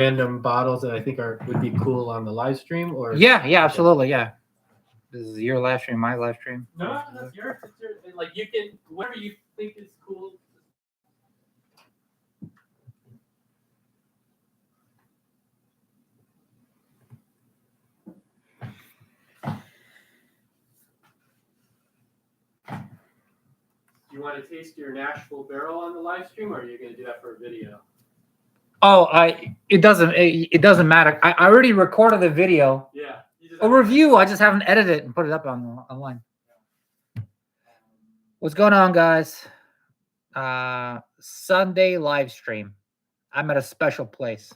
random bottles that I think would be cool on the live stream, or yeah, absolutely, yeah. This is your live stream, my live stream. No, that's yours. It's yours. Like you can whatever you think is cool. Do you want to taste your Nashville barrel on the live stream, or are you going to do that for a video? Oh, it doesn't matter. I already recorded the video. Yeah. A review. I just haven't edited it and put it up online. What's going on, guys? Sunday live stream. I'm at a special place.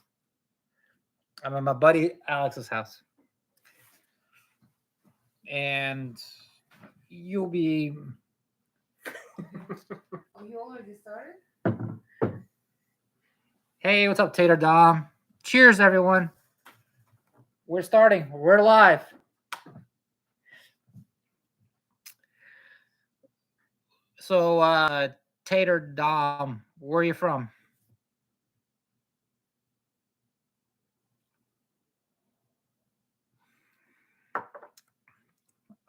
I'm at my buddy Alex's house. And you'll be... You already started? Hey, what's up, Tater Dom? Cheers, everyone. We're starting. We're live. So, Tater Dom, where are you from?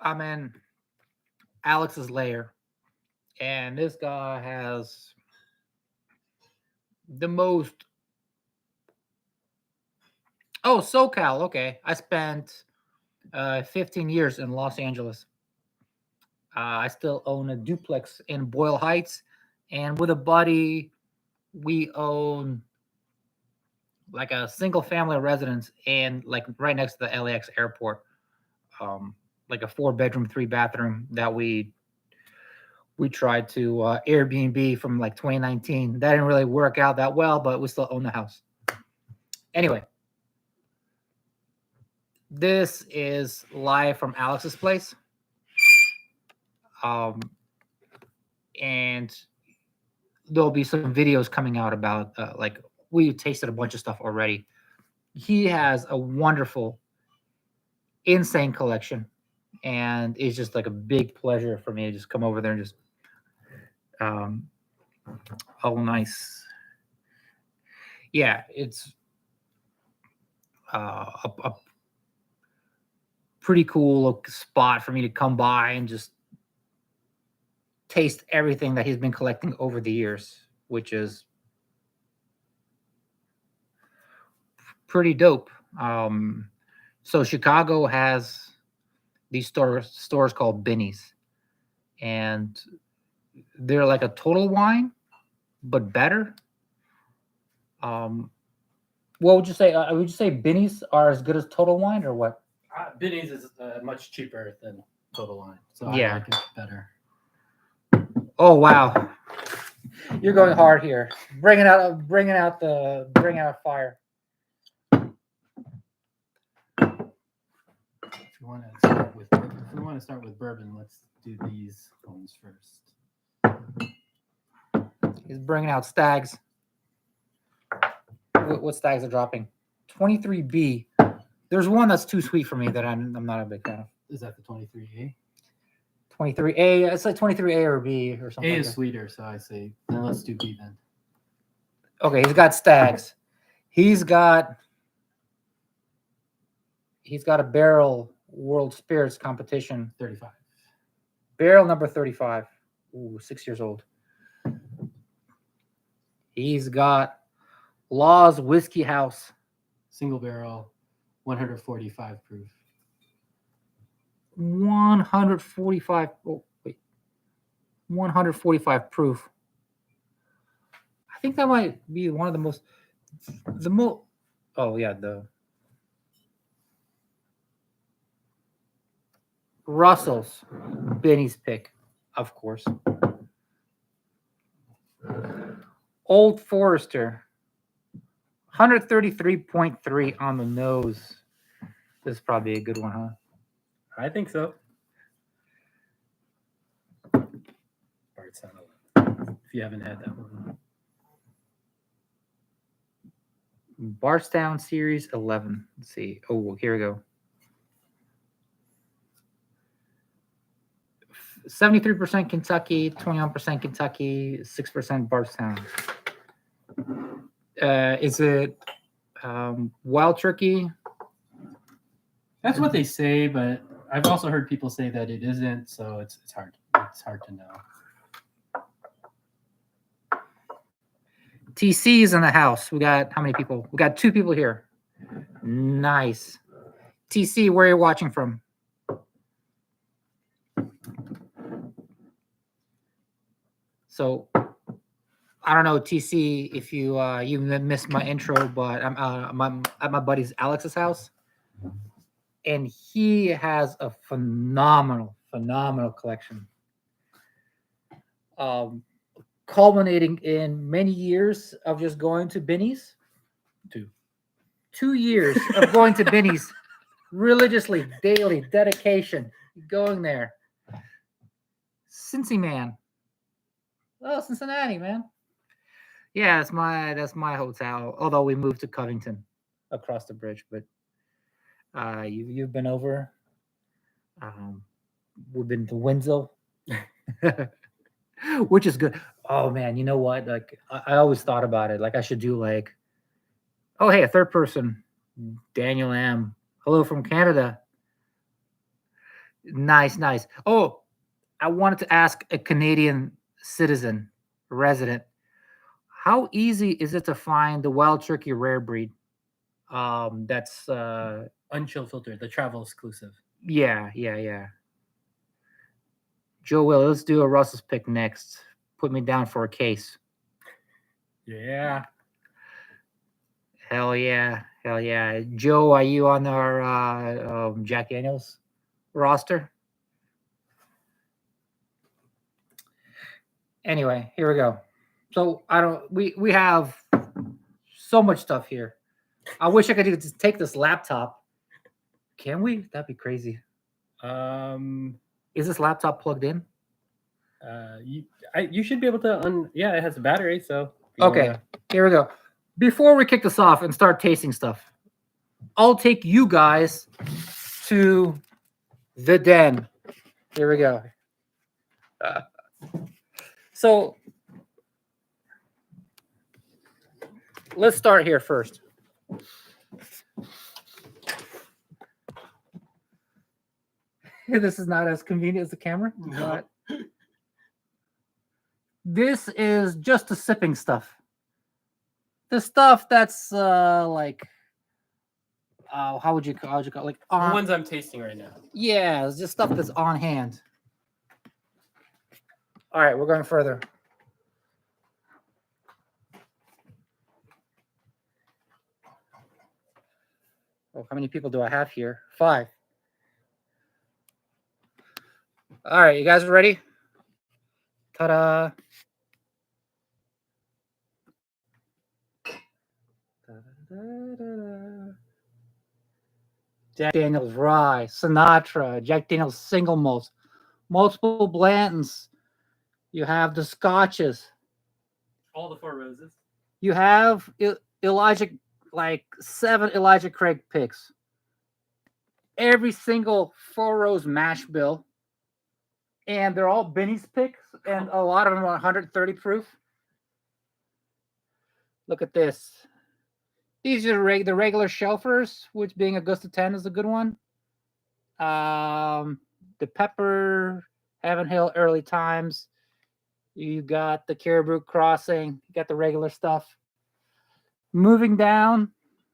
I'm in Alex's lair, and this guy has the most... Oh, SoCal. Okay. I spent 15 years in Los Angeles. I still own a duplex in Boyle Heights. And with a buddy, we own like a single family residence and like right next to the LAX airport. Like a 4-bedroom, 3-bathroom that we tried to Airbnb from like 2019. That didn't really work out that well, but we still own the house. Anyway. This is live from Alex's place. And there'll be some videos coming out about, like, we tasted a bunch of stuff already. He has a wonderful, insane collection. And it's just like a big pleasure for me to just come over there and just, oh, nice. Yeah, it's a pretty cool spot for me to come by and just taste everything that he's been collecting over the years, which is pretty dope. So Chicago has these stores called Binny's, and they're like a Total Wine, but better. What would you say? Would you say Binny's are as good as Total Wine, or what? Binny's is much cheaper than Total Wine, so Yeah. I like it better. Oh wow, you're going hard here. Bringing out fire. If we want to start with bourbon, let's do these ones first. He's bringing out stags. What stags are dropping? 23B. There's one that's too sweet for me that I'm not a big fan of. Is that the 23A? 23A. It's like 23A or B or something. A like is that. sweeter, so I say then let's do B then. Okay, he's got stags. He's got a barrel World Spirits competition. 35. Barrel number 35. Ooh, 6 years old. He's got Law's Whiskey House. Single barrel, 145 proof. 145. Oh, wait. 145 proof. I think that might be one of the most. Oh yeah, the Russell's Benny's pick, of course. Old Forester, 133.3 on the nose. This is probably a good one, huh? I think so. Bardstown 11. If you haven't had that one. Bardstown Series 11. Let's see. Oh, here we go. 73% Kentucky, 21% Kentucky, 6% Bardstown. Is it Wild turkey. That's what they say, but I've also heard people say that it isn't. So it's hard. It's hard to know. TC is in the house. We got how many people? We got 2 people here. Nice. TC, where are you watching from? So I don't know, TC, if you you missed my intro, but I'm at my buddy's Alex's house, and he has a phenomenal collection. Culminating in many years of just going to Binny's. 2 years of going to Binny's religiously, daily, dedication, going there. Cincy man. Oh, Cincinnati, man. Yeah, that's my hotel. Although we moved to Covington, across the bridge, but you've been over. We've been to Winslow, which is good. Oh man, you know what? Like I always thought about it. Like I should do like, oh hey, a third person, Daniel M. Hello from Canada. Nice. Oh, I wanted to ask a Canadian citizen resident, how easy is it to find the wild turkey rare breed? That's Unchill filter, the travel exclusive. yeah. Joe Will, let's do a Russell's pick next. Put me down for a case. Yeah. Hell yeah. Joe, are you on our Jack Daniels roster? Anyway, here we go. So we have so much stuff here. I wish I could just take this laptop. Can we? That'd be crazy. Is this laptop plugged in? You should be able to. Yeah, it has a battery. So okay, here we go. Before we kick this off and start tasting stuff, I'll take you guys to the den. Here we go. So let's start here first. This is not as convenient as the camera, but this is just the sipping stuff. The stuff that's like, how would you call it? Like the ones I'm tasting right now. Yeah, it's just stuff that's on hand. All right, we're going further. Oh, how many people do I have here? 5. All right, you guys ready? Ta-da. Jack Daniels Rye, Sinatra, Jack Daniels Single Malts, multiple Blantons. You have the Scotches. All the 4 roses. You have Elijah, like 7 Elijah Craig picks. Every single 4 rose mash bill. And they're all Benny's picks, and a lot of them are 130 proof. Look at this. These are the regular shelfers, which being Augusta 10 is a good one. The Pepper, Heaven Hill, Early Times. You got the Caribou Crossing. You got the regular stuff. Moving down.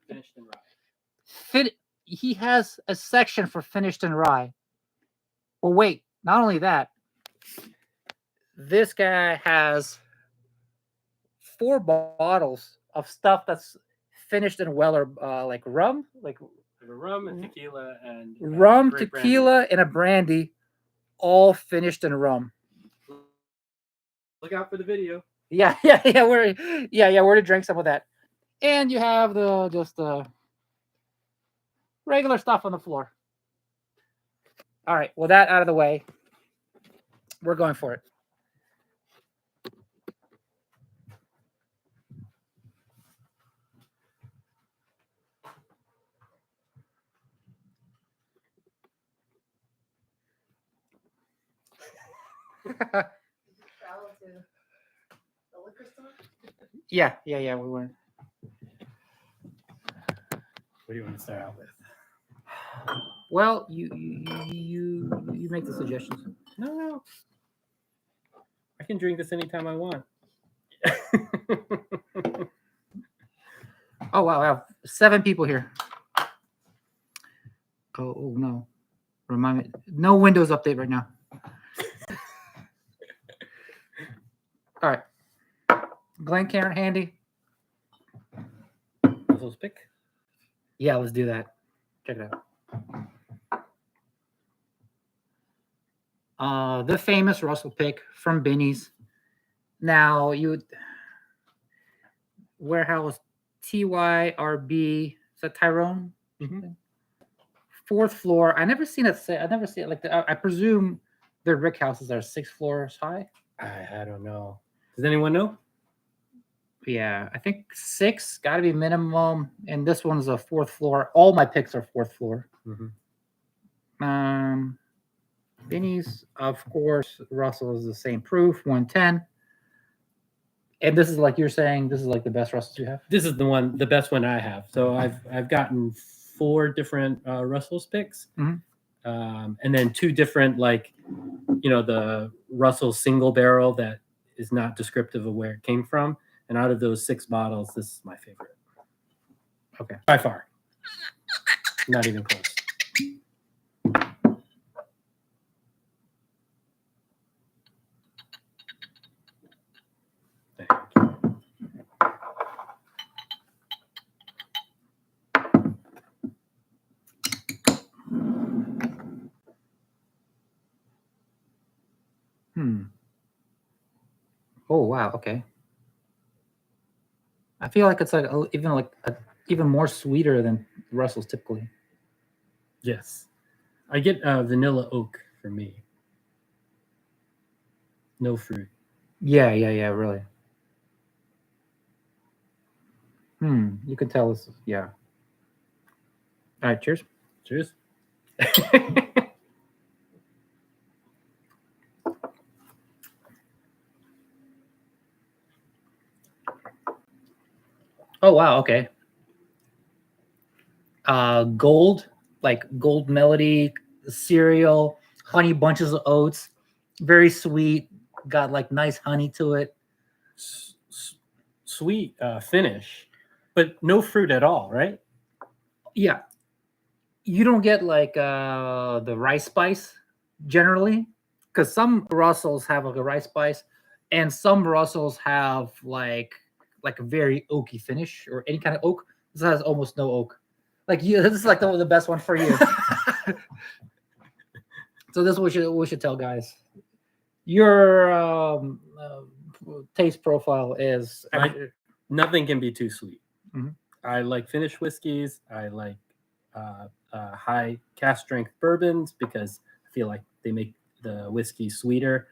Finished in rye. He has a section for finished in rye. Well, wait. Not only that, this guy has 4 bottles of stuff that's finished in Weller, like rum, like a rum and tequila and rum, tequila, and a brandy, all finished in rum. Look out for the video. Yeah. We're to drink some of that, and you have the regular stuff on the floor. All right, well, that out of the way, we're going for it. Travel to the liquor store? Yeah, we went. What do you want to start out with? Well, you make the suggestions. No. I can drink this anytime I want. Oh wow, I have 7 people here. Oh no. Remind me. No Windows update right now. All right. Glencairn handy. Russell's pick. Yeah, let's do that. Check it out. The famous Russell pick from Binny's. Now you would warehouse TYRB. Is that Tyrone? Mhm. 4th floor. I never seen it. I never see it like that. I presume their brick houses are 6 floors high. I don't know. Does anyone know? Yeah, I think 6 got to be minimum. And this one's a 4th floor. All my picks are 4th floor. Mm-hmm. Binny's, of course. Russell is the same proof, 110. And this is like you're saying, this is like the best Russells you have. This is the best one I have. So I've gotten 4 different Russell's picks, Mhm. And then 2 different the Russell single barrel that is not descriptive of where it came from. And out of those 6 bottles, this is my favorite. Okay, by far, not even close. Oh wow. Okay. I feel like it's like even more sweeter than Russell's typically. Yes, I get vanilla oak for me. No fruit. Yeah. Really. You can tell this. Yeah. All right. Cheers. Cheers. Oh wow. Okay. Gold melody cereal, honey bunches of oats, very sweet. Got like nice honey to it. Sweet finish, but no fruit at all, right? Yeah. You don't get like the rice spice generally, because some Russells have like a rice spice, and some Russells have like a very oaky finish or any kind of oak. This has almost no oak. Like this is like the best one for you. So this we should tell guys. Your taste profile is nothing can be too sweet. Mhm. I like finished whiskeys. I like high cask strength bourbons because I feel like they make the whiskey sweeter.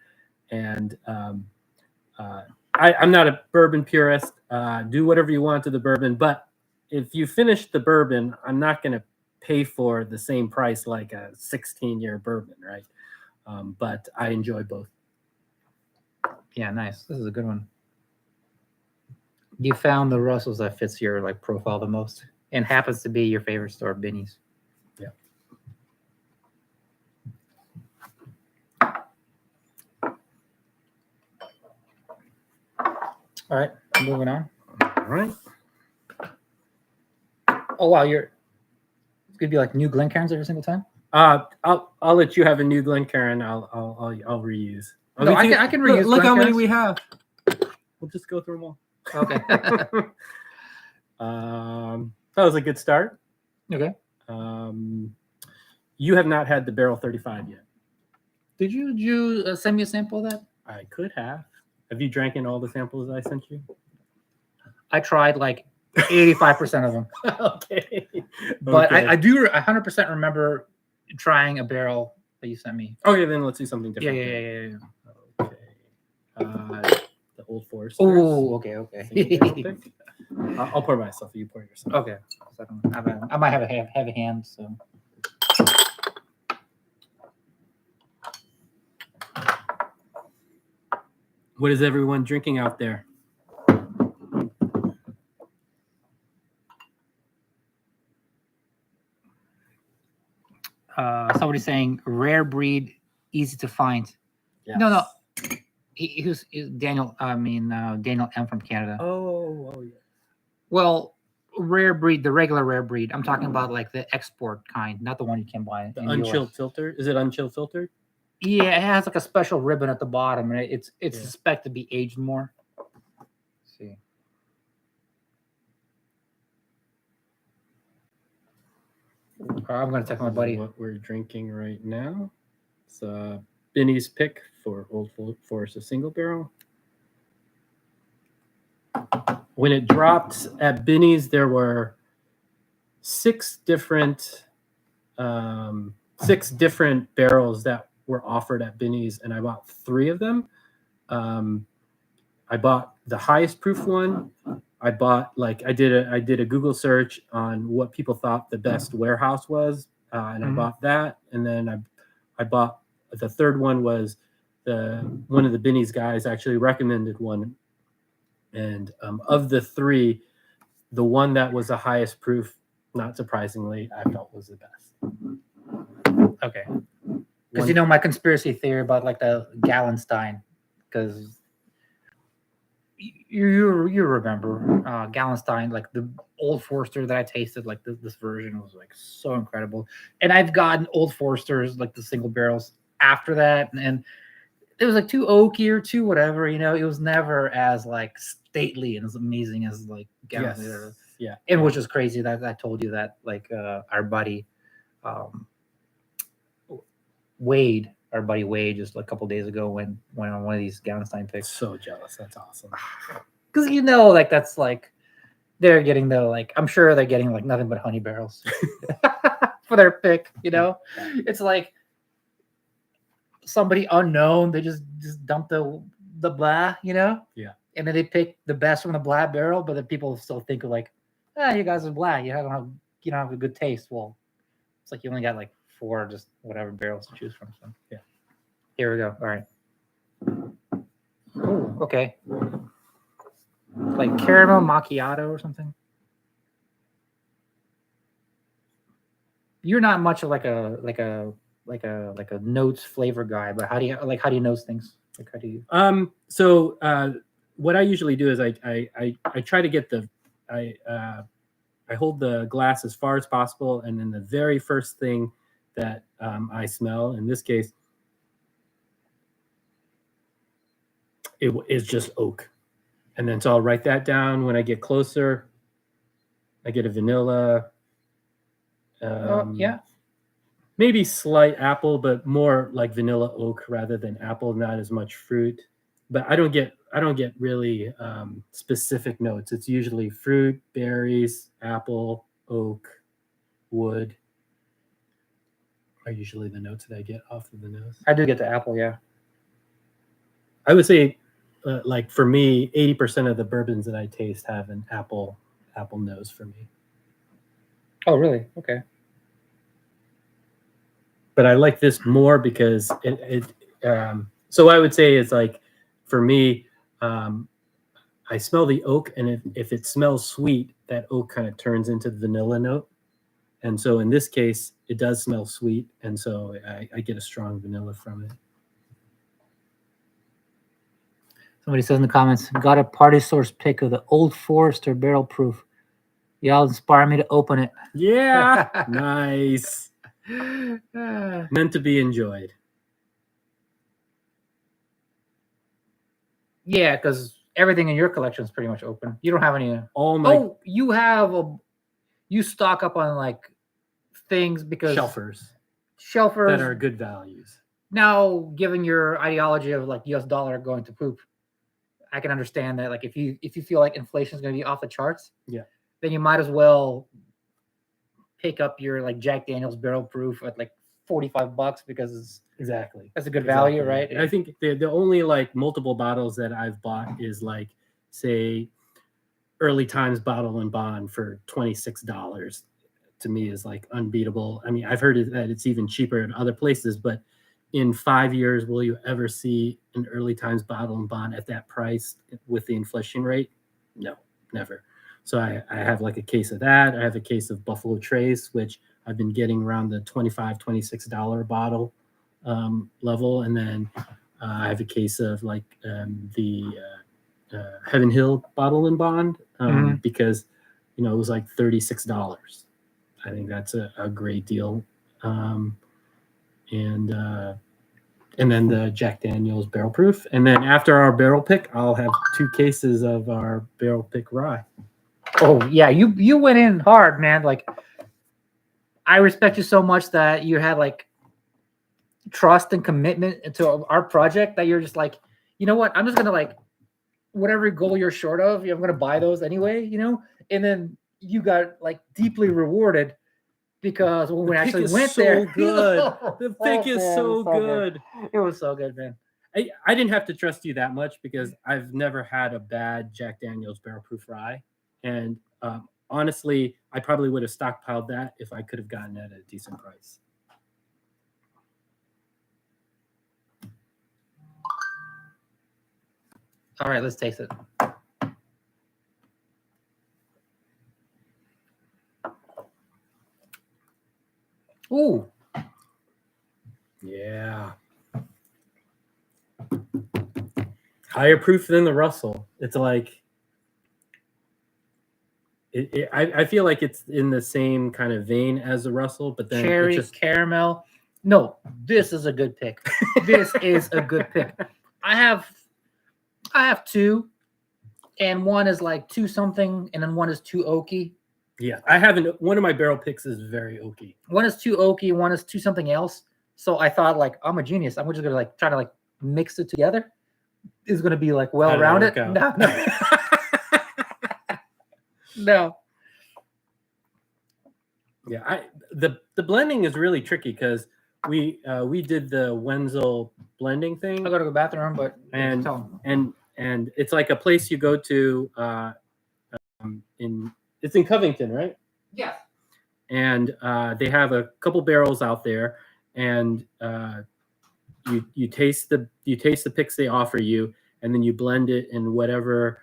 And I'm not a bourbon purist. Do whatever you want to the bourbon, but if you finish the bourbon, I'm not going to pay for the same price like a 16-year bourbon, right? But I enjoy both. Yeah, nice. This is a good one. You found the Russells that fits your like profile the most, and happens to be your favorite store, Binny's. Yeah. All right, moving on. All right. Oh wow, it's gonna be like new Glencairns every single time. I'll let you have a new Glencairn. I'll reuse. No, I can reuse. Look how many Glencairns. we have. We'll just go through them all. Okay. That was a good start. Okay. You have not had the Barrel 35 yet. Did you send me a sample of that? I could have. Have you drank in all the samples I sent you? I tried like 85% of them. Okay. But Okay. I do 100% remember trying a barrel that you sent me. Okay, then let's do something different. Yeah. Okay. The Old Foresters. Oh, okay. Single barrel pick. I'll pour myself. You pour yourself. Okay. So I might have a heavy hand, so. What is everyone drinking out there? Somebody saying rare breed, easy to find. Yes. No. Who's Daniel? I mean Daniel M from Canada. Oh yeah. Well, rare breed, the regular rare breed. I'm talking about like the export kind, not the one you can buy. The in unchilled US. filter. Is it unchilled filtered? Yeah, it has like a special ribbon at the bottom, and it's Yeah. suspected to be aged more. Let's see. I'm gonna text my This is buddy. what we're drinking right now. It's Binny's pick for Old Forester single barrel. When it dropped at Binny's, there were six different barrels that were offered at Binny's, and I bought three of them. I bought the highest proof one. I bought I did a Google search on what people thought the best warehouse was, and I bought that. And then I bought the third one was one of the Binny's guys actually recommended one. And of the three, the one that was the highest proof, not surprisingly, I felt was the best. Okay. Because you know my conspiracy theory about like the Gallenstein, because you remember Gallenstein, like the Old Forester that I tasted, like this version was like so incredible. And I've gotten Old Foresters, like the single barrels after that, and it was like too oaky or too whatever, you know. It was never as like stately and as amazing as like Gallenstein. Yes. Yeah. And which is crazy that I told you that like our buddy Wade, just a couple days ago went on one of these Gallenstein picks. So jealous. That's awesome. Because you know, like that's like they're getting the like I'm sure they're getting like nothing but honey barrels for their pick. You know, it's like somebody unknown. They just dump the blah. You know. Yeah. And then they pick the best from the blah barrel, but then people still think of like, you guys are blah. You don't have a good taste. Well, it's like you only got like 4 just whatever barrels to choose from. So yeah. Here we go. All right. Oh, okay. Like caramel macchiato or something. You're not much of like a notes flavor guy, but how do you nose things? Like how do you? So what I usually do is I try to get I hold the glass as far as possible, and then the very first thing that I smell, in this case, it is just oak. And then so I'll write that down. When I get closer, I get a vanilla. Yeah. Maybe slight apple, but more like vanilla oak rather than apple, not as much fruit. But I don't get really specific notes. It's usually fruit, berries, apple, oak, wood are usually the notes that I get off of the nose. I do get the apple, yeah. I would say, like for me, 80% of the bourbons that I taste have an apple nose for me. Oh, really? Okay. But I like this more because so I would say it's like, for me, I smell the oak, and if it smells sweet, that oak kind of turns into the vanilla note. And so in this case, it does smell sweet, and so I get a strong vanilla from it. Somebody says in the comments, got a party source pick of the Old Forester barrel proof. Y'all inspire me to open it. Yeah, nice. Meant to be enjoyed. Yeah, because everything in your collection is pretty much open. You don't have any. You stock up on like things because shelfers that are good values. Now, given your ideology of like US dollar going to poop, I can understand that. Like if you feel like inflation is going to be off the charts, yeah, then you might as well pick up your like Jack Daniel's barrel proof at like $45 because that's a good value, right? I think the only like multiple bottles that I've bought is like, say, Early Times Bottle and Bond for $26. To me is like unbeatable. I mean, I've heard that it's even cheaper in other places, but in 5 years, will you ever see an Early Times Bottle and Bond at that price with the inflation rate? No, never. So I have like a case of that. I have a case of Buffalo Trace, which I've been getting around the $25-$26 bottle level, and then I have a case of like the Heaven Hill Bottle and Bond because it was like $36. I think that's a great deal, and then the Jack Daniel's Barrel Proof, and then after our barrel pick, I'll have 2 cases of our barrel pick rye. Oh yeah, you went in hard, man. Like, I respect you so much that you had like trust and commitment into our project that you're just like, you know what? I'm just gonna like whatever goal you're short of, I'm gonna buy those anyway, And then you got like deeply rewarded because when we actually went there, good. The pick is so good. It was so good, man. I didn't have to trust you that much because I've never had a bad Jack Daniel's Barrel Proof Rye, and honestly, I probably would have stockpiled that if I could have gotten it at a decent price. All right, let's taste it. Ooh. Yeah. Higher proof than the Russell. It's like I feel like it's in the same kind of vein as the Russell, but then cherry, caramel. No, this is a good pick. This is a good pick. I have 2, and one is like 2 something, and then one is 2 oaky. Yeah, I haven't. One of my barrel picks is very oaky. One is 2 oaky, one is 2 something else. So I thought, like, I'm a genius. I'm just gonna like try to like mix it together. It's gonna be like well rounded. No. No. Yeah, the blending is really tricky because we did the Wenzel blending thing. I gotta go to the bathroom, but and it's like a place you go to it's in Covington, right? Yeah. And they have a couple barrels out there, and you taste the picks they offer you, and then you blend it in whatever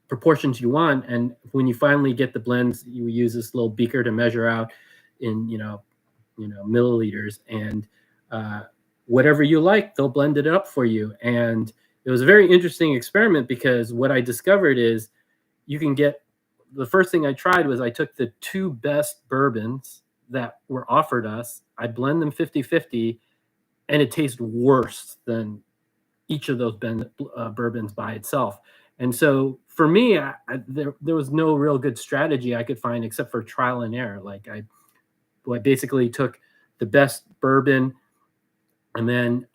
proportions you want. And when you finally get the blends, you use this little beaker to measure out in milliliters, and whatever you like, they'll blend it up for you. And it was a very interesting experiment because what I discovered is you can get, the first thing I tried was I took the 2 best bourbons that were offered us, I blend them 50-50, and it tastes worse than each of those bourbons by itself. And so for me, there was no real good strategy I could find except for trial and error. Like I basically took the best bourbon, and then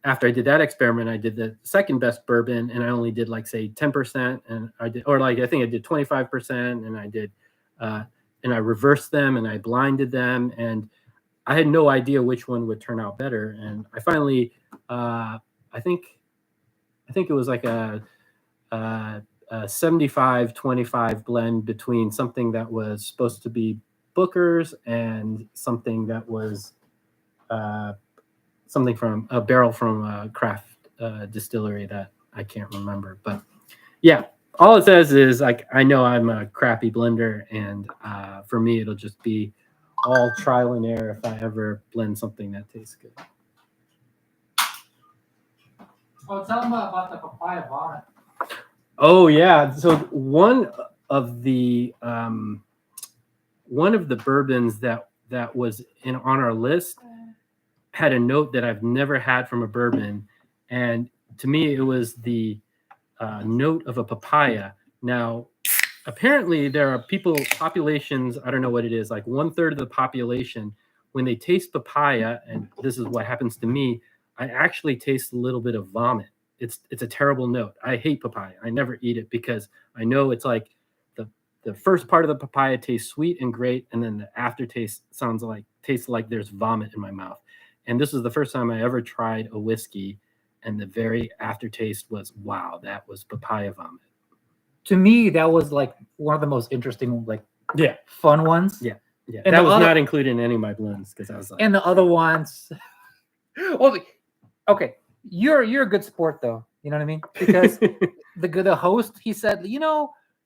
after I did that experiment, I did the second best bourbon, and I only did like say 10%, and I think I did 25%, and I did and I reversed them and I blinded them, and I had no idea which one would turn out better. And I finally I think it was like a 75-25 blend between something that was supposed to be Booker's and something that was something from a barrel from a craft distillery that I can't remember. But yeah, all it says is like, I know I'm a crappy blender, and for me, it'll just be all trial and error if I ever blend something that tastes good. Oh, tell them about the papaya vomit. Oh yeah, so one of the bourbons that was on our list had a note that I've never had from a bourbon, and to me it was the note of a papaya. Now, apparently there are populations, I don't know what it is, like 1/3 of the population, when they taste papaya, and this is what happens to me, I actually taste a little bit of vomit. It's a terrible note. I hate papaya. I never eat it because I know it's like the first part of the papaya tastes sweet and great, and then the aftertaste tastes like there's vomit in my mouth. And this is the first time I ever tried a whiskey, and the very aftertaste was, wow, that was papaya vomit. To me, that was like one of the most interesting, like fun ones. Yeah. And that was not included in any of my blends because I was like, and the other ones. Well, okay, you're a good sport though. You know what I mean? Because the host, he said,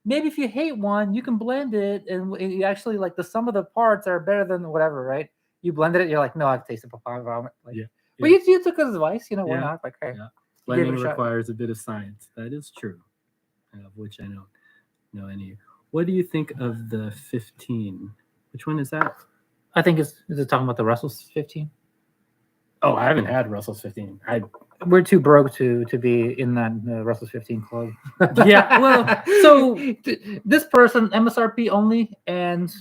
maybe if you hate one, you can blend it, and you actually like the sum of the parts are better than whatever, right? You blended it, you're like, no, I've tasted papaya vomit. Like, Yeah, but you took his advice, you know, why Yeah, not? Like, hey, yeah. you gave it Blending a shot. requires a bit of science. That is true, of which I don't know any. What do you think of the 15? Which one is that? I think is it talking about the Russell's 15? Oh, I haven't had Russell's 15. We're too broke to be in that Russell's 15 club. Yeah, well, so- this person MSRP only, and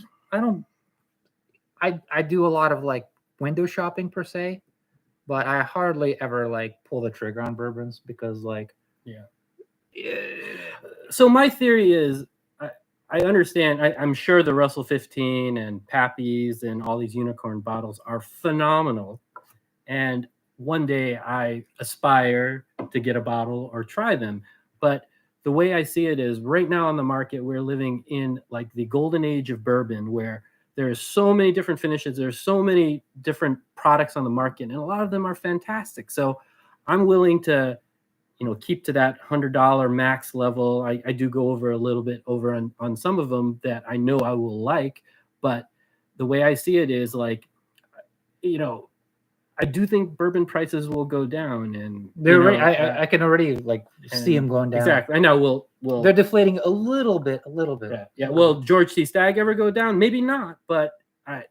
I do a lot of like window shopping per se, but I hardly ever like pull the trigger on bourbons because like Yeah. So my theory is, I understand. I'm sure the Russell 15 and Pappy's and all these unicorn bottles are phenomenal, and one day I aspire to get a bottle or try them. But the way I see it is, right now on the market, we're living in like the golden age of bourbon, where there's so many different finishes, there's so many different products on the market, and a lot of them are fantastic. So I'm willing to, keep to that $100 max level. I do go over a little bit over on some of them that I know I will like, but the way I see it is like, I do think bourbon prices will go down, and they're I can already like see them going down. Exactly. I know. We'll They're deflating a little bit. Yeah. Will George T. Stagg ever go down? Maybe not, but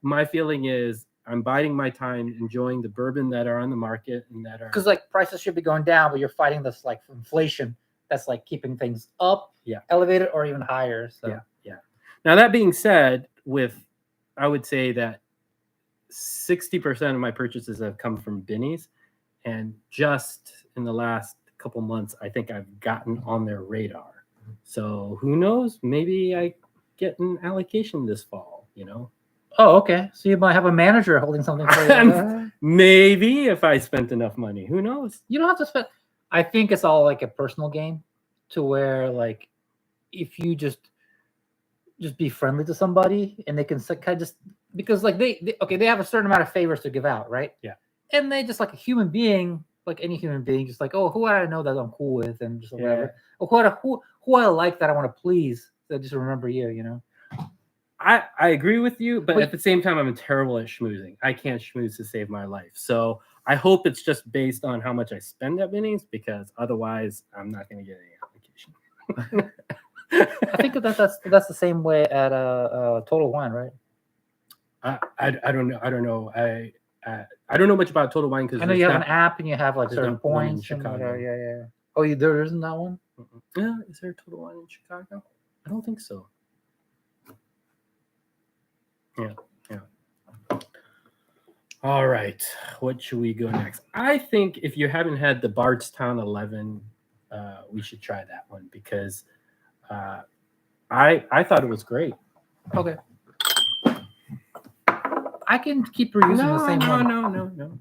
my feeling is I'm biding my time, enjoying the bourbon that are on the market and that are, because like prices should be going down, but you're fighting this like inflation that's like keeping things up, elevated or even higher. So yeah. Now that being said, I would say that 60% of my purchases have come from Binny's, and just in the last couple months, I think I've gotten on their radar. So who knows? Maybe I get an allocation this fall. Oh, okay. So you might have a manager holding something for you. Maybe if I spent enough money. Who knows? You don't have to spend. I think it's all like a personal game, to where like if you just be friendly to somebody and they can kind of just, because like they have a certain amount of favors to give out, right? Yeah. And they just like a human being, like any human being, just like, oh, who I know that I'm cool with, and just whatever. Or who I like that I want to please. That just remember you. I agree with you, but at the same time, I'm terrible at schmoozing. I can't schmooze to save my life. So I hope it's just based on how much I spend at Binny's, because otherwise I'm not going to get any application. I think that's the same way at Total Wine, right? I don't know. I don't know. I don't know much about Total Wine, because I know you have an app and you have like certain one in points. Chicago. Yeah. Oh, there isn't that one? Yeah, is there a Total Wine in Chicago? I don't think so. Yeah. All right. What should we go next? I think if you haven't had the Bardstown 11, we should try that one, because I thought it was great. Okay. I can keep reusing the same one. No.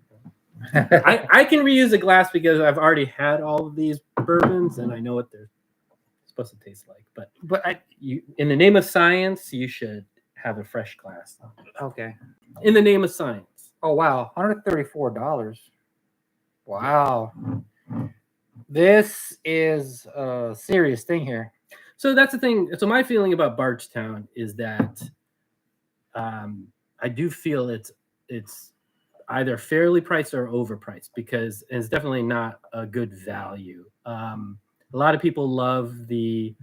I can reuse a glass because I've already had all of these bourbons and I know what they're supposed to taste like. But in the name of science, you should have a fresh glass. Okay. In the name of science. Oh wow, $134. Wow. This is a serious thing here. So that's the thing. So my feeling about Bardstown is that I do feel it's either fairly priced or overpriced, because it's definitely not a good value. A lot of people love the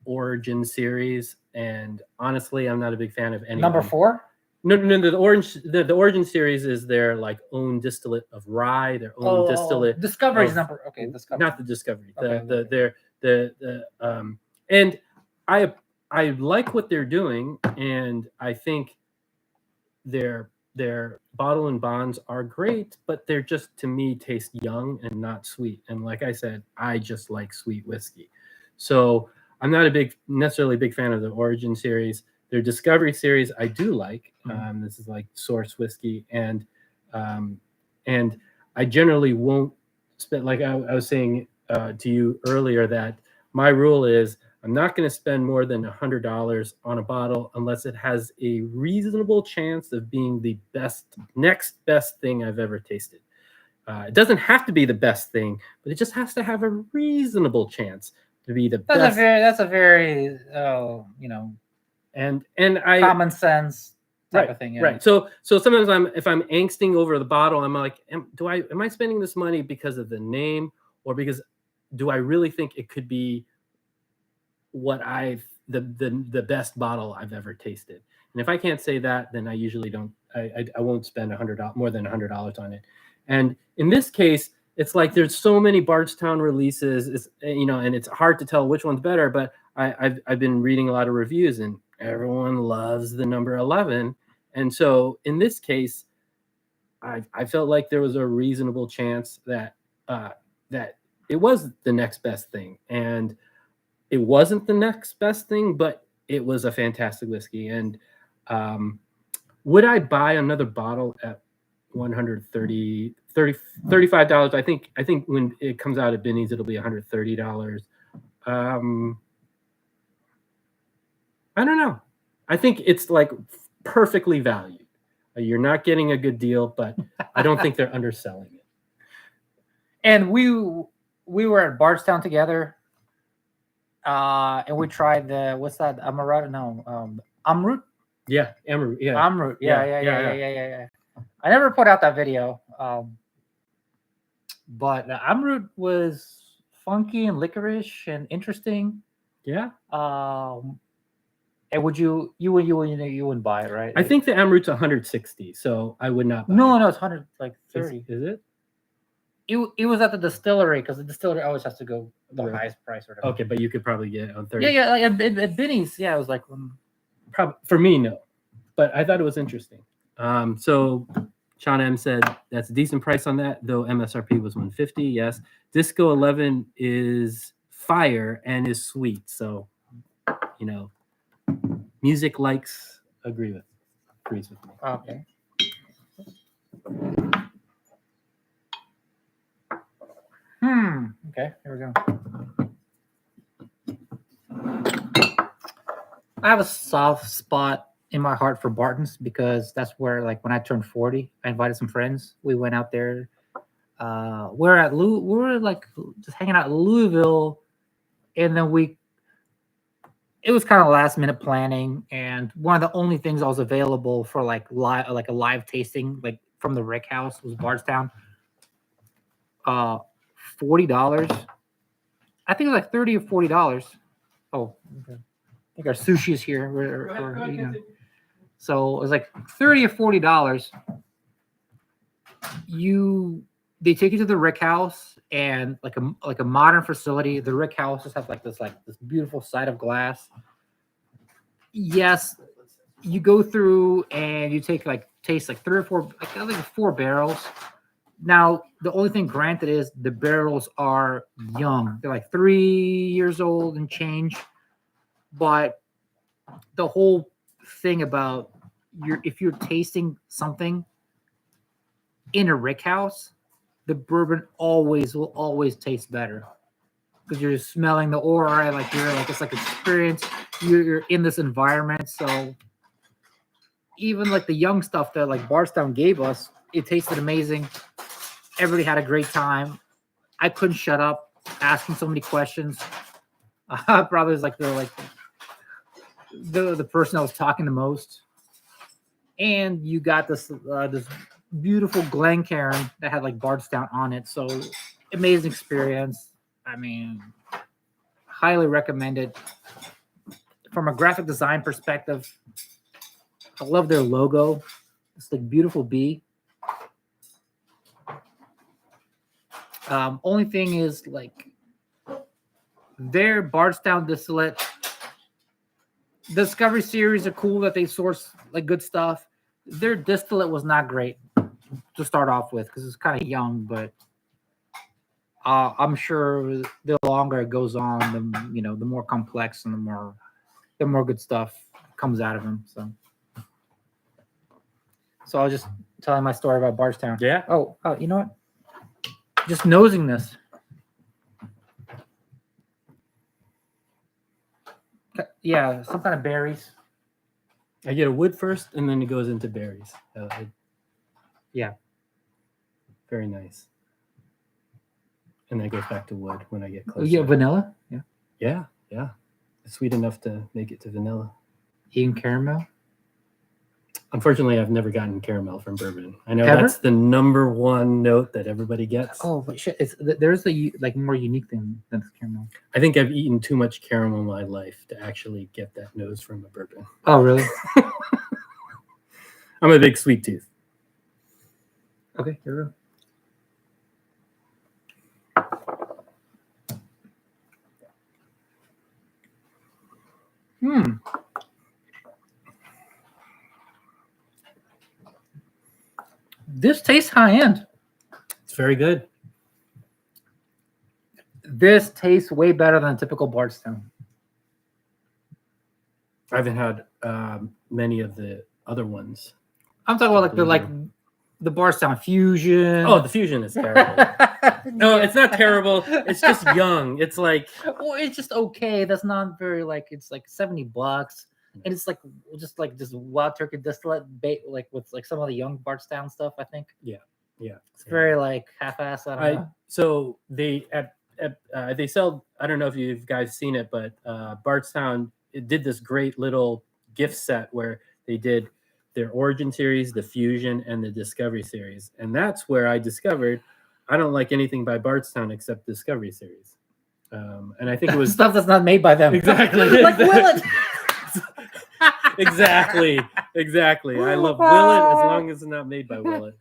Origin series, and honestly, I'm not a big fan of any. Number 4? No. The Origin series is their like own distillate of rye, their own distillate. Discovery's number. Okay, Discovery. Not the Discovery. Okay. And I like what they're doing, and I think their bottle and bonds are great, but they're just, to me, taste young and not sweet. And like I said, I just like sweet whiskey. So I'm not necessarily a big fan of the Origin series. Their Discovery series I do like. This is like source whiskey, and I generally won't spend, like I was saying to you earlier, that my rule is I'm not going to spend more than $100 on a bottle unless it has a reasonable chance of being the next best thing I've ever tasted. It doesn't have to be the best thing, but it just has to have a reasonable chance. to be the That's best. a very and I common sense type right, of thing. Yeah. right. So sometimes if I'm angsting over the bottle, I'm like, am I spending this money because of the name, or because do I really think it could be what the best bottle I've ever tasted? And if I can't say that, then I usually don't. I won't spend more than $100 on it. And in this case, it's like there's so many Bardstown releases, and it's hard to tell which one's better. But I've been reading a lot of reviews, and everyone loves the number 11. And so in this case, I felt like there was a reasonable chance that that it was the next best thing, and it wasn't the next best thing, but it was a fantastic whiskey. And would I buy another bottle at $135? I think when it comes out at Binny's, it'll be $130. I don't know. I think it's like perfectly valued. You're not getting a good deal, but I don't think they're underselling it. And we were at Bardstown together, and we tried what's that, Amaretto? No, Amrut. Yeah, Amrut. Yeah, Amrut. Yeah. I never put out that video, but the Amrut was funky and licorice and interesting. Yeah. And you wouldn't buy it, right? I think the Amrut's 160, so I would not buy No, it. it's 130. Is it? It was at the distillery, because the distillery always has to go the Right. highest price or whatever. Okay, but you could probably get it on 30. Yeah, like at Binny's, yeah, it was like Probably for me, no, but I thought it was interesting. So Sean M said that's a decent price on that, though MSRP was $150. Yes, Disco 11 is fire and is sweet. So, music agrees with me. okay. Okay, here we go. I have a soft spot in my heart for Barton's, because that's where, like, when I turned 40, I invited some friends. We went out there. We were like just hanging out in Louisville, and then it was kind of last minute planning, and one of the only things that was available for like a live tasting, like from the Rick House, was Bardstown. $40. I think it was like $30 or $40. Oh, okay. I think our sushi is here. So it was like $30 or $40. They take you to the Rick House, and like a modern facility. The Rick House just has like this beautiful side of glass. Yes, you go through and you taste like 3 or 4, I think 4 barrels. Now, the only thing granted is the barrels are young. They're like 3 years old and change. But the whole thing about if you're tasting something in a Rick House, the bourbon will always taste better, because you're smelling the aura, it's like experience. You're in this environment, so even like the young stuff that like Bardstown gave us, it tasted amazing. Everybody had a great time. I couldn't shut up asking so many questions. Probably was like the person that was talking the most. And you got this beautiful Glencairn that had like Bardstown on it. So amazing experience. I mean, highly recommended. From a graphic design perspective, I love their logo. It's like beautiful bee. Only thing is, like, their Bardstown distillate Discovery series are cool that they source like good stuff. Their distillate was not great to start off with, because it's kind of young, but I'm sure the longer it goes on, the more complex and the more good stuff comes out of them. So I was just telling my story about Bardstown. Yeah. Oh, you know what? Just nosing this. Yeah, some kind of berries. I get a wood first, and then it goes into berries. Yeah. Very nice. And then it goes back to wood when I get closer. Yeah, vanilla. Yeah. Yeah, yeah. It's sweet enough to make it to vanilla. Eating caramel. Unfortunately, I've never gotten caramel from bourbon. I know Ever? that's the number one note that everybody gets. Oh, but shit! There's a like more unique thing than caramel. I think I've eaten too much caramel in my life to actually get that nose from a bourbon. Oh, really? I'm a big sweet tooth. Okay, here we go. This tastes high end. It's very good. This tastes way better than a typical Bardstown. I haven't had many of the other ones. I'm talking about the Bardstown Fusion. Oh, the fusion is terrible. No, it's not terrible. It's just young. It's like, well, it's just okay. That's not very it's like $70, and it's just wild turkey distillate, like with like some of the young Bardstown stuff. I think. Yeah. It's very like half-assed. I don't know. So they they sell. I don't know if you guys seen it, but Bardstown did this great little gift set where they did their Origin series, the Fusion, and the Discovery series, and that's where I discovered I don't like anything by Bardstown except Discovery series, and I think it was stuff that's not made by them. Exactly. Like Willet. exactly. I love Willet as long as it's not made by Willet.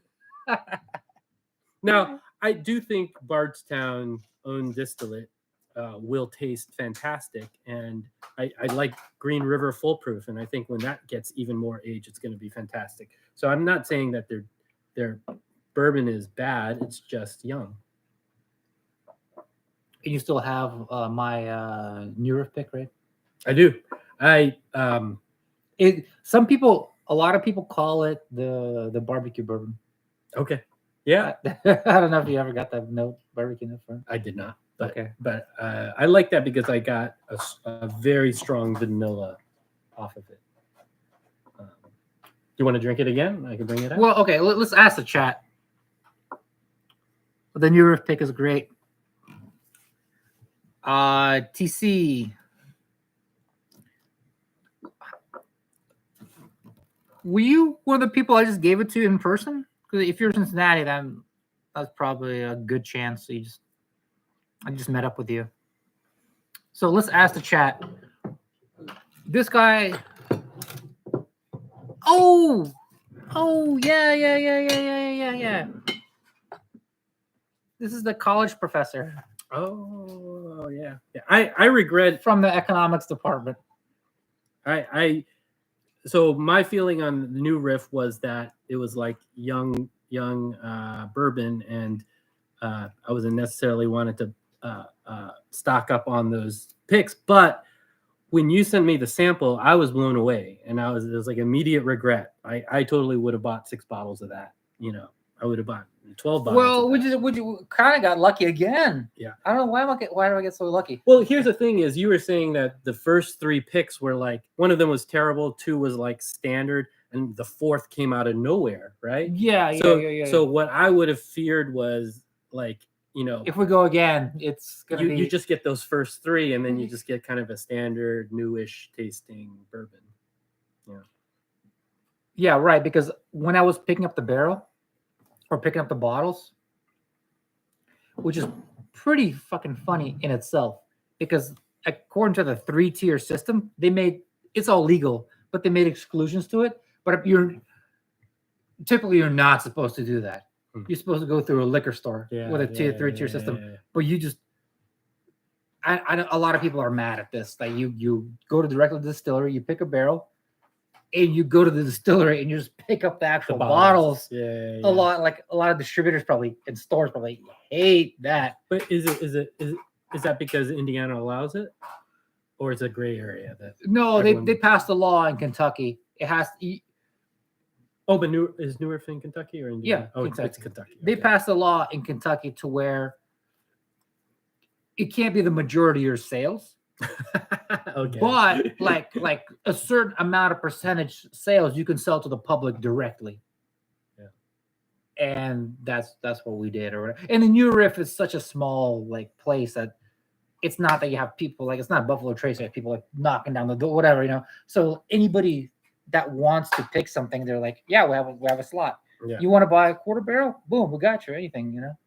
Now, I do think Bardstown owned distillate will taste fantastic, and I like Green River Foolproof, and I think when that gets even more age, it's going to be fantastic. So I'm not saying that their bourbon is bad; it's just young. And you still have my New Riff pick, right? I do. A lot of people call it the barbecue bourbon. Okay. Yeah. I don't know if you ever got that note, barbecue note from. I did not. But, okay. But I like that because I got a very strong vanilla off of it. You want to drink it again? I can bring it out. Well, okay. Let's ask the chat. The New Riff pick is great. TC. Were you one of the people I just gave it to in person? Because if you're in Cincinnati, then that's probably a good chance. I just met up with you. So let's ask the chat. This guy. Oh, yeah. This is the college professor. Oh, yeah. I regret from the economics department. So my feeling on the New Riff was that it was like young bourbon, and I wasn't necessarily wanted to stock up on those picks. But when you sent me the sample, I was blown away, and it was like immediate regret. I totally would have bought 6 bottles of that. I would have bought 12 bottles. Well, we kind of got lucky again. Yeah. I don't know why do I get so lucky? Well, here's the thing: is you were saying that the first 3 picks were like, one of them was terrible, 2 was like standard, and the 4th came out of nowhere, right? Yeah. So what I would have feared was like, if we go again, it's gonna be you just get those first 3, and then you just get kind of a standard newish tasting bourbon. Yeah. Yeah, right. Because when I was picking up the barrel or picking up the bottles, which is pretty fucking funny in itself, because according to the 3-tier system, it's all legal, but they made exclusions to it. But you're not supposed to do that. You're supposed to go through a liquor store with a 3-tier system. Yeah. But you just, a lot of people are mad at this. Like you go directly to the distillery, you pick a barrel, and you go to the distillery and you just pick up the actual bottles. Yeah. A lot of distributors and stores probably hate that. But is that because Indiana allows it, or is it a gray area? No, they passed a law in Kentucky. It has to. Oh, but is New Riff in Kentucky or Indiana? Yeah, Kentucky. It's Kentucky. Okay. They passed a law in Kentucky to where it can't be the majority of your sales. Okay. But like a certain amount of percentage sales you can sell to the public directly. Yeah. And that's what we did. And the New Riff is such a small place that it's not that you have people like it's not Buffalo Trace, like people like knocking down the door, whatever, you know. So anybody that wants to pick something, they're like, yeah, we have a slot. Yeah. You want to buy a quarter barrel? Boom, we got you. Anything, you know.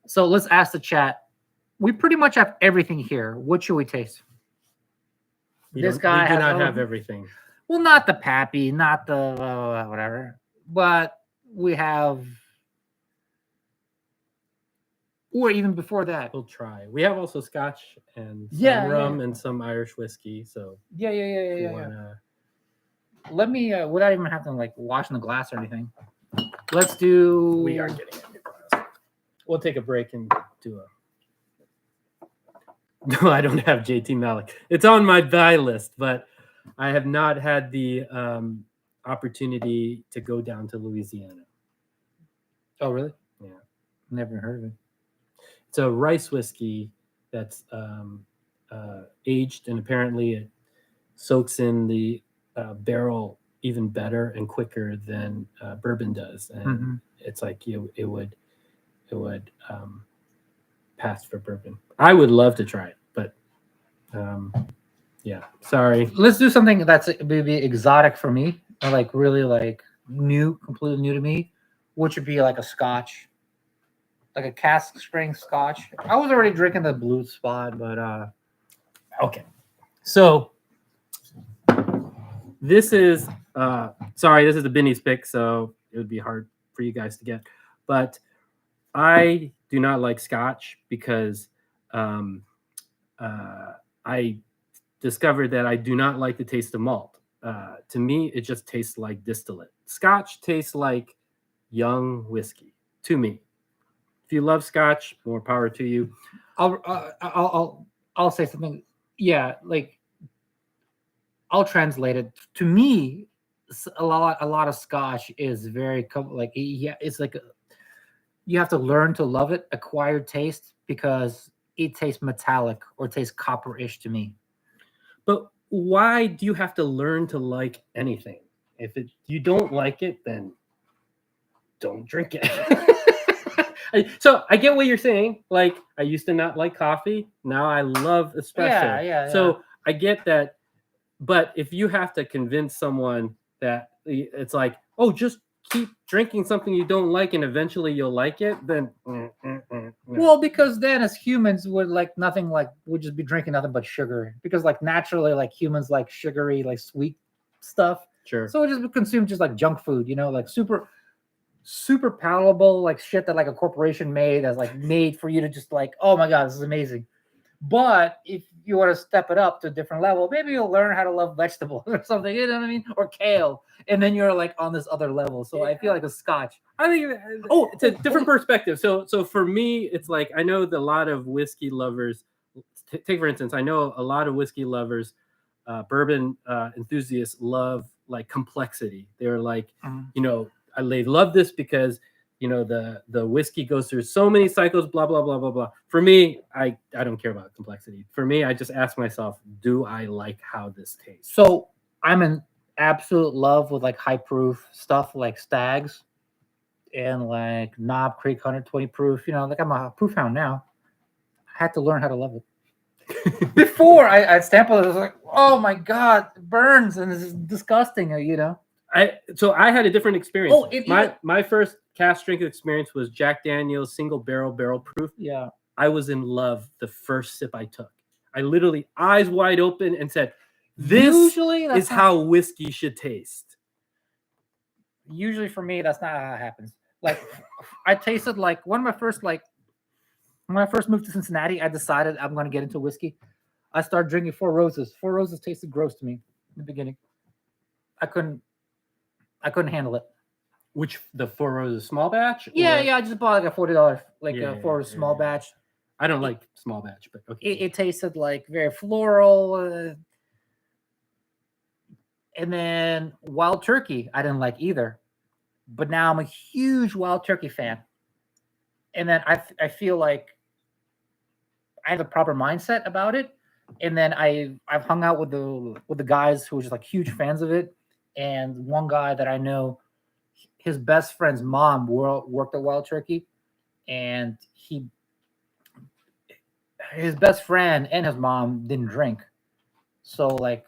So let's ask the chat. We pretty much have everything here. What should we taste? We This don't- guy we do has not all- have everything. Well, not the Pappy, not the whatever, but we have, or even before that. We'll try. We have also Scotch and some Yeah, rum yeah. and some Irish whiskey. So Yeah. if you wanna, Let me, without even having to like wash in the glass or anything. Let's do. we are getting a new glass. We'll take a break and do a. No, I don't have JT Malik. It's on my buy list, but I have not had the opportunity to go down to Louisiana. Oh, really? Yeah. Never heard of it. It's a rice whiskey that's aged, and apparently it soaks in the barrel even better and quicker than bourbon does, and Mhm. it's like it would pass for bourbon. I would love to try it, but yeah, sorry. Let's do something that's maybe exotic for me, or like really like new, completely new to me, which would be like a Scotch, like a cask strength Scotch. I was already drinking the Blue Spot, but Okay, so this is this is the Binny's pick, so it would be hard for you guys to get, but I do not like Scotch because I discovered that I do not like the taste of malt. To me, it just tastes like distillate. Scotch tastes like young whiskey to me. If you love Scotch, more power to you. I'll say something. Yeah, like I'll translate it. To me, a lot of Scotch is very like yeah, it's like you have to learn to love it, acquired taste, because it tastes metallic or tastes copper-ish to me. But why do you have to learn to like anything? If you don't like it, then don't drink it. So I get what you're saying. Like, I used to not like coffee. Now I love espresso. Yeah. So I get that. But if you have to convince someone that it's like, oh, just keep drinking something you don't like and eventually you'll like it, then no. Well, because then as humans would like nothing, like would just be drinking nothing but sugar, because like naturally like humans like sugary, like sweet stuff. Sure. So it just consume just like junk food, you know, like super palatable, like shit that like a corporation made as like made for you to just like, oh my god, this is amazing. But if you want to step it up to a different level, maybe you'll learn how to love vegetables or something, you know what I mean? Or kale. And then you're like on this other level. So I feel like a Scotch. I think it's a different perspective. So for me, it's like I know that a lot of whiskey lovers. Take for instance, I know a lot of whiskey lovers, bourbon enthusiasts love like complexity. They're like, you know, they love this because you know the whiskey goes through so many cycles, blah blah blah blah blah. For me, I don't care about complexity. For me, I just ask myself, do I like how this tastes? So I'm in absolute love with like high proof stuff like Stags and like Knob Creek 120 proof. You know, like I'm a proof hound now. I had to learn how to love it. Before I'd sample it, I was like, oh my god, it burns and it's disgusting. You know. So I had a different experience. Oh, my first cask strength experience was Jack Daniel's single barrel proof. Yeah. I was in love the first sip I took. I literally eyes wide open and said, "This Usually is how whiskey should taste." Usually for me, that's not how it happens. Like I tasted like when I first moved to Cincinnati, I decided I'm going to get into whiskey. I started drinking Four Roses. Four Roses tasted gross to me in the beginning. I couldn't handle it. Which the Four Roses small batch? Yeah. I just bought like a $40 Four Roses small batch. I don't like small batch, but okay. It tasted like very floral. And then Wild Turkey, I didn't like either. But now I'm a huge Wild Turkey fan. And then I feel like I have the proper mindset about it. And then I've hung out with the guys who are just like huge fans of it. And one guy that I know, his best friend's mom worked at Wild Turkey, and his best friend and his mom didn't drink, so like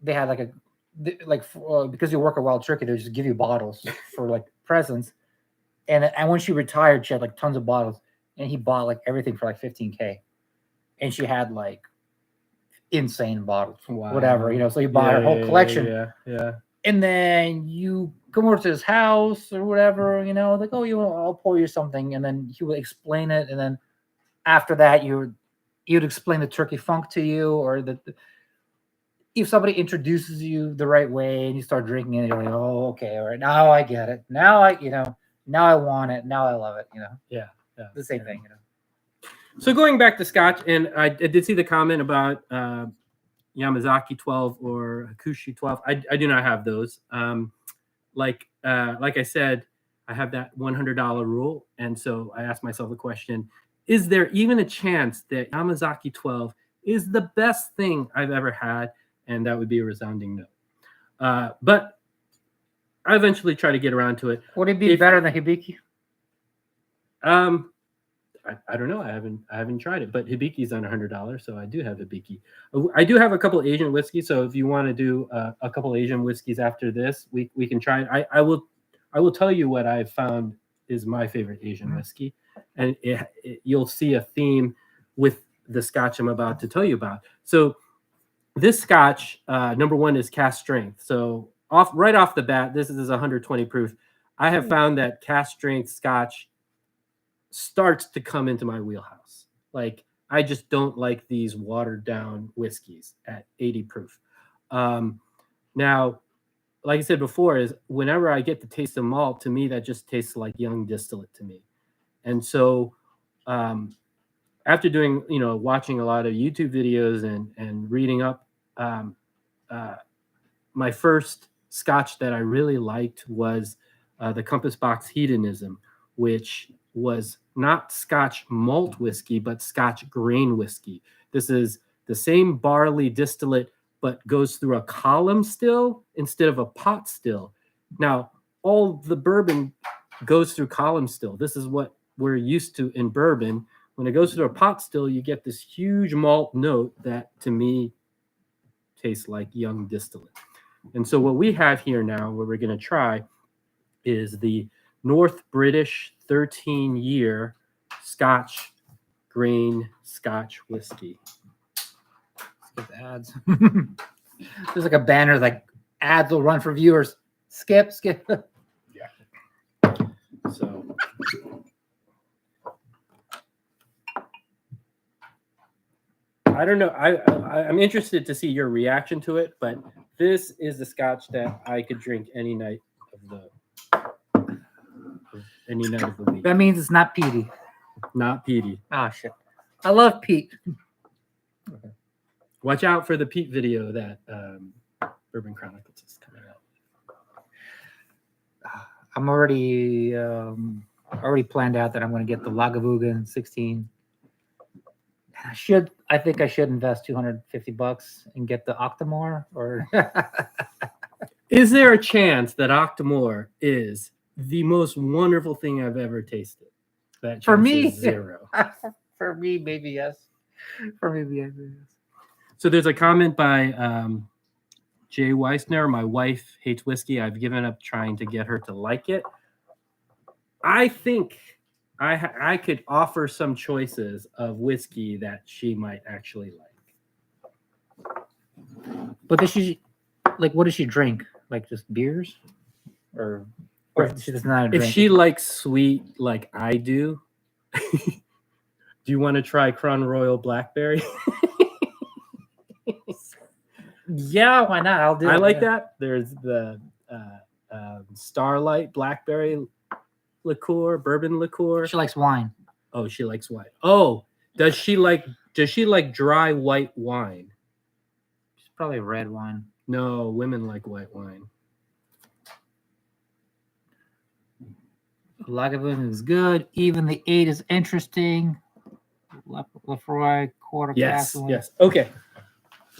they had like because you work at Wild Turkey, they just give you bottles for like presents. And when she retired, she had like tons of bottles, and he bought like everything for like 15K, and she had like insane bottles, whatever, you know. So he bought her whole collection. Yeah. And then you come over to his house or whatever, you know, like, oh, I'll pour you something, and then he would explain it, and then after that, you'd explain the turkey funk to you, or if somebody introduces you the right way and you start drinking it, you're like, oh, okay, all right, now I get it. Now now I want it. Now I love it. You know. Yeah. The same thing. You know. So going back to Scotch, and I did see the comment about Yamazaki 12 or Hakushi 12. I do not have those. Like I said, I have that $100 rule, and so I asked myself the question: is there even a chance that Yamazaki 12 is the best thing I've ever had? And that would be a resounding no. But I eventually try to get around to it. Would it be better than Hibiki? I don't know. I haven't tried it, but Hibiki's on $100, so I do have Hibiki. I do have a couple Asian whiskeys, so if you want to do a couple Asian whiskeys after this, we can try it. I will tell you what I've found is my favorite Asian whiskey, and you'll see a theme with the Scotch I'm about to tell you about. So this Scotch, number one, is cask strength. So right off the bat, this is 120 proof. I have found that cask strength Scotch starts to come into my wheelhouse. Like, I just don't like these watered down whiskeys at 80 proof. Now, like I said before, is whenever I get the taste of malt, to me, that just tastes like young distillate to me. And so after doing, watching a lot of YouTube videos and reading up, my first Scotch that I really liked was the Compass Box Hedonism, which was not Scotch malt whiskey, but Scotch grain whiskey. This is the same barley distillate, but goes through a column still instead of a pot still. Now, all the bourbon goes through column still. This is what we're used to in bourbon. When it goes through a pot still, you get this huge malt note that, to me, tastes like young distillate. And so what we have here now, what we're going to try, is the North British 13-year Scotch grain Scotch whiskey. Skip the ads. There's like a banner like ads will run for viewers. Skip. Yeah. So I don't know. I'm interested to see your reaction to it, but this is the Scotch that I could drink any night of the week. That means it's not peaty. Not peaty. Oh shit! I love peat. Okay. Watch out for the peat video that Bourbon Chronicles is coming out. I'm already planned out that I'm going to get the Lagavulin 16. I think I should invest $250 and get the Octomore. Or is there a chance that Octomore is the most wonderful thing I've ever tasted? That for me, is zero. For me, maybe yes. For me, maybe yes. So there's a comment by Jay Weissner. My wife hates whiskey. I've given up trying to get her to like it. I think I could offer some choices of whiskey that she might actually like. But does she what does she drink? Like just beers, or she does not drink? If she likes sweet like I do, do you want to try Crown Royal Blackberry? Yeah, why not? I'll do it. I like that. There's the Starlight Blackberry liqueur, bourbon liqueur. She likes wine. Oh, she likes wine. Oh, does she like dry white wine? She's probably red wine. No, women like white wine. Lagavulin is good. Even the 8 is interesting. Lefroy, quarter Yes, cask. yes. Okay.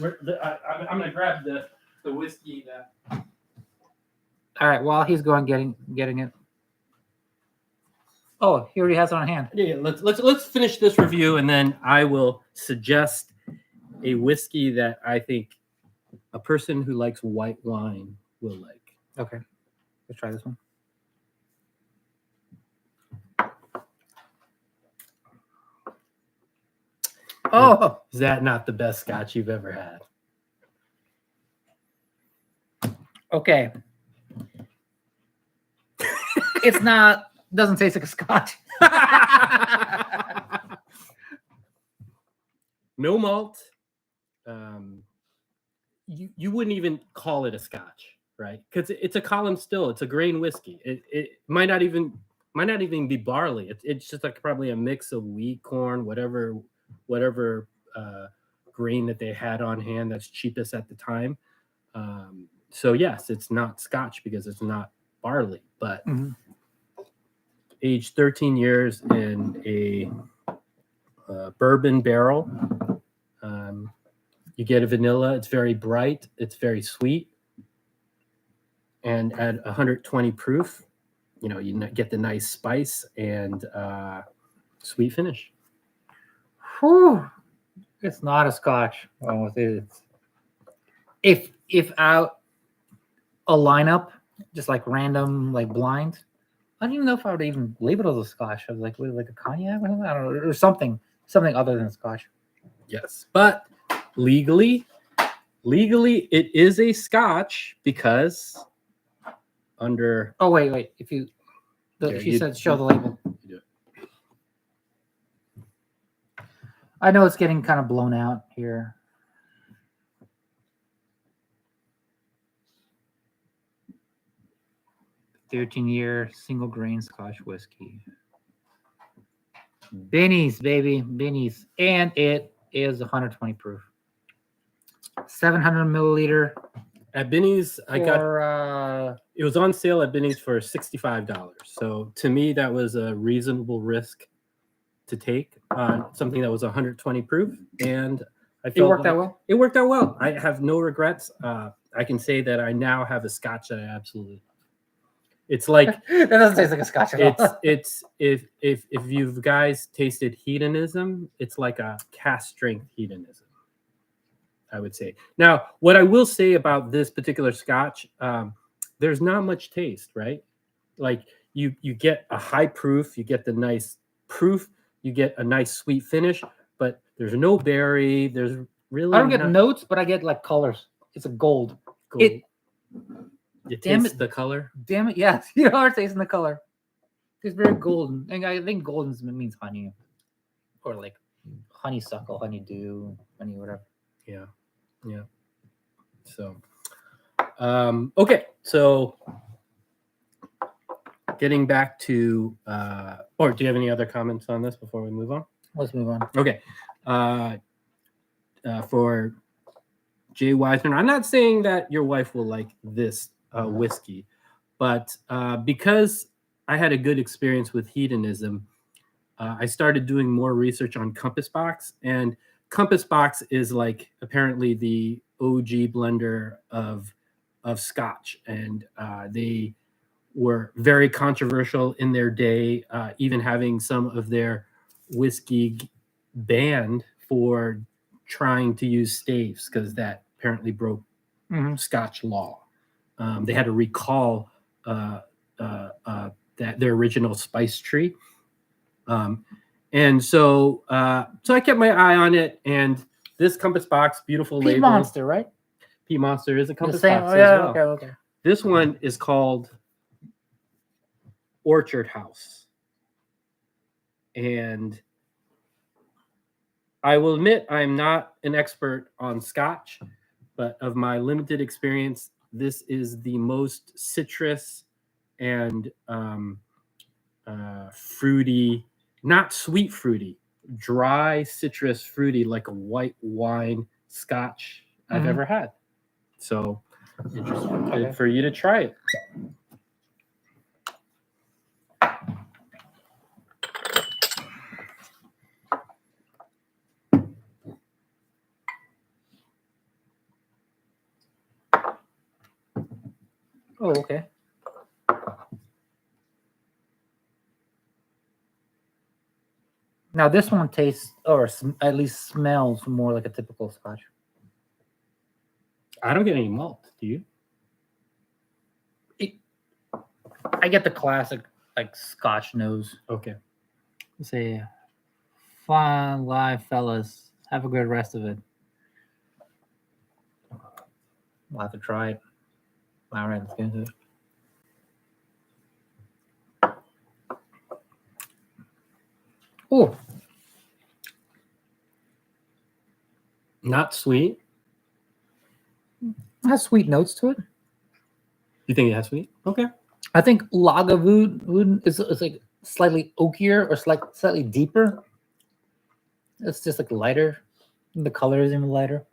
I'm gonna grab the whiskey that. All right. While he's going getting it. Oh, he already has it on hand. Yeah, let's finish this review, and then I will suggest a whiskey that I think a person who likes white wine will like. Okay, let's try this one. Oh, Is that not the best Scotch you've ever had? okay. It's not. Doesn't taste like a Scotch. No malt. You wouldn't even call it a Scotch, right? Because it's a column still. It's a grain whiskey. It might not even be barley. It's just like probably a mix of wheat, corn, whatever grain that they had on hand that's cheapest at the time. So yes, it's not Scotch because it's not barley, but aged 13 years in a bourbon barrel. You get a vanilla. It's very bright. It's very sweet. And at 120 proof, you get the nice spice and sweet finish. Whew. It's not a Scotch. Oh, it is. If out a lineup, just like random, like blind, I don't even know if I would even label it as a Scotch. I was like, like a cognac or something, I don't know, or something other than Scotch. Yes, but legally, it is a Scotch because under. Oh wait. If you, she said show the label. You do it. I know it's getting kind of blown out here. "13-year single grain Scotch whiskey. Benny's, baby, Benny's. And it is 120 proof. 700 milliliter. At Benny's, I got For, it was on sale at Benny's for $65. So to me, that was a reasonable risk to take on something that was 120 proof, and I felt it worked out well. It worked out well. I have no regrets. I can say that I now have a Scotch that I absolutely love. It's like That doesn't taste like a Scotch at all. it's if you guys tasted hedonism, it's like a cask strength hedonism, I would say. Now, what I will say about this particular Scotch, there's not much taste, right? Like you get a high proof, you get the nice proof, you get a nice sweet finish, but there's no berry. There's really I don't get notes, but I get like colors. It's a gold. You Damn taste it. the color. Damn it! Yes, you are tasting the color. It's very golden, and I think golden means honey, or like honeysuckle, honeydew, honey whatever. Yeah. So, okay. So, getting back to, or do you have any other comments on this before we move on? Let's move on. Okay. For Jay Wiseman, I'm not saying that your wife will like this whiskey, but because I had a good experience with hedonism, I started doing more research on Compass Box, and Compass Box is like apparently the OG blender of Scotch, and they were very controversial in their day, even having some of their whiskey banned for trying to use staves because that apparently broke Scotch law. They had to recall that their original spice tree. And so I kept my eye on it, and this Compass Box, beautiful Peat label. Monster, right? Peat Monster is a Compass The same. Box Oh, yeah. as well. Okay. This one is called Orchard House. And I will admit I'm not an expert on Scotch, but of my limited experience, this is the most citrus and fruity, not sweet fruity, dry citrus fruity, like a white wine Scotch I've ever had. So interesting for you to try it. Oh, okay. Now this one tastes, or at least smells, more like a typical Scotch. I don't get any malt. Do you? I get the classic like Scotch nose. Okay. Say, fun live, fellas. Have a good rest of it. We'll have to try it. All right, let's get into it. Oh, Not sweet. it has sweet notes to it. You think it has sweet? Okay. I think Lagavulin is like slightly oakier or slightly deeper. It's just like lighter. The color is even lighter.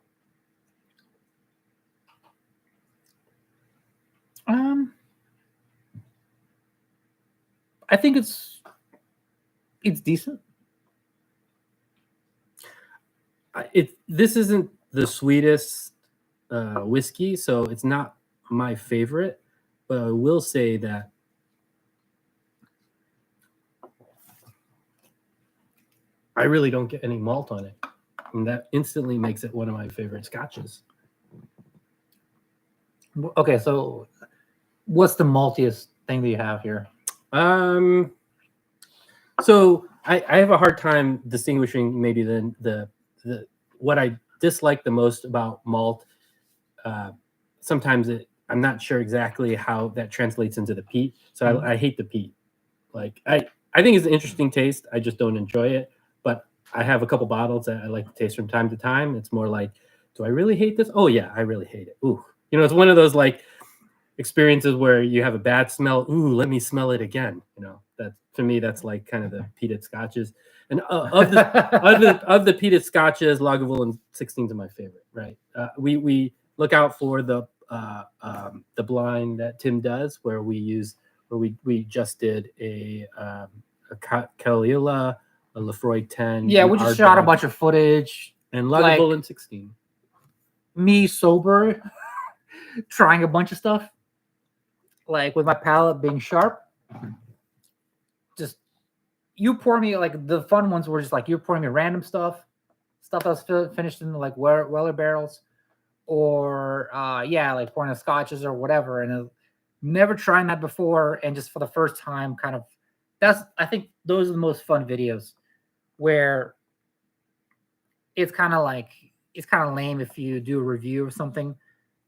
I think it's decent. This isn't the sweetest whiskey, so it's not my favorite. But I will say that I really don't get any malt on it, and that instantly makes it one of my favorite scotches. Okay, so what's the maltiest thing that you have here? So I have a hard time distinguishing maybe the what I dislike the most about malt. Sometimes I'm not sure exactly how that translates into the peat. So I hate the peat. Like I think it's an interesting taste. I just don't enjoy it. But I have a couple bottles that I like to taste from time to time. It's more like, do I really hate this? Oh yeah, I really hate it. Ooh, it's one of those like experiences where you have a bad smell. Ooh, let me smell it again. That to me, that's like kind of the peated scotches. And of the peated scotches, Lagavulin 16 is my favorite. Right? We look out for the blind that Tim does, where we just did a Caligula, a Lefroy 10. Yeah, we just shot a bunch of footage. And Lagavulin 16. Me sober, trying a bunch of stuff, like with my palate being sharp. Just you pour me like the fun ones were just like you're pouring me random stuff that was finished in like Weller barrels, or like pouring the scotches or whatever, and never trying that before, and just for the first time, kind of I think those are the most fun videos, where it's kind of lame if you do a review of something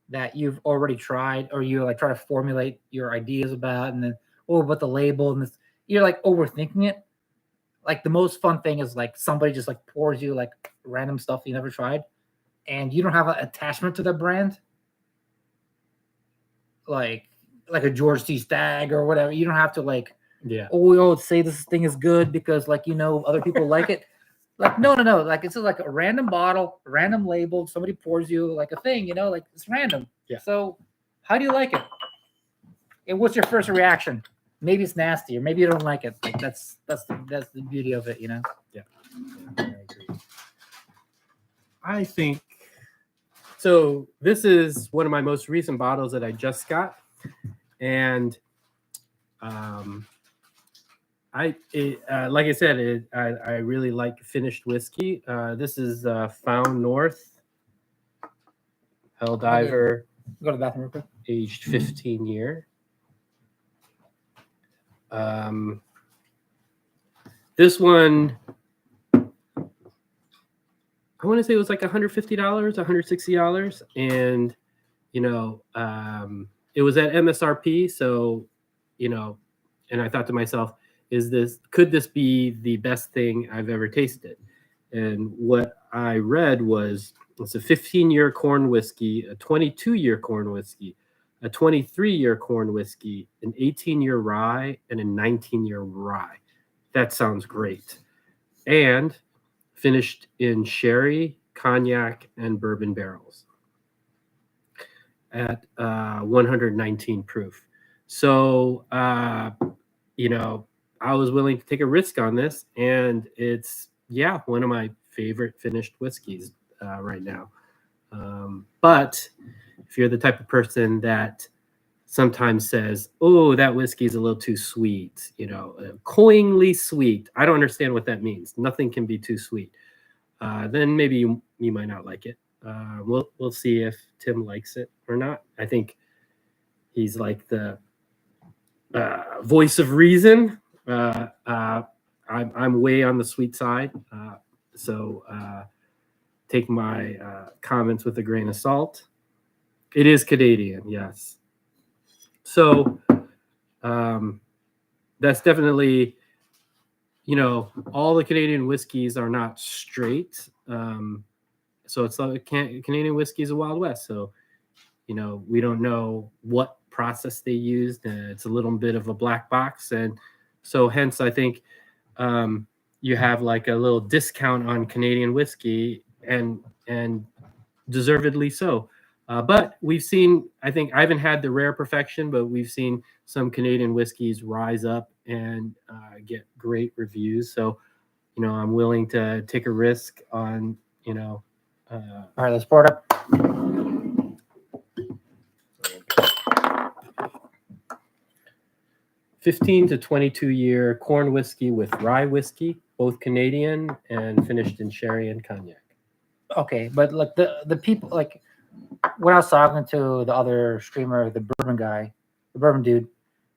that you've already tried, or you like try to formulate your ideas about, and then but the label and this, you're like overthinking it. Like the most fun thing is like somebody just like pours you like random stuff you never tried, and you don't have an attachment to the brand, like a George T. Stagg or whatever. You don't have to like, say this thing is good because like other people like it. Like no. Like it's just like a random bottle, random labeled. Somebody pours you like a thing, like it's random. Yeah. So how do you like it? And what's your first reaction? Maybe it's nasty, or maybe you don't like it. Like that's the beauty of it, Yeah. I agree. I think so. This is one of my most recent bottles that I just got, and like I said, I really like finished whiskey. This is Found North Helldiver. Go to the bathroom real quick. Aged 15 year. This one, I want to say it was like $150, $160, and it was at MSRP. So, and I thought to myself, could this be the best thing I've ever tasted? And what I read was it's a 15-year corn whiskey, a 22-year corn whiskey, a 23-year corn whiskey, an 18-year rye, and a 19-year rye. That sounds great. And finished in sherry, cognac, and bourbon barrels at 119 proof. So, I was willing to take a risk on this, and it's one of my favorite finished whiskeys right now. But if you're the type of person that sometimes says, "Oh, that whiskey is a little too sweet," cloyingly sweet. I don't understand what that means. Nothing can be too sweet. Then maybe you might not like it. We'll see if Tim likes it or not. I think he's like the voice of reason. I'm way on the sweet side, so take my comments with a grain of salt. It is Canadian, yes. So that's definitely, all the Canadian whiskeys are not straight. So it's like Canadian whiskey is a Wild West. So, we don't know what process they used. It's a little bit of a black box. And so hence, I think you have like a little discount on Canadian whiskey and deservedly so. But we've seen, I think I haven't had the rare perfection, but we've seen some Canadian whiskeys rise up and get great reviews. So, I'm willing to take a risk on, All right, let's pour it up. 15 to 22 year corn whiskey with rye whiskey, both Canadian and finished in sherry and cognac. Okay, but like the people, like when I was talking to the other streamer, the bourbon guy, the bourbon dude,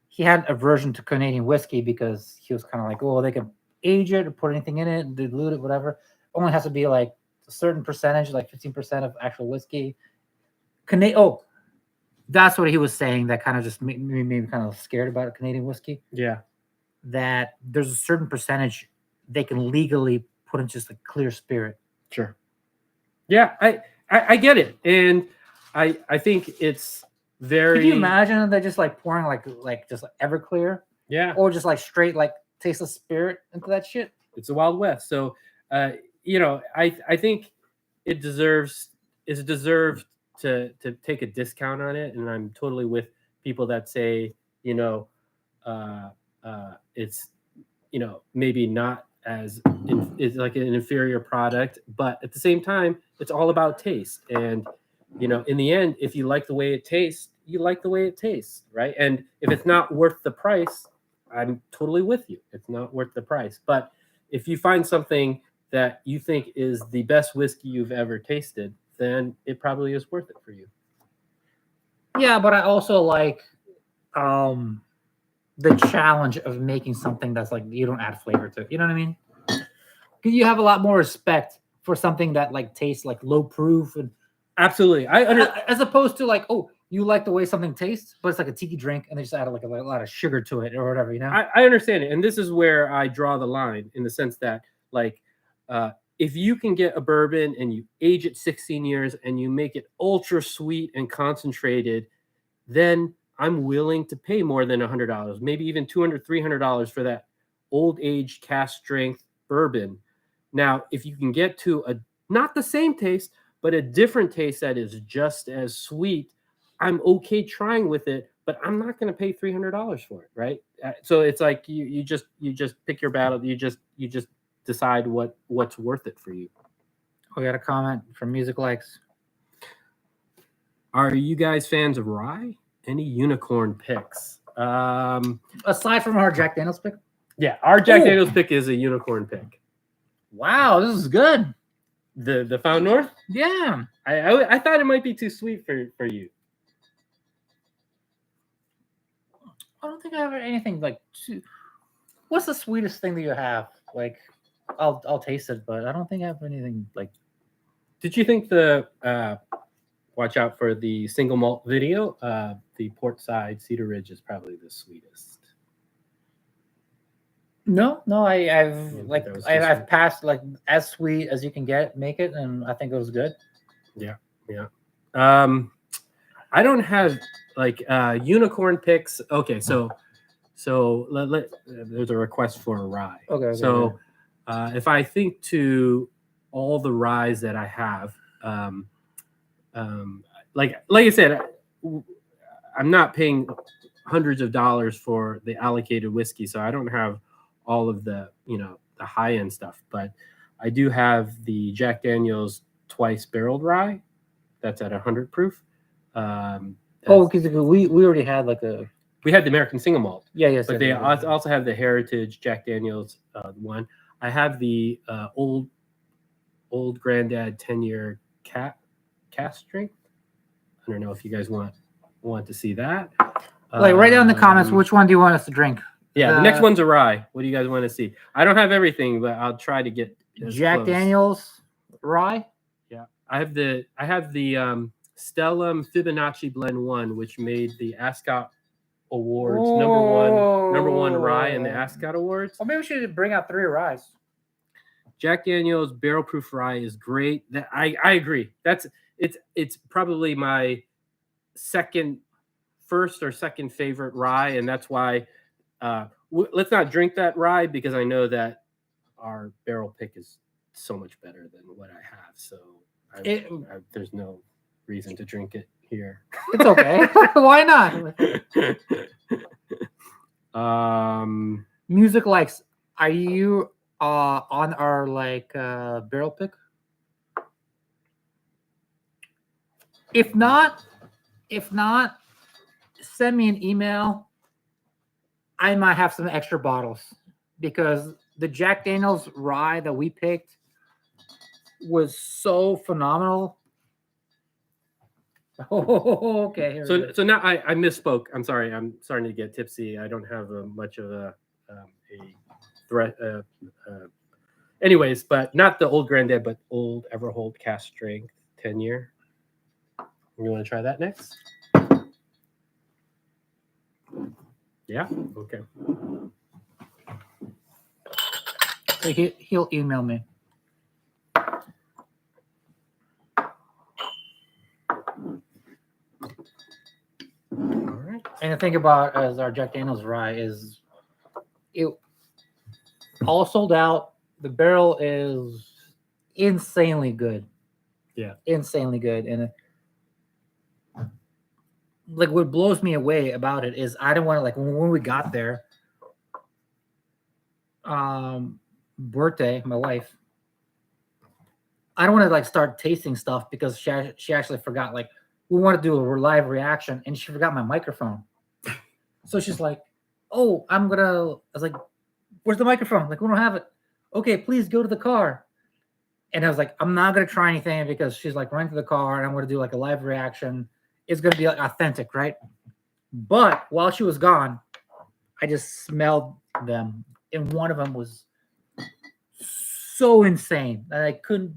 he had aversion to Canadian whiskey because he was kind of like, oh, they can age it or put anything in it, dilute it, whatever. Only has to be like a certain percentage, like 15% of actual whiskey. Oh, that's what he was saying. That kind of just made me kind of scared about Canadian whiskey. Yeah. That there's a certain percentage they can legally put in just a clear spirit. Sure. Yeah, I get it, and I think it's very. Can you imagine they just like pouring like just like Everclear? Yeah. Or just like straight like tasteless spirit into that shit? It's a Wild West, so I think it's deserved to take a discount on it, and I'm totally with people that say it's maybe not as it's like an inferior product, but at the same time it's all about taste. And in the end, if you like the way it tastes, you like the way it tastes, right? And if it's not worth the price, I'm totally with you. It's not worth the price. But if you find something that you think is the best whiskey you've ever tasted, then it probably is worth it for you. Yeah, but I also like the challenge of making something that's like you don't add flavor to it. You know what I mean? Because you have a lot more respect for something that like tastes like low proof and absolutely. As opposed to like, oh, you like the way something tastes, but it's like a tiki drink and they just add like a lot of sugar to it or whatever, I understand it, and this is where I draw the line in the sense that like if you can get a bourbon and you age it 16 years and you make it ultra sweet and concentrated, then I'm willing to pay more than $100, maybe even $200, $300 for that old age cask strength bourbon. Now, if you can get to not the same taste, but a different taste that is just as sweet, I'm okay trying with it, but I'm not going to pay $300 for it, right? So it's like you just pick your battle. You just decide what's worth it for you. We got a comment from Music Likes. Are you guys fans of rye? Any unicorn picks? Aside from our Jack Daniels pick? Yeah, our Jack Daniels pick is a unicorn pick. Wow, this is good. The Found North? Yeah. I thought it might be too sweet for you. I don't think I have anything like what's the sweetest thing that you have? Like I'll taste it, but I don't think I have anything like. Did you think the watch out for the single malt video? The Portside Cedar Ridge is probably the sweetest. No, I've passed like as sweet as you can make it, and I think it was good. Yeah. I don't have like unicorn picks. Okay, so there's a request for a rye. Okay. So if I think to all the ryes that I have, like I said, I'm not paying hundreds of dollars for the allocated whiskey, so I don't have all of the the high end stuff, but I do have the Jack Daniels twice barreled rye that's at 100 proof. Oh, because we already had like a we had the American single malt, yes, but they also have the Heritage Jack Daniel's one. I have the old granddad 10-year cast strength. I don't know if you guys want to see that. like write down in the comments which one do you want us to drink. Yeah, the next one's a rye. What do you guys want to see? I don't have everything, but I'll try to get Jack close. Daniel's rye. Yeah, I have the Stellum Fibonacci Blend 1, which made the Ascot Awards number one rye in the Ascot Awards. Or maybe we should bring out 3 ryes. Jack Daniel's Barrel Proof Rye is great. That I agree. It's probably my first or second favorite rye, and that's why let's not drink that rye because I know that our barrel pick is so much better than what I have. So there's no reason to drink it here. It's okay. Why not? Music likes. Are you on our barrel pick? If not, send me an email. I might have some extra bottles because the Jack Daniel's rye that we picked was so phenomenal. Oh, okay. So now I misspoke. I'm sorry. I'm starting to get tipsy. I don't have much of a threat. Anyways, but not the old granddad, but old Everhold cast strength 10-year. You want to try that next? Yeah. Okay. So he'll email me. All right. And the thing about as our Jack Daniel's rye is it all sold out. The barrel is insanely good. Yeah. Insanely good. And like what blows me away about it is I don't want to when we got there, birthday, my wife, I don't want to start tasting stuff because she actually forgot we want to do a live reaction and she forgot my microphone. So she's like, oh, I was like, where's the microphone? Like, we don't have it. Okay, please go to the car. And I was like, I'm not going to try anything because she's running to the car and I'm going to do a live reaction. It's going to be authentic, right? But while she was gone, I just smelled them. And one of them was so insane that I couldn't.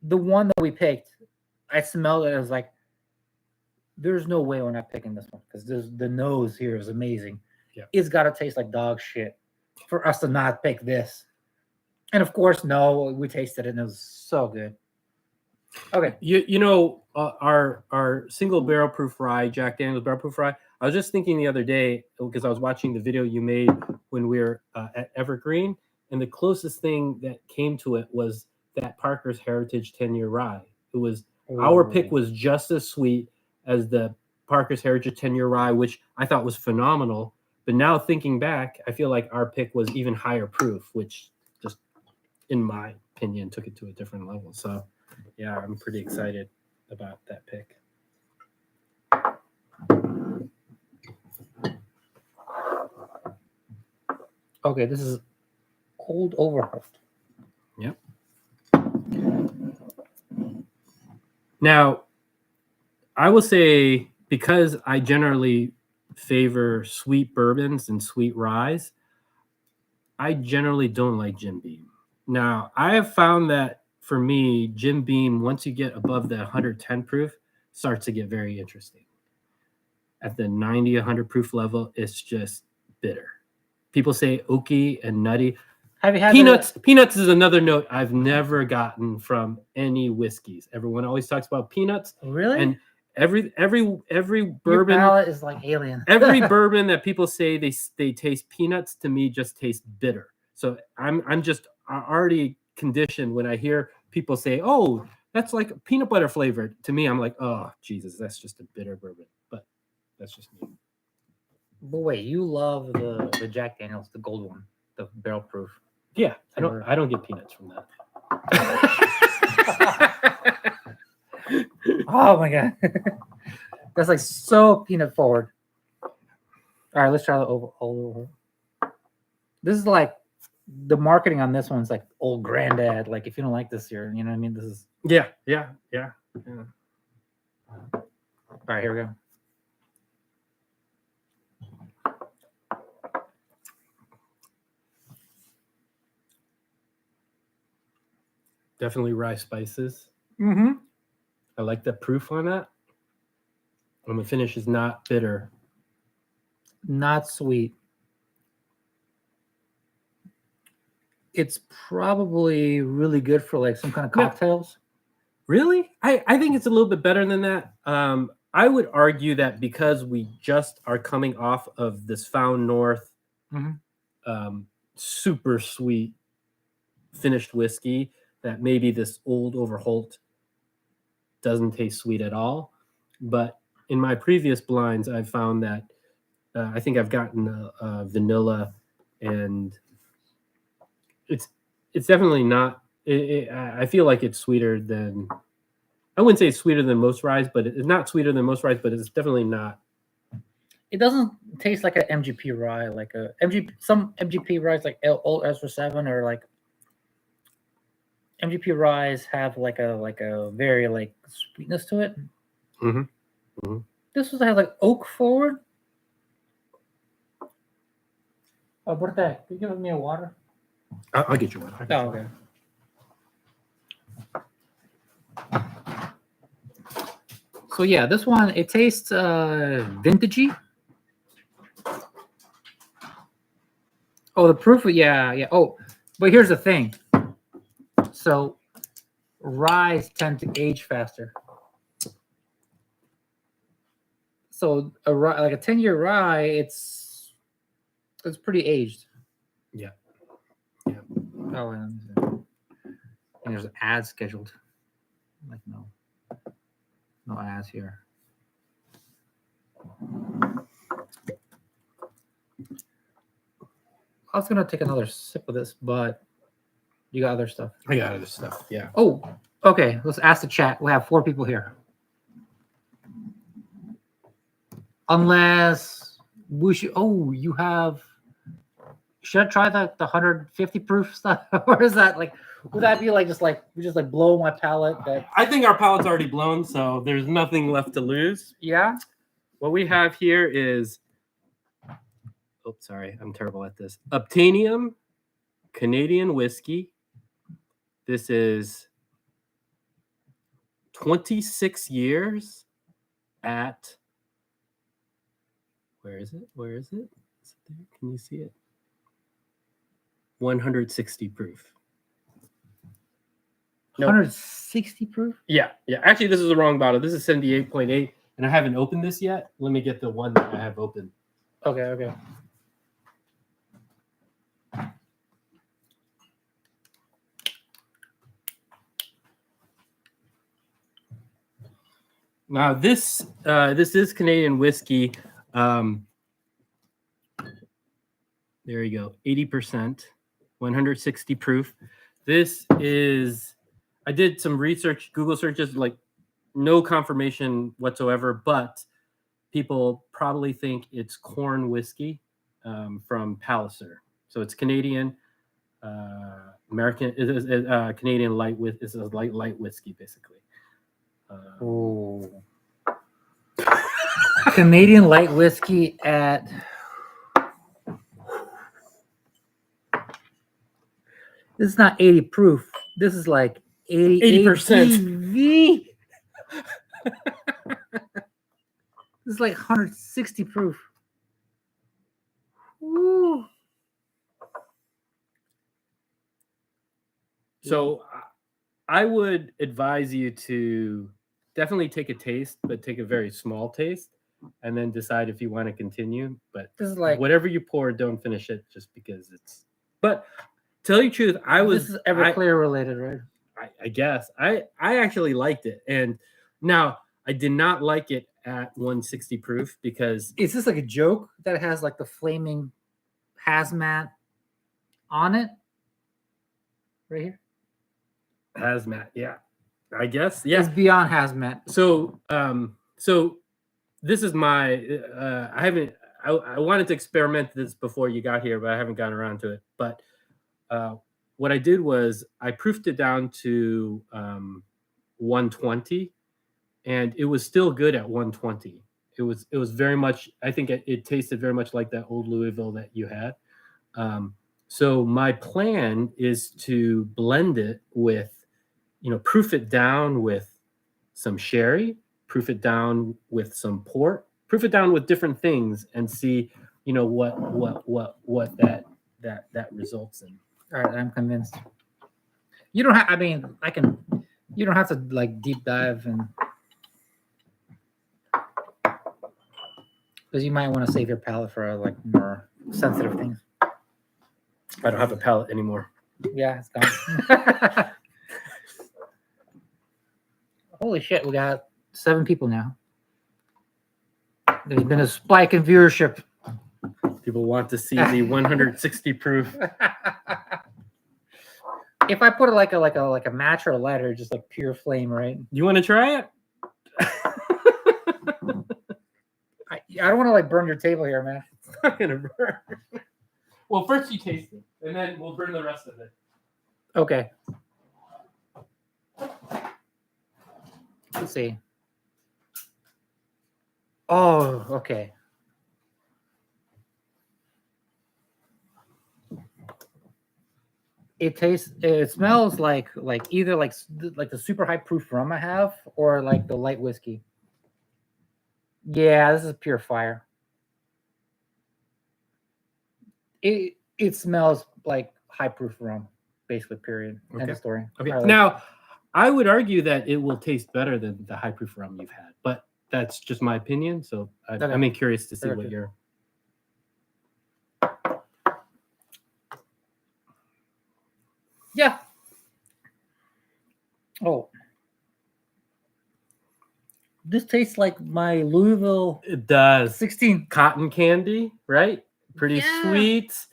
The one that we picked, I smelled it. I was like, there's no way we're not picking this one because the nose here is amazing. Yeah. It's got to taste like dog shit for us to not pick this. And of course, no, we tasted it and it was so good. Okay. Our single barrel proof rye, Jack Daniel's barrel proof rye. I was just thinking the other day because I was watching the video you made when we were at Evergreen, and the closest thing that came to it was that Parker's Heritage 10-year rye. It was our pick was just as sweet as the Parker's Heritage 10-year rye, which I thought was phenomenal. But now thinking back, I feel like our pick was even higher proof, which just, in my opinion, took it to a different level. So, yeah, I'm pretty excited about that pick. Okay, this is Old Overholt. Yep. Now, I will say, because I generally favor sweet bourbons and sweet ryes, I generally don't like Jim Beam. Now, I have found that for me, Jim Beam, once you get above the 110 proof, starts to get very interesting. At the 90, 100 proof level, it's just bitter. People say oaky and nutty. Have you had peanuts? Peanuts is another note I've never gotten from any whiskeys. Everyone always talks about peanuts. Really? And every bourbon, your palate is like alien. Every bourbon that people say they taste peanuts, to me just tastes bitter. So I'm just already conditioned when I hear people say, "Oh, that's like peanut butter flavored." To me, I'm like, "Oh, Jesus, that's just a bitter bourbon." But that's just me. But wait, you love the Jack Daniel's, the gold one, the barrel proof. Yeah, I don't get peanuts from that. Oh my god, that's like so peanut forward. All right, let's try the over. This is like the marketing on this one's like old granddad. Like if you don't like this, you know what I mean. This is Yeah. all right. Here we go. Definitely rye spices. Mm-hmm. I like the proof on that. And the finish is not bitter. Not sweet. It's probably really good for like some kind of No. cocktails. Really? I think it's a little bit better than that. I would argue that because we just are coming off of this Found North super sweet finished whiskey, that maybe this Old Overholt doesn't taste sweet at all. But in my previous blinds, I've found that I think I've gotten vanilla, and it's definitely not. I feel like it's sweeter than. I wouldn't say it's sweeter than most ryes, but it's not sweeter than most ryes, but it's definitely not. It doesn't taste like an MGP rye, like a some MGP ryes like Old Ezra 7 or like MGP ryes have like a very like sweetness to it. This was have like oak forward. Oh, Berta, can you give me a water? I'll get you one. Oh, okay. So yeah, this one it tastes vintagey. Oh, the proof, yeah. Oh, but here's the thing. So ryes tend to age faster. So a rye, like a 10-year rye, it's pretty aged. Yeah. Oh, and there's an ad scheduled. Like no ads here. I was gonna take another sip of this, but you got other stuff. I got other stuff. Yeah. Oh, okay. Let's ask the chat. We have 4 people here. Unless we should. Oh, you have. Should I try the 150 proof stuff, or is that like? Would that be like just like blow my palate? That I think our palate's already blown, so there's nothing left to lose. yeah. What we have here is. Oh, sorry, I'm terrible at this. Obtainium Canadian whiskey. This is 26 years at. Where is it? Is it there? Can you see it? 160 proof. Nope. 160 proof? Yeah. Actually, this is the wrong bottle. This is 78.8, and I haven't opened this yet. Let me get the one that I have open. Okay. Now this is Canadian whiskey. There you go, 80%, 160 proof. This is. I did some research, Google searches, like no confirmation whatsoever, but people probably think it's corn whiskey from Palliser. So it's Canadian, American, Canadian light with. It's a light whiskey basically. Oh. Canadian light whiskey at. This is not 80 proof. This is like 80%. ABV. This is like 160 proof. Woo. So I would advise you to definitely take a taste, but take a very small taste, and then decide if you want to continue. But this is like whatever you pour, don't finish it just because it's. But tell you the truth, this is Everclear related, right? I guess I actually liked it, and now I did not like it at 160 proof because is this like a joke that has like the flaming hazmat on it right here? Hazmat, yeah. I guess. It's Yeah. beyond hazmat. So so this is my I wanted to experiment this before you got here, but I haven't gotten around to it. But what I did was I proofed it down to 120, and it was still good at 120. It was very much, I think it tasted very much like that old Louisville that you had. So my plan is to blend it with, proof it down with some sherry, proof it down with some port, proof it down with different things, and see, what that results in. All right, I'm convinced. You don't have. I mean, I can. You don't have to like deep dive and because you might want to save your palate for like more sensitive things. I don't have a palate anymore. Yeah, it's gone. Holy shit, we got 7 people now. There's been a spike in viewership. People want to see the 160 proof. If I put it like a match or a lighter, just like pure flame, right? You want to try it? I don't want to like burn your table here, man. It's not gonna burn. Well, first you taste it, and then we'll burn the rest of it. Okay. Let's see. Oh, okay. It smells like either like the super high proof rum I have or like the light whiskey. Yeah, this is pure fire. It smells like high proof rum, basically. Period. End of story. Okay. I like Now, I would argue that it will taste better than the high proof rum you've had, but that's just my opinion. So I'm curious to see what you're. Yeah. Oh. This tastes like my Louisville It does. 16 Cotton candy, right? Pretty Yeah. sweet,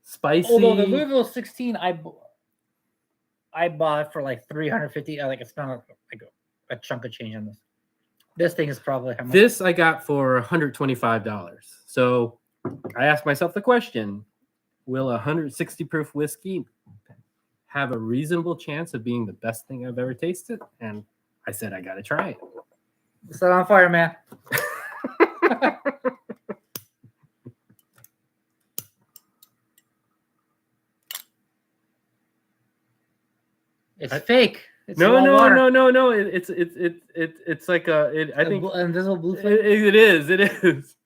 spicy. Although the Louisville 16 I bought for like 350. I like it smelled like a chunk of change on this. This thing is probably how much? This I got for $125. So I asked myself the question, will a 160 proof whiskey have a reasonable chance of being the best thing I've ever tasted? And I said, I got to try it. Set on fire, man. It's fake. It's No. water. It's like I think Invisible blue flame. it is.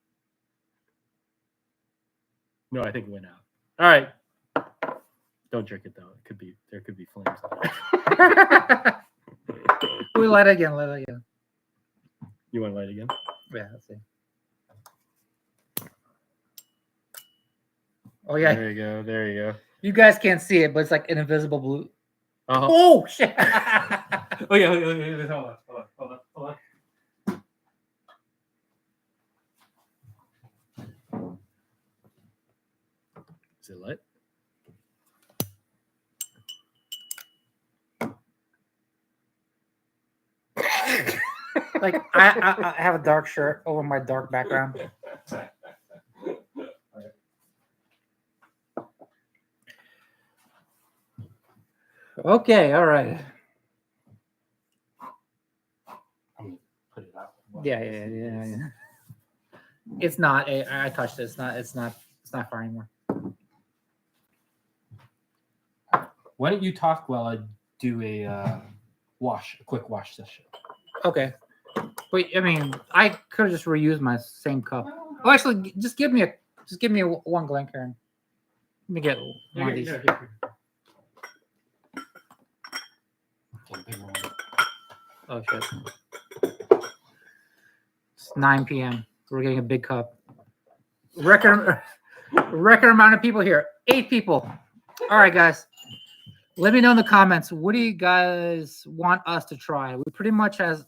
No, I think it went out. All right. Don't drink it though. There could be flames. We light it again. You want to light it again? Yeah, let's see. Oh yeah. There you go. You guys can't see it, but it's like an invisible blue. Uh-huh. Oh shit! Oh yeah. Hold on. Is it lit? Like I have a dark shirt over my dark background. Okay, all right. Put it out. Yeah. It's not. I touched it. It's not fire anymore. Why don't you talk while I do a quick wash session? Okay. Wait, I mean, I could have just reused my same cup. Oh, actually, just give me one Glencairn. Let me get one of these. Here. Okay, big one. Oh shit. It's 9 p.m. We're getting a big cup. Record amount of people here. 8 people. All right, guys. Let me know in the comments. What do you guys want us to try? We pretty much have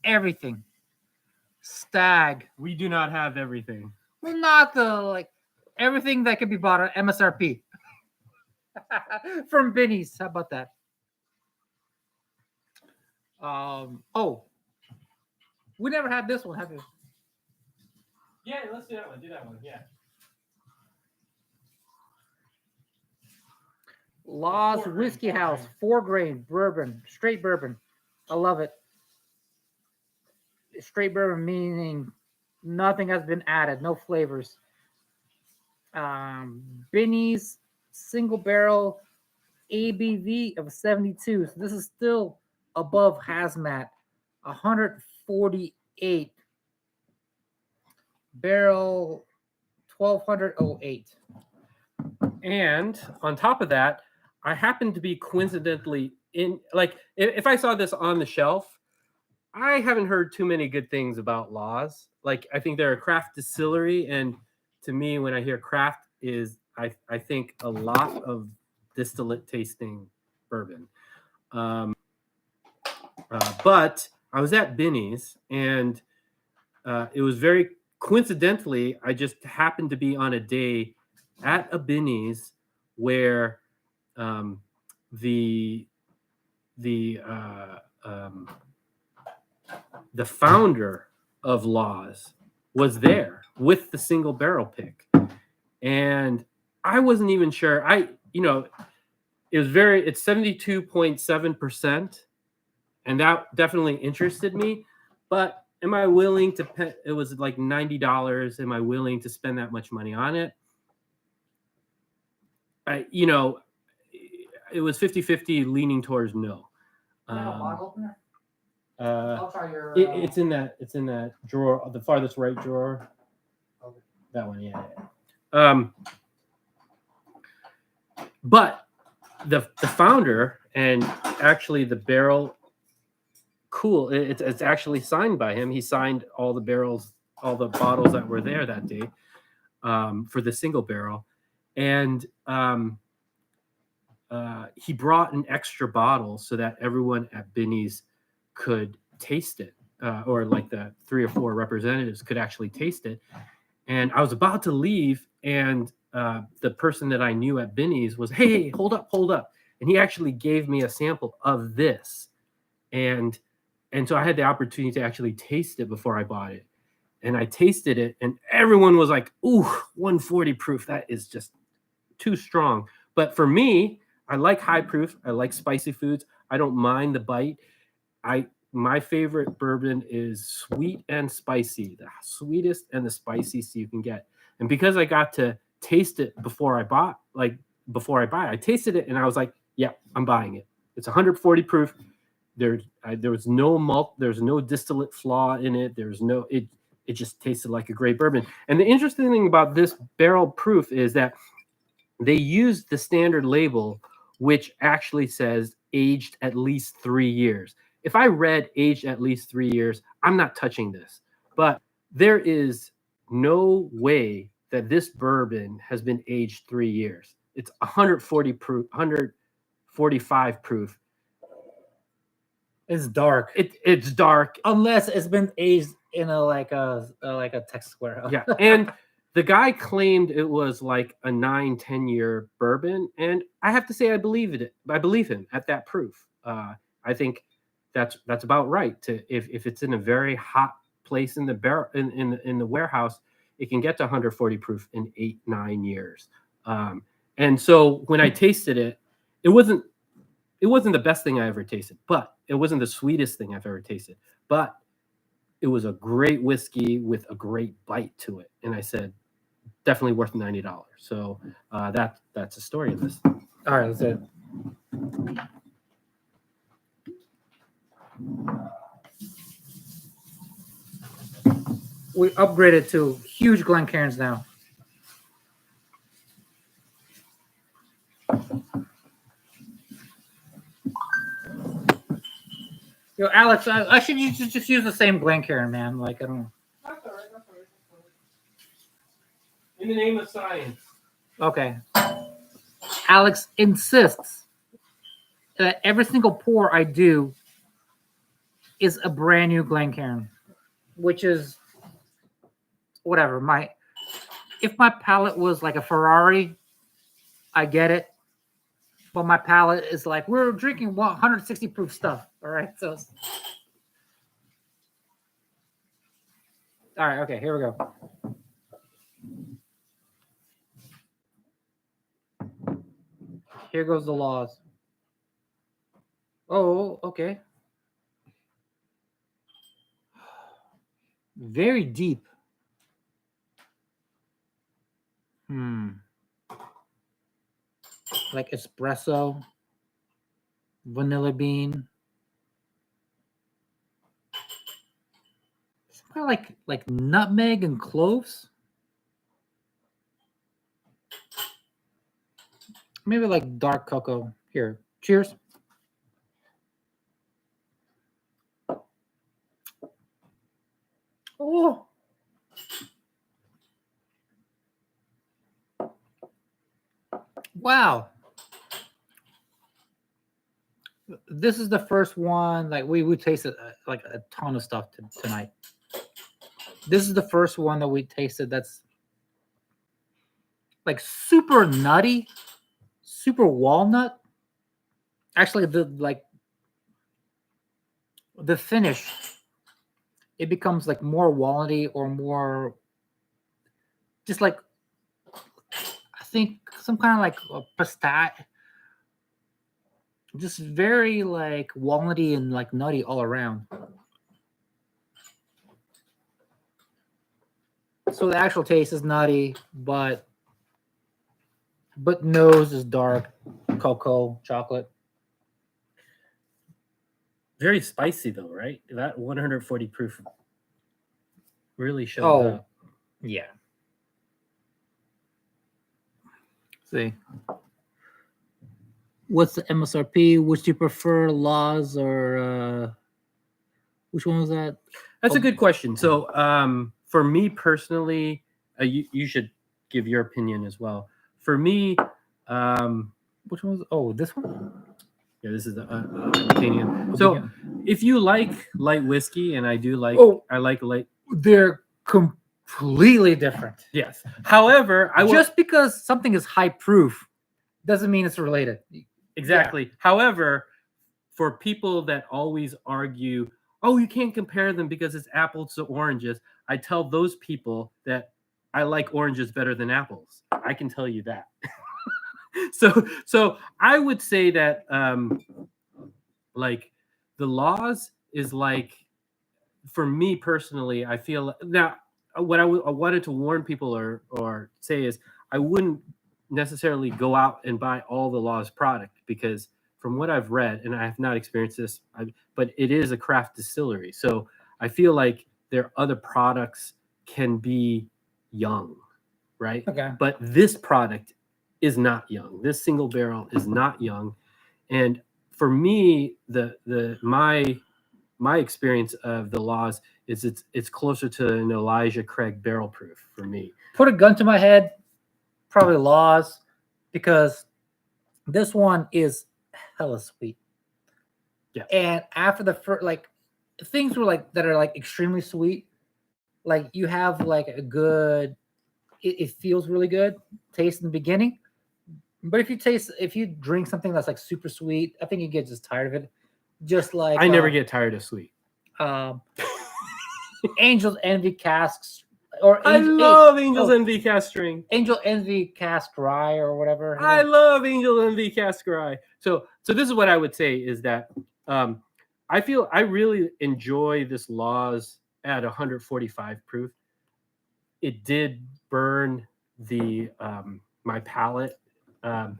everything. Stag. We do not have everything. Well, not everything that could be bought on MSRP. From Binny's. How about that? Oh, we never had this one, have we? Yeah, let's do that one. Do that one. Yeah. Law's Four Whiskey grain, House, 4-grain bourbon, straight bourbon. I love it. Straight bourbon meaning nothing has been added, no flavors. Benny's single barrel ABV of 72. So this is still above hazmat. 148 barrel 1208. And on top of that, I happened to be coincidentally in, like, if I saw this on the shelf, I haven't heard too many good things about Laws. Like, I think they're a craft distillery, and to me, when I hear craft, I think a lot of distillate tasting bourbon. But I was at Binny's, and it was very coincidentally, I just happened to be on a day at a Binny's where the founder of Laws was there with the single barrel pick, and I wasn't even sure. It's 72.7%, and that definitely interested me. But am I willing to pay? It was like $90. Am I willing to spend that much money on it? It was 50-50 leaning towards no. Bottle opener? Uh, I'll try your. it's in that drawer, the farthest right drawer. Okay. That one, yeah. But the founder and actually the barrel, cool. It's actually signed by him. He signed all the barrels, all the bottles that were there that day for the single barrel, and he brought an extra bottle so that everyone at Binny's could taste it, or like the 3 or 4 representatives could actually taste it. And I was about to leave, and the person that I knew at Binny's was, "Hey, hold up," and he actually gave me a sample of this, and so I had the opportunity to actually taste it before I bought it, and I tasted it, and everyone was like, "Ooh, 140 proof, that is just too strong." But for me, I like high proof. I like spicy foods. I don't mind the bite. My favorite bourbon is sweet and spicy, the sweetest and the spiciest you can get. And because I got to taste it before I buy it, I tasted it and I was like, "Yeah, I'm buying it." It's 140 proof. There was no malt. There's no distillate flaw in it. It just tasted like a great bourbon. And the interesting thing about this barrel proof is that they used the standard label, which actually says aged at least 3 years. If I read aged at least 3 years, I'm not touching this. But there is no way that this bourbon has been aged 3 years. It's 140 proof, 145 proof. It's dark. It's dark. Unless it's been aged in a Texas warehouse. Yeah, and the guy claimed it was like a 9-10 year bourbon, and I have to say I believe it. I believe him at that proof. I think that's about right. If it's in a very hot place in the barrel in the warehouse, it can get to 140 proof in 8-9 years. And so when I tasted it, it wasn't the best thing I ever tasted, but it wasn't the sweetest thing I've ever tasted. But it was a great whiskey with a great bite to it, and I said, definitely worth $90. So that's the story of this. All right, that's it. We upgraded to huge Glencairns now. Yo, Alex, I should just use the same Glencairn, man. Like, I don't know. That's all right. In the name of science. Okay. Alex insists that every single pour I do is a brand new Glencairn, which is whatever. If my palate was like a Ferrari, I get it. but my palate is like, we're drinking 160 proof stuff. All right. So, all right. Okay. Here we go. Here goes the laws. Oh, okay. Very deep. Like espresso, vanilla bean. Some kind of like nutmeg and cloves. Maybe like dark cocoa. Here. Cheers. Oh. Wow. This is the first one. Like we tasted like a ton of stuff tonight. This is the first one that we tasted that's like super nutty, super walnut. Actually, the finish, it becomes like more walnutty or more just like, I think some kind of like a pistachio. Just very like walnutty and like nutty all around. So the actual taste is nutty, but nose is dark cocoa chocolate. Very spicy though, right? That 140 proof really shows up. Yeah. See. What's the MSRP? Which do you prefer, Laws or which one was that? That's a good question. So for me personally, you should give your opinion as well. For me, Which one was? Oh, this one. yeah, this is the opinion. So if you like light whiskey, and I do like, I like light. They're completely different. Yes. However, just because something is high proof doesn't mean it's related. Exactly. Yeah. However, for people that always argue, oh, you can't compare them because it's apples to oranges, I tell those people that I like oranges better than apples. I can tell you that. So I would say that like the Laws is like, for me personally, I feel now what I wanted to warn people or say is I wouldn't necessarily go out and buy all the Laws product, because from what I've read, and I have not experienced this, but it is a craft distillery. So I feel like their other products can be young, right? Okay. But this product is not young. This single barrel is not young. And for me, my experience of the Laws is it's closer to an Elijah Craig barrel proof for me. Put a gun to my head, probably Laws, because this one is hella sweet. Yeah. And after the first, like, things were like that are like extremely sweet. Like you have like a good, it feels really good taste in the beginning. But if you drink something that's like super sweet, I think you get just tired of it. Just like I never get tired of sweet. Angel's Envy casks, or I love Angel's Envy cask string. Angel Envy cask rye or whatever. I love Angel Envy cask rye. So this is what I would say is that I feel I really enjoy this Laws at 145 proof. It did burn the my palate. So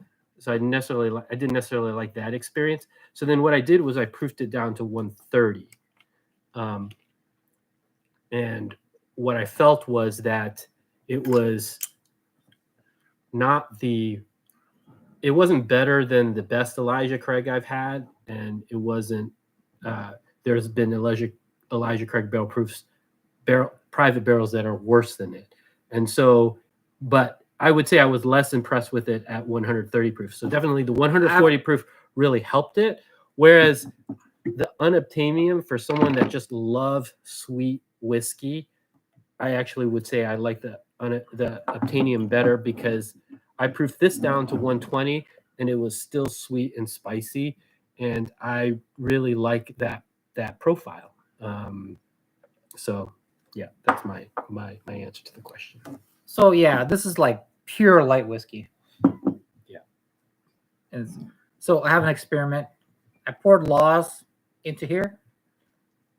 I didn't necessarily like that experience. So then what I did was I proofed it down to 130. And what I felt was that it wasn't better than the best Elijah Craig I've had. And it wasn't, there's been Elijah Craig barrel proofs, private barrels that are worse than it. And so, but I would say I was less impressed with it at 130 proof. So definitely the 140 proof really helped it. Whereas the unobtainium, for someone that just loves sweet whiskey, I actually would say I like the obtainium better, because I proofed this down to 120, and it was still sweet and spicy, and I really like that profile. So yeah, that's my answer to the question. So yeah, this is like pure light whiskey. Yeah. And so I have an experiment. I poured Laws into here,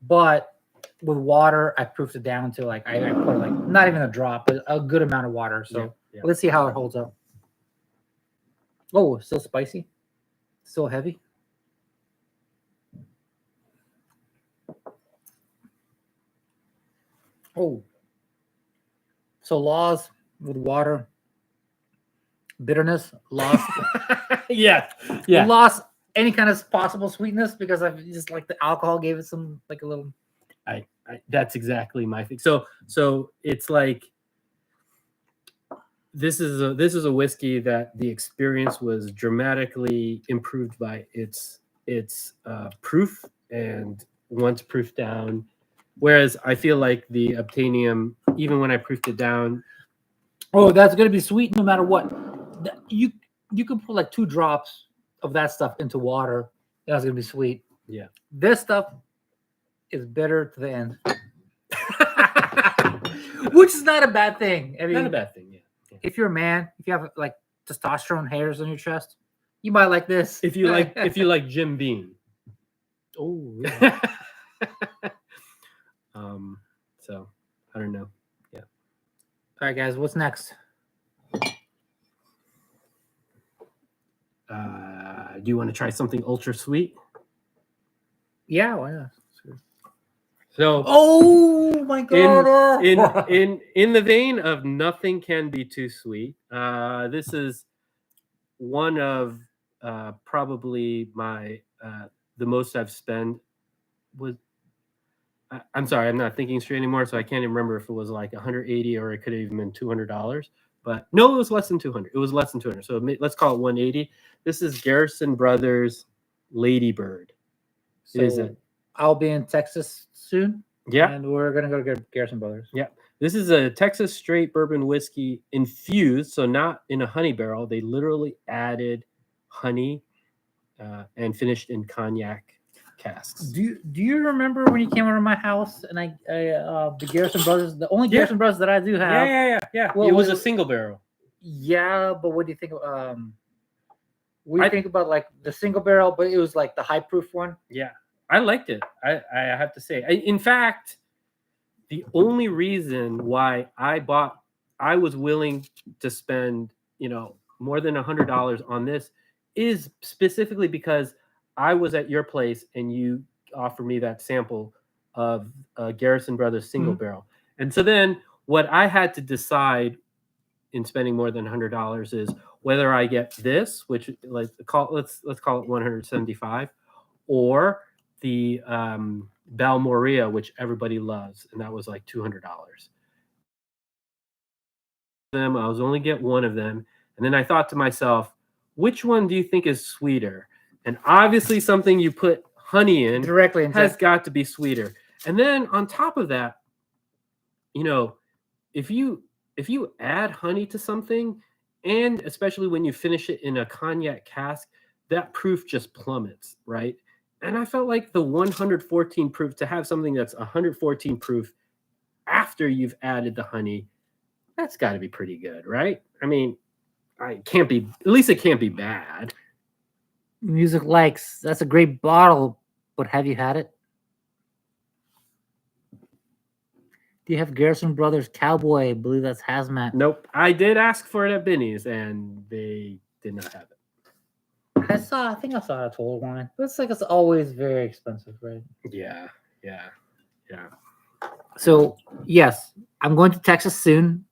but with water, I proofed it down to like I put like not even a drop, but a good amount of water. So Yeah. let's see how it holds up. Oh, still spicy, still heavy. Oh, so Laws with water, bitterness lost. Yeah. It lost any kind of possible sweetness because I've just like the alcohol gave it some like a little. I that's exactly my thing. So it's like this is a whiskey that the experience was dramatically improved by its proof, and once proofed down. Whereas I feel like the Obtainium, even when I proofed it down, Oh, that's gonna be sweet no matter what. You can put like 2 drops of that stuff into water. That's gonna be sweet. yeah. This stuff is bitter to the end, which is not a bad thing. I mean, Not a bad thing. Yeah. if you're a man, if you have like testosterone hairs on your chest, you might like this. If you like Jim Beam. Oh, yeah. So I don't know. Yeah. All right, guys, what's next? Do you want to try something ultra sweet? Yeah, why not? So Oh my god! in the vein of nothing can be too sweet, this is one of probably my the most I've spent was. I'm sorry, I'm not thinking straight anymore, so I can't even remember if it was like 180 or it could have even been $200. But no, it was less than 200. It was less than 200. So let's call it 180. This is Garrison Brothers Ladybird. So It is a I'll be in Texas soon. yeah. And we're gonna go to Garrison Brothers. Yeah. This is a Texas straight bourbon whiskey infused, so not in a honey barrel. They literally added honey and finished in cognac casks. Do you remember when you came over to my house and I the Garrison Brothers, the only Garrison Brothers that I do have? Yeah. Well, it was a well, single barrel. Yeah, but what do you think of what do you think about like the single barrel, but it was like the high proof one? Yeah, I liked it. I have to say. In fact, the only reason why I was willing to spend, more than $100 on this is specifically because I was at your place and you offered me that sample of Garrison Brothers single barrel. And so then what I had to decide in spending more than $100 is whether I get this, which let's call it 175, or the Balmoria, which everybody loves, and that was like $200. I was only get one of them, and then I thought to myself, which one do you think is sweeter? And obviously, something you put honey in Directly has got to be sweeter. And then on top of that, if you add honey to something, and especially when you finish it in a cognac cask, that proof just plummets, right? And I felt like the 114 proof, to have something that's 114 proof after you've added the honey, that's got to be pretty good, right? I mean, it can't be bad. Music Likes, that's a great bottle, but have you had it? Do you have Garrison Brothers Cowboy? I believe that's hazmat. Nope. I did ask for it at Binny's, and they did not have it. I think I saw a total wine. Looks like it's always very expensive, right? Yeah. So yes, I'm going to Texas soon.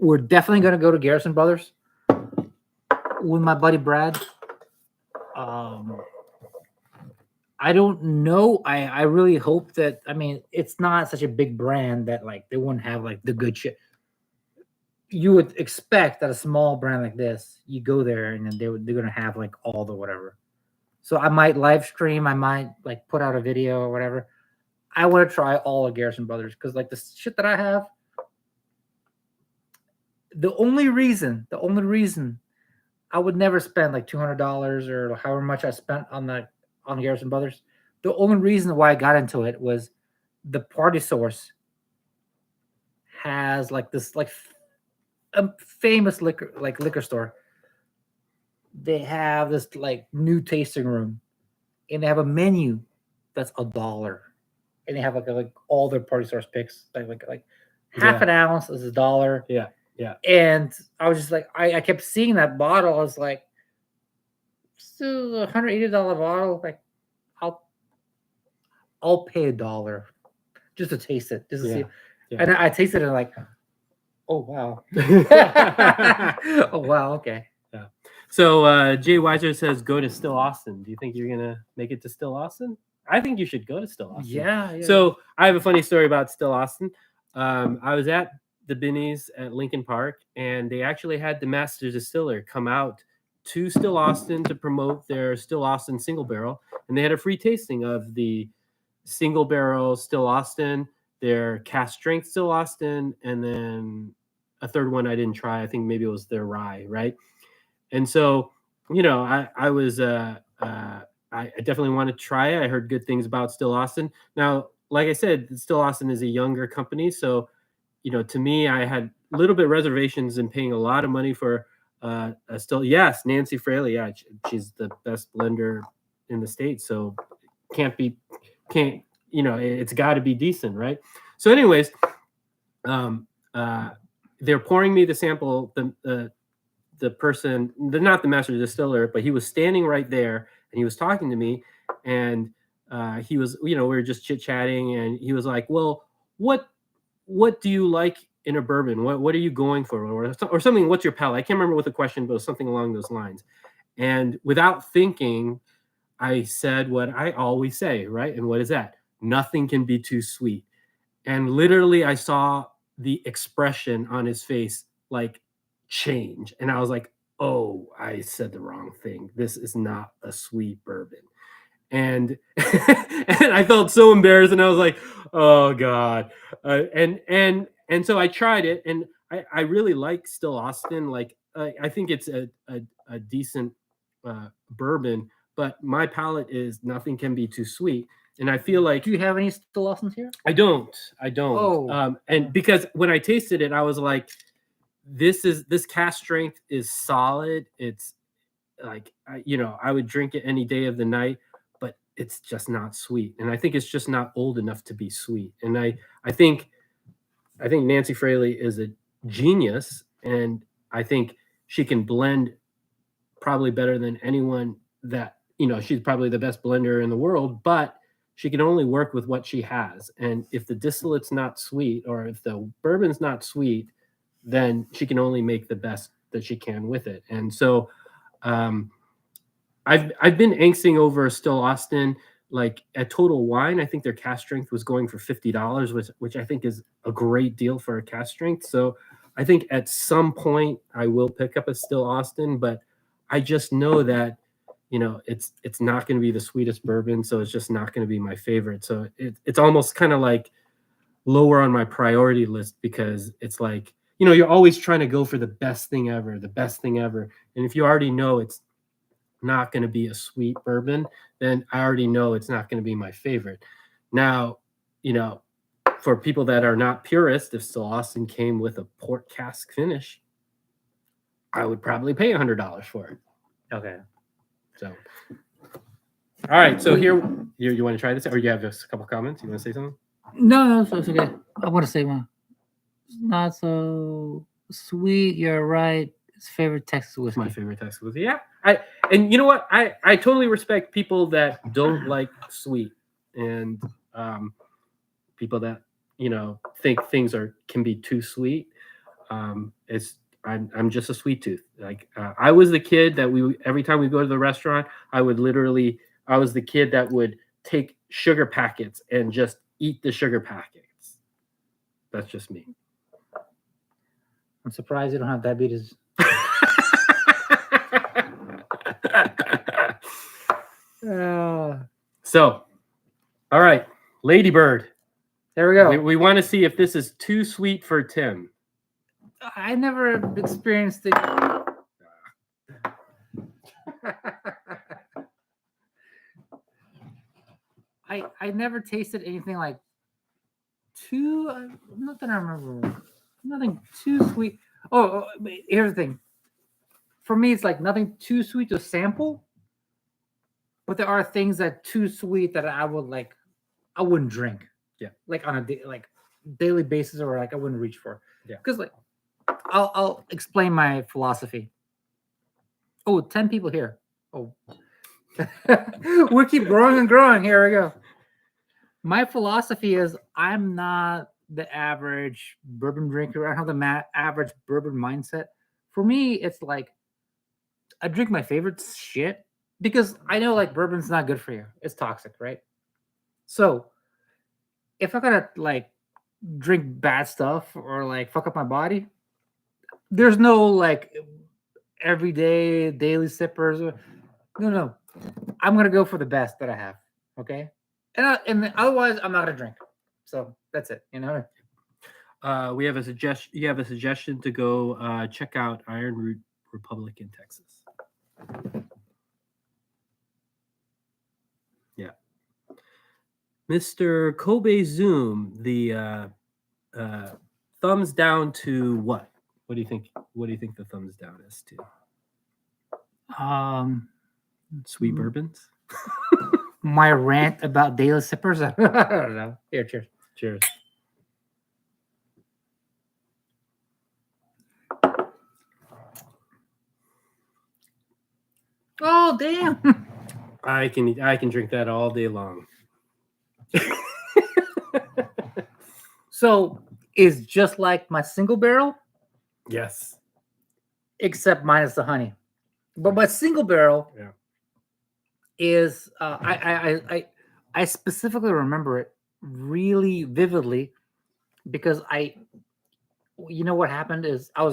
We're definitely going to go to Garrison Brothers with my buddy Brad. I don't know. I really hope that. I mean, it's not such a big brand that like they wouldn't have like the good shit. You would expect that a small brand like this, you go there and then they're gonna have like all the whatever. So I might live stream. I might like put out a video or whatever. I want to try all of Garrison Brothers because like the shit that I have. The only reason I would never spend like $200 or however much I spent on Garrison Brothers. The only reason why I got into it was the Party Source has like this like a famous liquor store. They have this like new tasting room, and they have a menu that's $1, and they have like all their Party Source picks like half an ounce is $1. Yeah. And I was just like, I kept seeing that bottle. I was like, still $180 bottle. Like, I'll pay $1 just to taste it, just to see. Yeah. And I tasted it like, oh wow, oh wow, okay. Yeah. So Jay Weiser says, go to Still Austin. Do you think you're gonna make it to Still Austin? I think you should go to Still Austin. Yeah. So I have a funny story about Still Austin. I was at the Binnies at Lincoln Park, and they actually had the master distiller come out to Still Austin to promote their Still Austin single barrel, and they had a free tasting of the single barrel Still Austin, their cask strength Still Austin, and then a third one I didn't try. I think maybe it was their rye, right? And so, I was I definitely want to try it. I heard good things about Still Austin. Now, like I said, Still Austin is a younger company, so to me, I had a little bit reservations in paying a lot of money for yes, Nancy Fraley. Yeah, she's the best blender in the state. So it's got to be decent, right? So anyways, they're pouring me the sample, the person, they're not the master distiller, but he was standing right there and he was talking to me, and he was, we were just chit-chatting, and he was like, well, what do you like in a bourbon? What are you going for? Or something, what's your palate? I can't remember what the question, but it was something along those lines. And without thinking, I said what I always say, right? And what is that? Nothing can be too sweet. And literally I saw the expression on his face like change. And I was like, oh, I said the wrong thing. This is not a sweet bourbon. And and I felt so embarrassed, and I was like, oh God. And so I tried it, and I really like Still Austin. Like I think it's a decent bourbon, but my palate is nothing can be too sweet. And I feel like, do you have any Still Austins here? I don't. Oh. And because when I tasted it, I was like, this cask strength is solid. It's like, I would drink it any day of the night, but it's just not sweet. And I think it's just not old enough to be sweet. And I think Nancy Fraley is a genius, and I think she can blend probably better than anyone that, she's probably the best blender in the world, but she can only work with what she has. And if the distillate's not sweet, or if the bourbon's not sweet, then she can only make the best that she can with it. And so I've been angsting over Still Austin. Like at Total Wine, I think their cask strength was going for $50, which I think is a great deal for a cask strength. So I think at some point I will pick up a Still Austin, but I just know that it's not going to be the sweetest bourbon, so it's just not going to be my favorite. So it's almost kind of like lower on my priority list, because it's like, you're always trying to go for the best thing ever. And if you already know it's not going to be a sweet bourbon, then I already know it's not going to be my favorite. Now, for people that are not purists, if Still Austin came with a port cask finish, I would probably pay $100 for it. Okay. So, all right. So here, you want to try this, or you have just a couple comments? You want to say something? No, it's okay. I want to say one. It's not so sweet. You're right. It's favorite Texas whiskey. My favorite Texas whiskey. Yeah. And you know what? I totally respect people that don't like sweet, and people that think things can be too sweet. I'm just a sweet tooth. Like I was the kid that every time we go to the restaurant, I was the kid that would take sugar packets and just eat the sugar packets. That's just me. I'm surprised you don't have diabetes. So, all right, Ladybird. There we go. We want to see if this is too sweet for Tim. I never experienced it. I never tasted anything like too. Not that I remember. Nothing too sweet. But here's the thing. For me, it's like nothing too sweet to sample, but there are things that too sweet that I wouldn't drink. Yeah. Like on a daily basis, or like I wouldn't reach for. Yeah. Because like, I'll explain my philosophy. Oh, 10 people here. Oh, we keep growing and growing. Here we go. My philosophy is I'm not the average bourbon drinker. I don't have the average bourbon mindset. For me, it's like I drink my favorite shit because I know like bourbon's not good for you. It's toxic, right? So if I gotta like drink bad stuff or like fuck up my body, there's no like everyday daily sippers. No. I'm gonna go for the best that I have. Okay, and otherwise I'm not gonna drink. So that's it. You know. We have a suggestion. You have a suggestion to go check out Iron Root Republic in Texas. Yeah, Mr. Kobe Zoom. The thumbs down to what? What do you think? What do you think the thumbs down is to? Sweet bourbons. My rant about daily sippers. I don't know. Here, cheers. Cheers. Oh damn! I can drink that all day long. So it's just like my single barrel, Yes. except minus the honey. But my single barrel Yeah. is I specifically remember it really vividly because you know what happened is I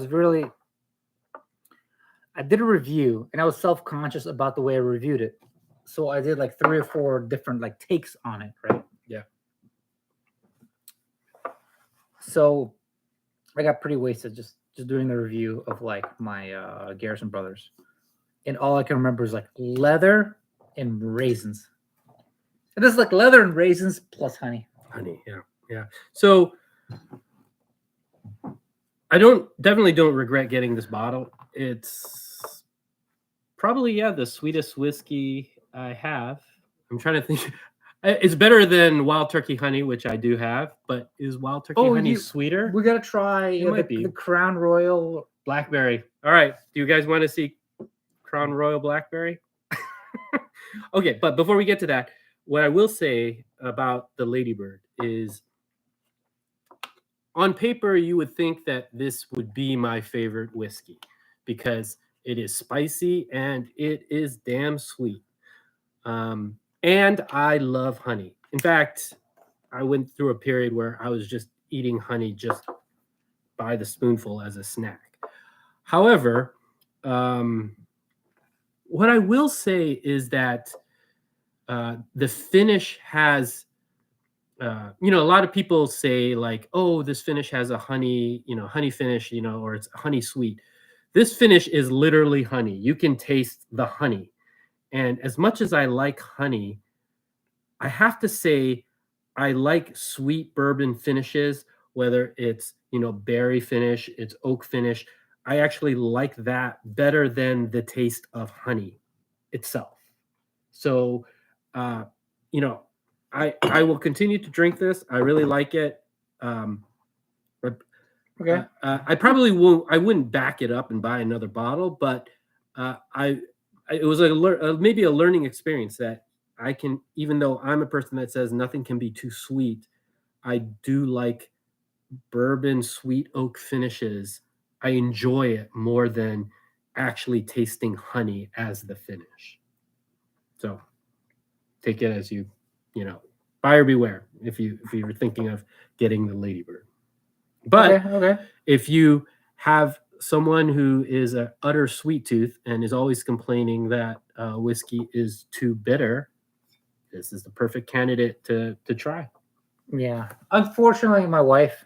did a review and I was self-conscious about the way I reviewed it. So I did like 3 or 4 different like takes on it, right? Yeah. So I got pretty wasted just doing the review of like my Garrison Brothers. And all I can remember is like leather and raisins. And this is like leather and raisins plus honey. Honey, yeah. So I definitely don't regret getting this bottle. It's probably the sweetest whiskey I have. I'm trying to think. It's better than Wild Turkey Honey, which I do have, but is Wild Turkey Honey sweeter? We gotta try the Crown Royal Blackberry. All right. Do you guys want to see Crown Royal Blackberry? Okay, but before we get to that, what I will say about the Ladybird is on paper, you would think that this would be my favorite whiskey because it is spicy and it is damn sweet. And I love honey. In fact, I went through a period where I was just eating honey just by the spoonful as a snack. However, what I will say is that the finish has, a lot of people say like, oh, this finish has a honey finish, or it's honey sweet. This finish is literally honey. You can taste the honey. And as much as I like honey, I have to say I like sweet bourbon finishes, whether it's, berry finish, it's oak finish. I actually like that better than the taste of honey itself. So, I will continue to drink this. I really like it. Okay. I probably won't. I wouldn't back it up and buy another bottle, but it was maybe a learning experience that I can, even though I'm a person that says nothing can be too sweet, I do like bourbon sweet oak finishes. I enjoy it more than actually tasting honey as the finish. So take it as buyer beware if you're thinking of getting the Ladybird. But okay. If you have someone who is an utter sweet tooth and is always complaining that whiskey is too bitter, this is the perfect candidate to try. Yeah. Unfortunately, my wife,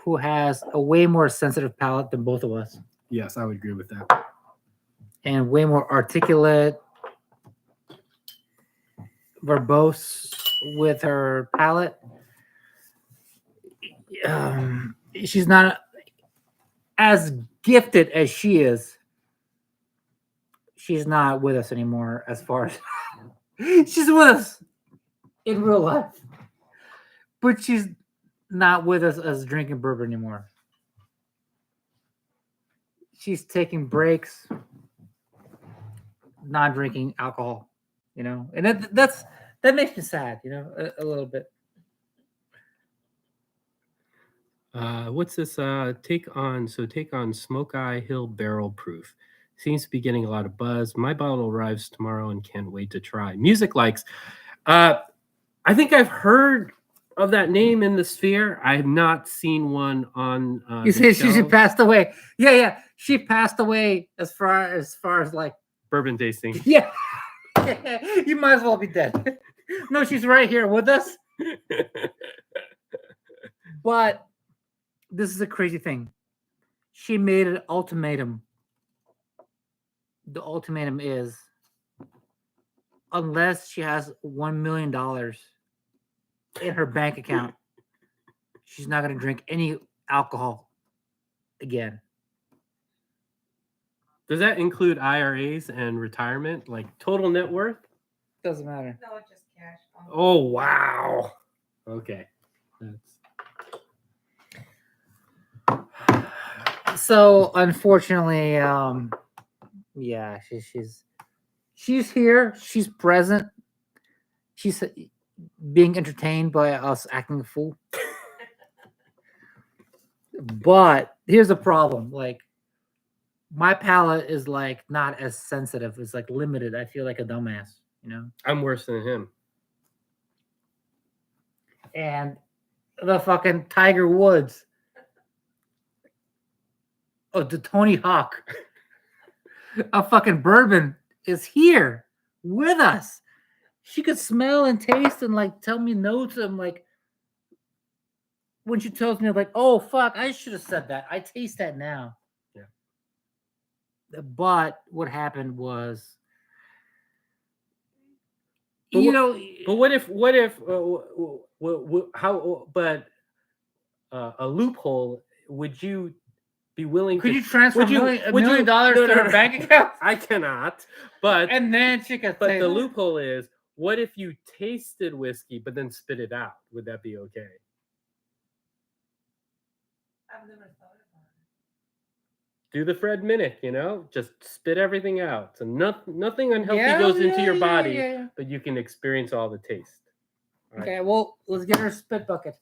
who has a way more sensitive palate than both of us, Yes, I would agree with that. and way more articulate, verbose with her palate. She's not as gifted as she is. She's not with us anymore as far as she's with us in real life, but she's not with us as drinking bourbon anymore. She's taking breaks, not drinking alcohol, and that makes me sad, a little bit. What's this? Take on Smoke Eye Hill Barrel Proof. Seems to be getting a lot of buzz. My bottle arrives tomorrow and can't wait to try. Music likes. I think I've heard of that name in the sphere. I have not seen one on. You see, she passed away. Yeah, she passed away as far as like bourbon tasting. Yeah, you might as well be dead. No, she's right here with us. But this is a crazy thing. She made an ultimatum. The ultimatum is, unless she has $1 million in her bank account, she's not going to drink any alcohol again. Does that include IRAs and retirement, like total net worth? Doesn't matter. No, it's just cash. Oh, wow. Okay. So unfortunately, yeah, she's here. She's present. She's being entertained by us acting a fool. But here's the problem: like, my palate is like not as sensitive. It's like limited. I feel like a dumbass, I'm worse than him. And the fucking Tiger Woods. Oh, the Tony Hawk. A fucking bourbon is here with us. She could smell and taste and like tell me notes. I'm like, when she tells me, like, oh fuck, I should have said that. I taste that now. Yeah. But what happened was, But what if how? But a loophole. Would you be willing? Could you transfer $1 million to her bank account? I cannot. But and then she could. But the loophole is, what if you tasted whiskey but then spit it out? Would that be okay? I've never thought about it. Do the Fred Minnick, just spit everything out. So nothing unhealthy goes into your body, but you can experience all the taste. All okay, well, let's get her a spit bucket.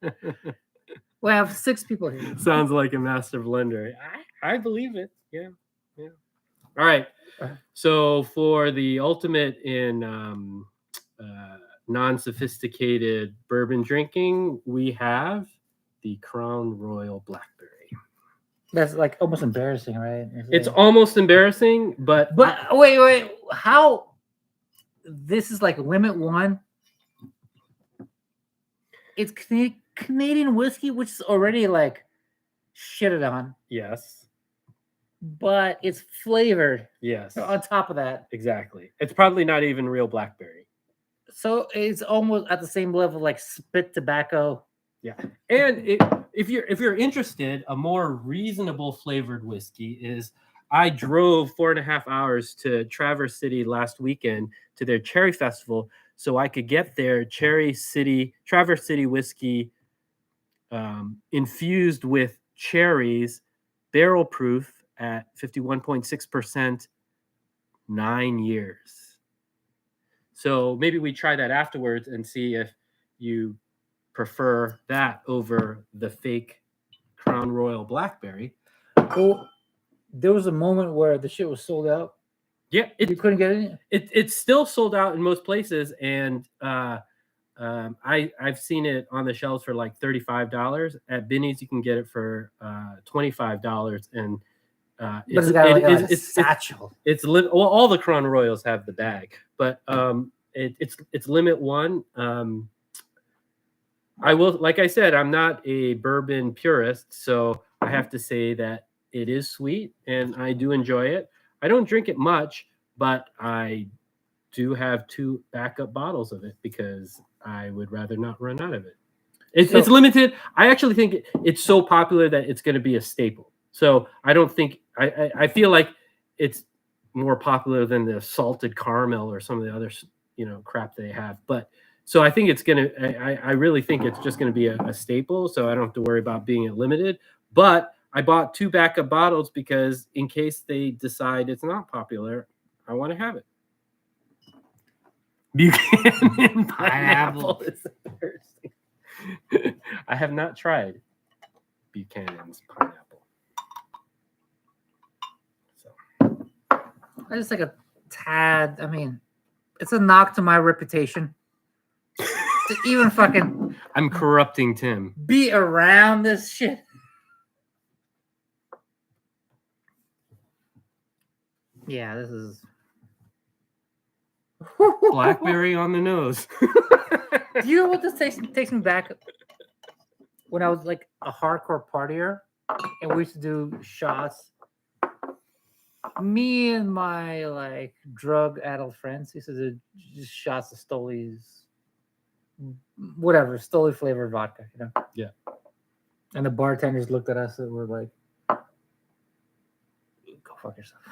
right. We have 6 people here. Sounds like a master blender. I believe it. Yeah. All right. So for the ultimate in non-sophisticated bourbon drinking, we have the Crown Royal Blackberry. That's like almost embarrassing, right? It's almost embarrassing, but wait, how? This is like limit 1. It's Canadian whiskey, which is already like shitted on. Yes. But it's flavored. Yes. On top of that. Exactly. It's probably not even real blackberry. So it's almost at the same level like spit tobacco. Yeah. And if you're interested, a more reasonable flavored whiskey is, I drove 4.5 hours to Traverse City last weekend to their cherry festival so I could get their Traverse City whiskey infused with cherries, barrel proof at 51.6%, 9 years. So maybe we try that afterwards and see if you prefer that over the fake Crown Royal Blackberry. Well, there was a moment where the shit was sold out. Yeah, you couldn't get it. It's still sold out in most places, and I've seen it on the shelves for like $35. At Binny's, you can get it for $25, and it's satchel. Well, all the Crown Royals have the bag, but it's limit 1. I will, like I said, I'm not a bourbon purist, so I have to say that it is sweet and I do enjoy it. I don't drink it much, but I do have 2 backup bottles of it because I would rather not run out of it. It's limited. I actually think it's so popular that it's going to be a staple. So I don't think I feel like it's more popular than the salted caramel or some of the other crap they have. But so I think it's gonna. I really think it's just going to be a staple. So I don't have to worry about being limited. But I bought 2 backup bottles because in case they decide it's not popular, I want to have it. Buchanan pineapple is interesting. I have not tried Buchanan's pineapple. So I just like a tad. I mean, it's a knock to my reputation to even fucking I'm corrupting Tim. be around this shit. Yeah, this is Blackberry on the nose. Do you know what this takes me back? When I was like a hardcore partier, and we used to do shots. Me and my like drug addled friends used to do just shots of Stoli's, whatever Stoli flavored vodka, you know. Yeah. And the bartenders looked at us and were like, "Go fuck yourself."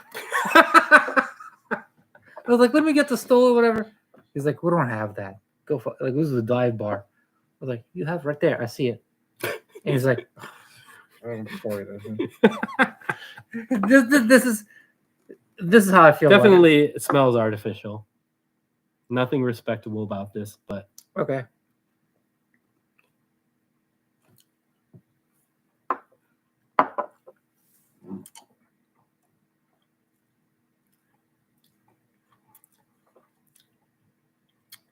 I was like, "Let me get the Stoli, whatever." He's like, "We don't have that. Go fuck." Like, this is a dive bar. I was like, "You have right there. I see it." And he's like, "I'm sorry." This is how I feel. Definitely, it smells artificial. Nothing respectable about this, but okay.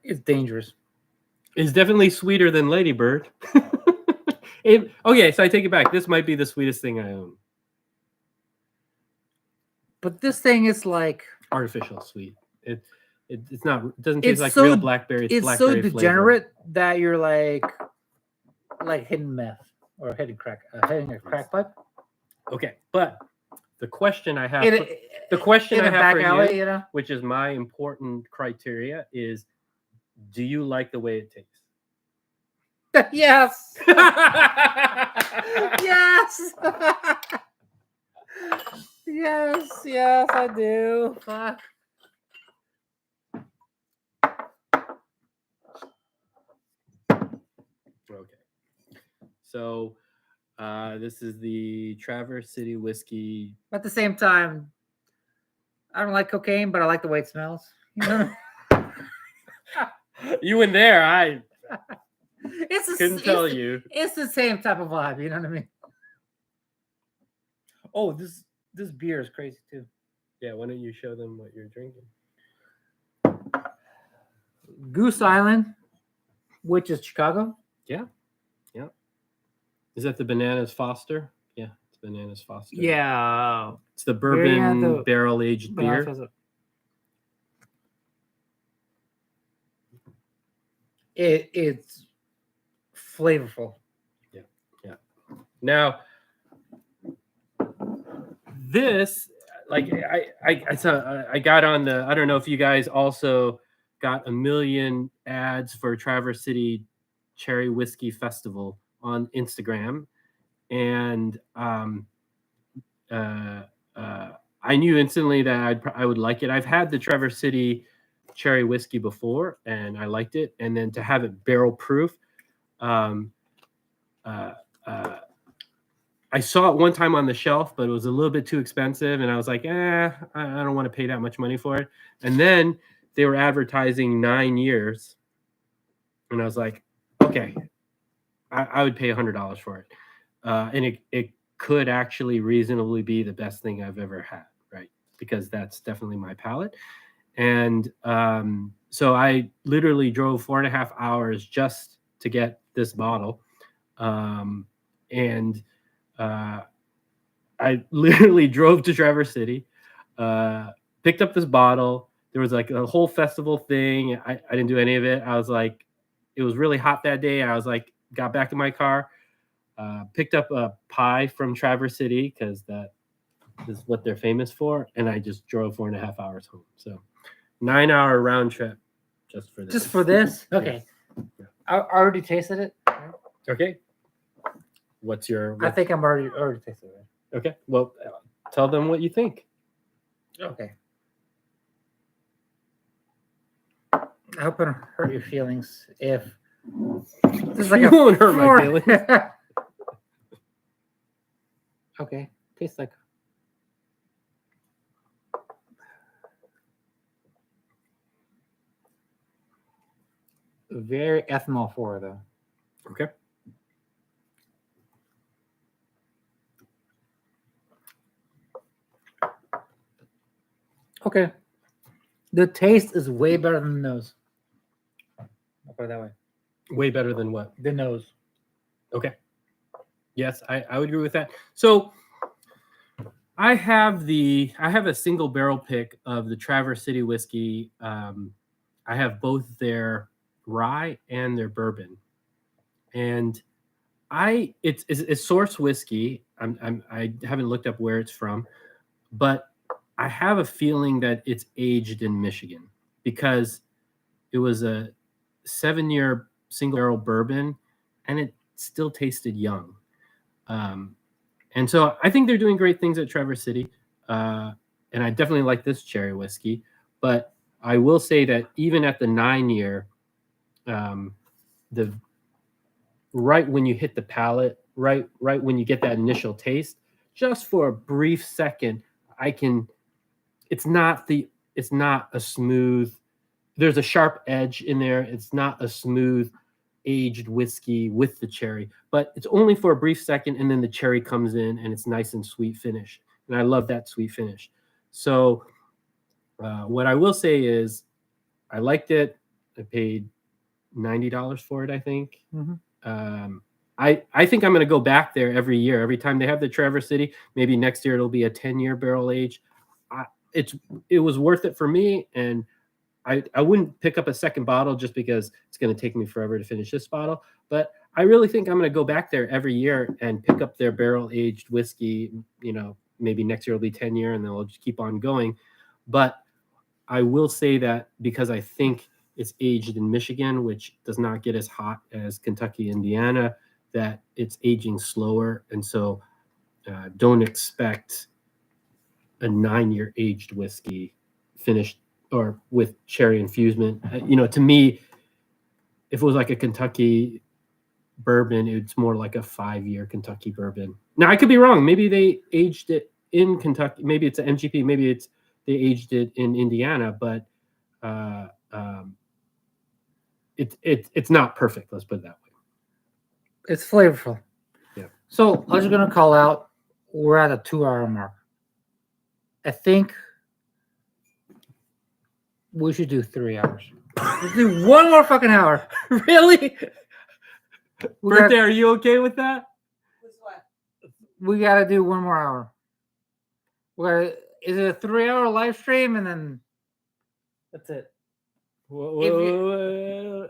It's dangerous. It's definitely sweeter than Ladybird. Okay, so I take it back. This might be the sweetest thing I own. But this thing is like Artificial sweet. It's not. It doesn't It's taste like so- real blackberry. it's so blackberry degenerate that you're like hitting meth or hitting a crack pipe. Okay, but the question I have, In the question in I a have back for alley, you, you know. which is my important criteria, is: do you like the way it tastes? Yes. Yes. Yes, I do. Fuck. Okay. So this is the Traverse City whiskey. At the same time, I don't like cocaine, but I like the way it smells. You know? You in there? I Couldn't tell you. It's the same type of vibe. You know what I mean? Oh, this beer is crazy too. Yeah, why don't you show them what you're drinking? Goose Island, which is Chicago. Yeah. Is that the Bananas Foster? Yeah, it's Bananas Foster. Yeah. It's the bourbon barrel aged beer. It's flavorful. Yeah. Now, this, like, I got on the. I don't know if you guys also got a million ads for Traverse City Cherry Whiskey Festival on Instagram, and I knew instantly that I would like it. I've had the Traverse City Cherry Whiskey before, and I liked it. And then to have it barrel proof, I saw it one time on the shelf, but it was a little bit too expensive, and I was like, I don't want to pay that much money for it. And then they were advertising 9 years, and I was like, okay, I would pay $100 for it, and it could actually reasonably be the best thing I've ever had, right? Because that's definitely my palate. And so I literally drove 4.5 hours just to get this bottle, and I literally drove to Traverse City, picked up this bottle. There was like a whole festival thing. I didn't do any of it. I was like, it was really hot that day. I was like, got back in my car, picked up a pie from Traverse City because that is what they're famous for, and I just drove 4.5 hours home. So 9-hour round trip just for this. Just for this? Yeah. Okay. Yeah. I already tasted it. Okay. What's your? I think I'm already tasted it. Okay. Well, tell them what you think. Okay. I hope I don't hurt your feelings if this is like You a won't hurt my 4 feelings. Okay. Tastes like very ethanol forward though. Okay. Okay. The taste is way better than the nose. I'll put it that way. Way better than what? The nose. Okay. Yes, I would agree with that. So I have a single barrel pick of the Traverse City whiskey. I have both their rye and their bourbon, and it's source whiskey. I haven't looked up where it's from, but I have a feeling that it's aged in Michigan because it was a 7-year single barrel bourbon, and it still tasted young. And so I think they're doing great things at Traverse City, and I definitely like this cherry whiskey. But I will say that even at the 9-year, the right when you hit the palate, right when you get that initial taste, just for a brief second, it's not a smooth. There's a sharp edge in there. It's not a smooth aged whiskey with the cherry, but it's only for a brief second, and then the cherry comes in and it's nice and sweet finish, and I love that sweet finish. So what I will say is I liked it. I paid $90 for it, I think. I think I'm going to go back there every year. Every time they have the Traverse City, maybe next year it'll be a 10-year barrel age. It was worth it for me, and I wouldn't pick up a second bottle just because it's going to take me forever to finish this bottle. But I really think I'm going to go back there every year and pick up their barrel aged whiskey. Maybe next year will be 10 year, and then we'll just keep on going. But I will say that because I think it's aged in Michigan, which does not get as hot as Kentucky, Indiana, that it's aging slower. And so don't expect a 9-year aged whiskey finished or with cherry infusement. To me, if it was like a Kentucky bourbon, it's more like a 5-year Kentucky bourbon. Now I could be wrong. Maybe they aged it in Kentucky. Maybe it's an MGP. Maybe they aged it in Indiana, but it's not perfect. Let's put it that way. It's flavorful. Yeah. So I'm just gonna call out. We're at a 2-hour mark. I think we should do 3 hours. Let's do one more fucking hour. Really? We Birthday, are you okay with that? With what? We gotta do one more hour. Is it a 3-hour live stream and then that's it?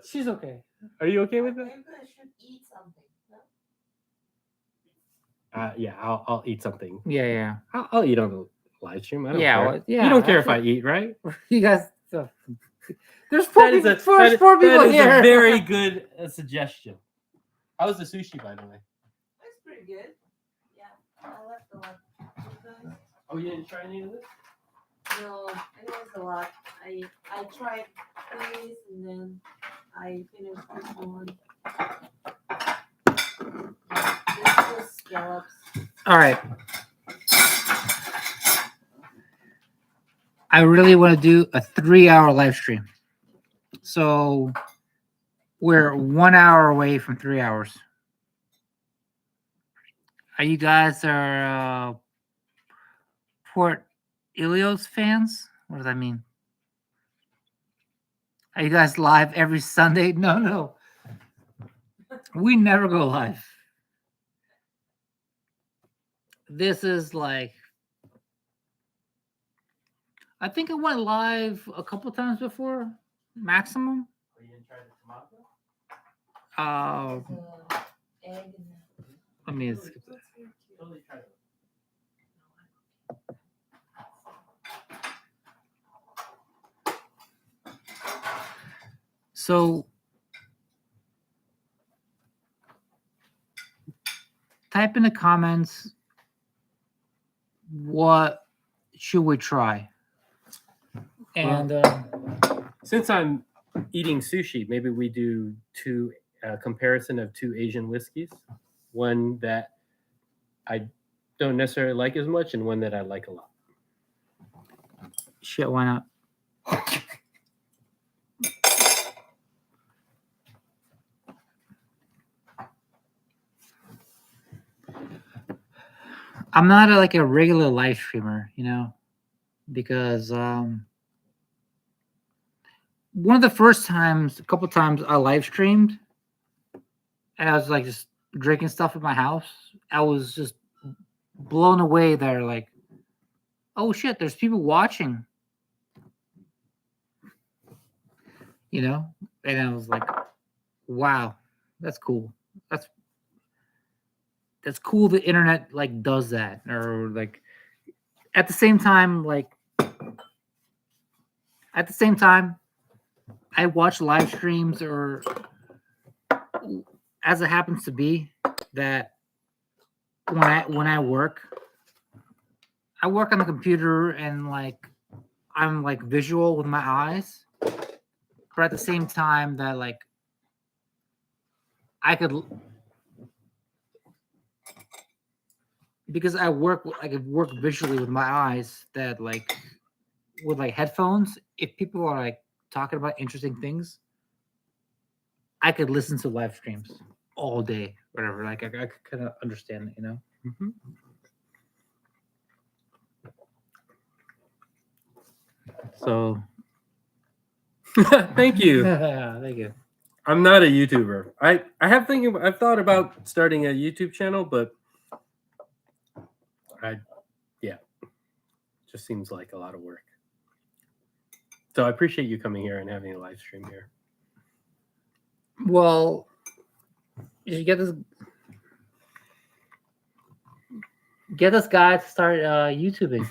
She's okay. Are you okay with that? Maybe I should eat something. No? Yeah, I'll eat something. Yeah. I'll eat on the live stream. I don't Yeah, care. well, yeah, You don't care if I actually- eat, right? You guys. There's four That is people, a, four that is- people that is here. a very good suggestion. How was the sushi, by the way? That's pretty good. Yeah, I left a lot. You guys? Oh, you didn't try any of this? No, it was a lot. I tried this and then I finished this one. This was scallops. All right. I really want to do a 3-hour live stream. So we're 1 hour away from 3 hours. Are you guys Port Ilios fans? What does that mean? Are you guys live every Sunday? No. We never go live. This is like, I think I went live a couple times before, maximum. Oh, you didn't try the tomato? egg in there. I mean, it's, Totally try that. so type in the comments what should we try. And Since I'm eating sushi, maybe we do comparison of two Asian whiskeys. One that I don't necessarily like as much, and one that I like a lot. shit, why not? I'm not like a regular live streamer, you know, because one of the first times, a couple times I live streamed, and I was like just drinking stuff at my house. I was just blown away there, like, oh shit, there's people watching, you know, and I was like, wow, that's cool. That's cool. The internet like does that, or like at the same time, I watch live streams, or as it happens to be that when I work on the computer, and like I'm like visual with my eyes, but at the same time that like I could, because I could work visually with my eyes, that like with like headphones, if people are like talking about interesting things, I could listen to live streams all day, whatever. Like I could kind of understand it, you know. Mm-hmm. So Thank you. thank you. I'm not a YouTuber. I've thought about starting a YouTube channel, but just seems like a lot of work. So I appreciate you coming here and having a live stream here. Well, you should get this guy to start YouTubing.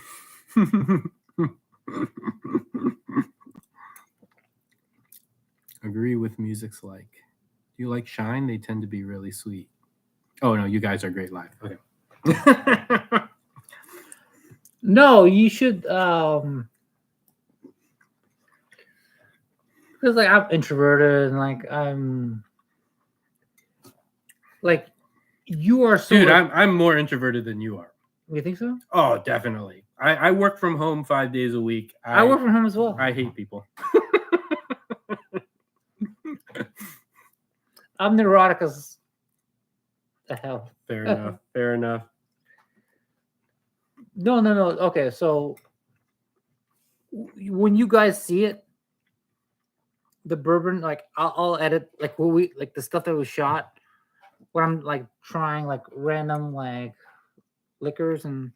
Agree with music's like. Do you like Shine? They tend to be really sweet. Oh no, you guys are great live. Okay. No, you should because like I'm introverted, and like I'm like, you are so Dude, like, I'm more introverted than you are. you think so? Oh, definitely. I work from home 5 days a week. I work from home as well. I hate people. I'm neurotic as the hell. Fair enough. Fair enough. No. Okay, so when you guys see it, the bourbon, like I'll edit like what we like the stuff that was shot when I'm like trying like random like liquors, and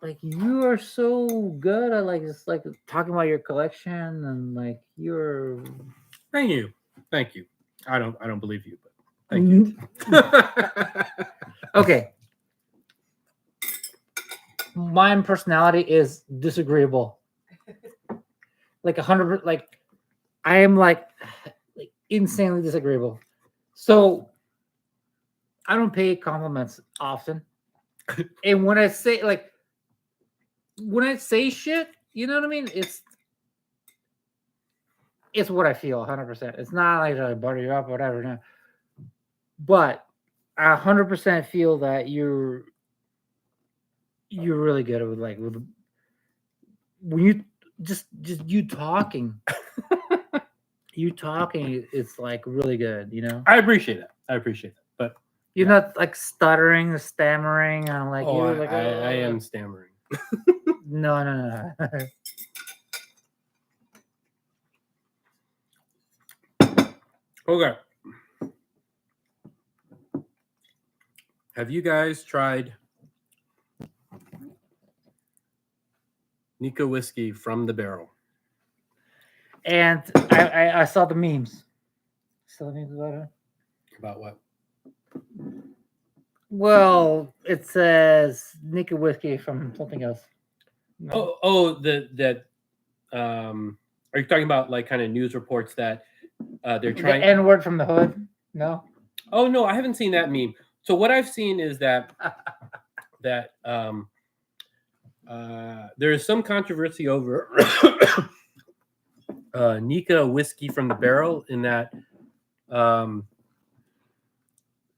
like you are so good at like just like talking about your collection, and like you're. Thank you. Thank you. I don't believe you, but thank you. Okay. My personality is disagreeable. Like 100%, like I am like insanely disagreeable. So I don't pay compliments often. And when I say shit, you know what I mean? It's what I feel 100%. It's not like I butter you up or whatever. No. But I 100% feel that you're really good with like with when you just you talking. You talking, it's like really good, you know. I appreciate that. But you're not like stuttering or stammering. I'm like, oh, you're like, I am stammering. No. Okay. Have you guys tried Nika whiskey from the barrel? And I saw the memes. Saw the memes about it. About what? Well, it says Nika whiskey from something else. No. Are you talking about like kind of news reports that they're The trying? N word from the hood. No. Oh no, I haven't seen that meme. So what I've seen is that there is some controversy over Nika whiskey from the barrel in that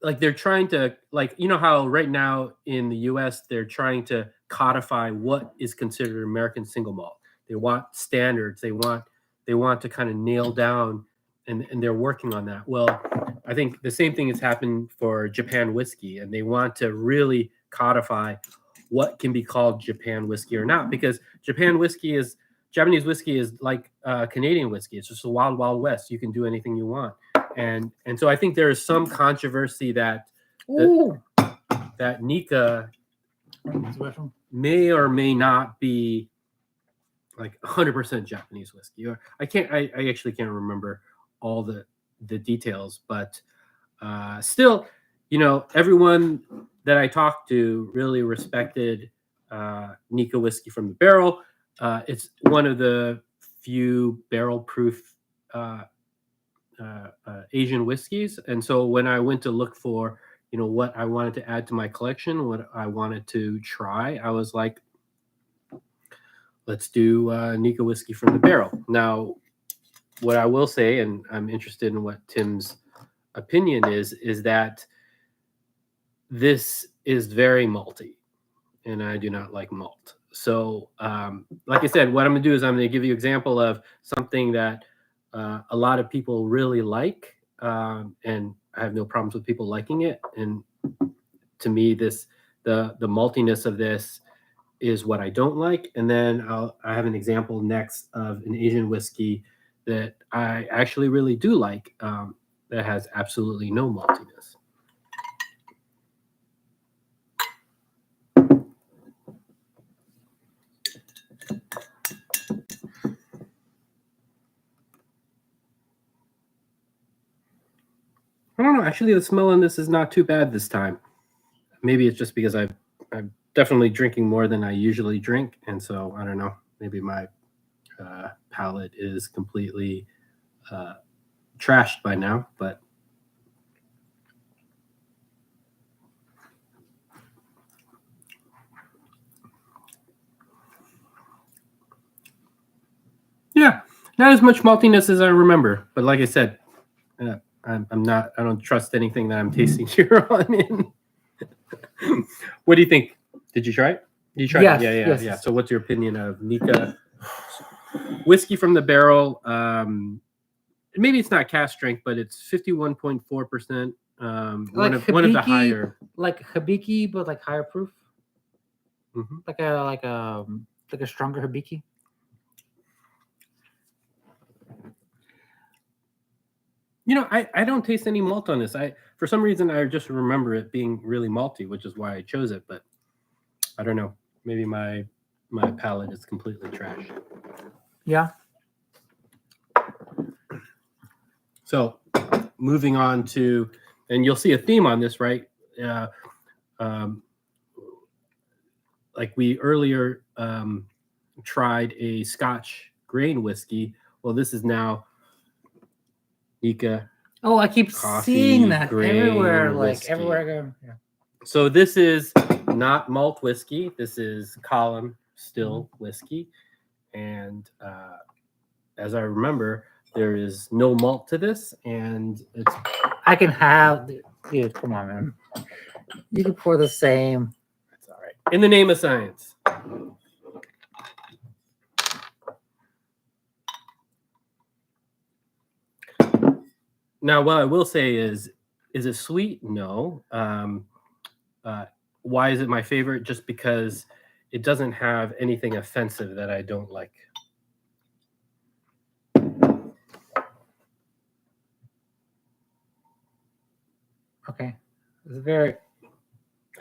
like they're trying to like how right now in the US they're trying to codify what is considered American single malt. They want standards. They want to kind of nail down and they're working on that. Well, I think the same thing has happened for Japan whiskey and they want to really codify what can be called Japan whiskey or not because Japanese whiskey is like Canadian whiskey. It's just a wild, wild west. You can do anything you want. And so I think there is some controversy that Nika may or may not be like 100% Japanese whiskey. Or I actually can't remember all the details, but still, everyone that I talked to really respected Nika whiskey from the barrel. It's one of the few barrel proof Asian whiskeys, and so when I went to look for what I wanted to add to my collection, what I wanted to try, I was like, let's do Nika whiskey from the barrel. Now, what I will say, and I'm interested in what Tim's opinion is that this is very malty, and I do not like malt. So, like I said, what I'm gonna do is I'm gonna give you an example of something that a lot of people really like, and I have no problems with people liking it. And to me, the maltiness of this is what I don't like. And then I have an example next of an Asian whiskey that I actually really do like, that has absolutely no maltiness. I don't know. Actually, the smell on this is not too bad this time. Maybe it's just because I'm definitely drinking more than I usually drink, and so I don't know. Maybe my palate is completely trashed by now. But yeah, not as much maltiness as I remember. But like I said, I'm not. I don't trust anything that I'm tasting here on in. What do you think? Did you try it? You tried Yes, it? Yeah. yes. So, what's your opinion of Nika whiskey from the barrel? Maybe it's not cask strength, but it's 51.4%. One of the higher, like Hibiki, but like higher proof, Mhm. like a stronger Hibiki. I don't taste any malt on this. For some reason I just remember it being really malty, which is why I chose it. But I don't know. Maybe my palate is completely trash. Yeah. So moving on to, and you'll see a theme on this, right? Like we earlier tried a Scotch grain whiskey. Well, this is now Nika. Oh, I keep seeing that everywhere. Like whiskey. everywhere I go. Yeah. So this is not malt whiskey. This is column still whiskey. And as I remember, there is no malt to this. And it's... I can have... Dude, come on, man. You can pour the same. That's all right. In the name of science. Now, what I will say is it sweet? No. Why is it my favorite? Just because it doesn't have anything offensive that I don't like. Okay. It's very...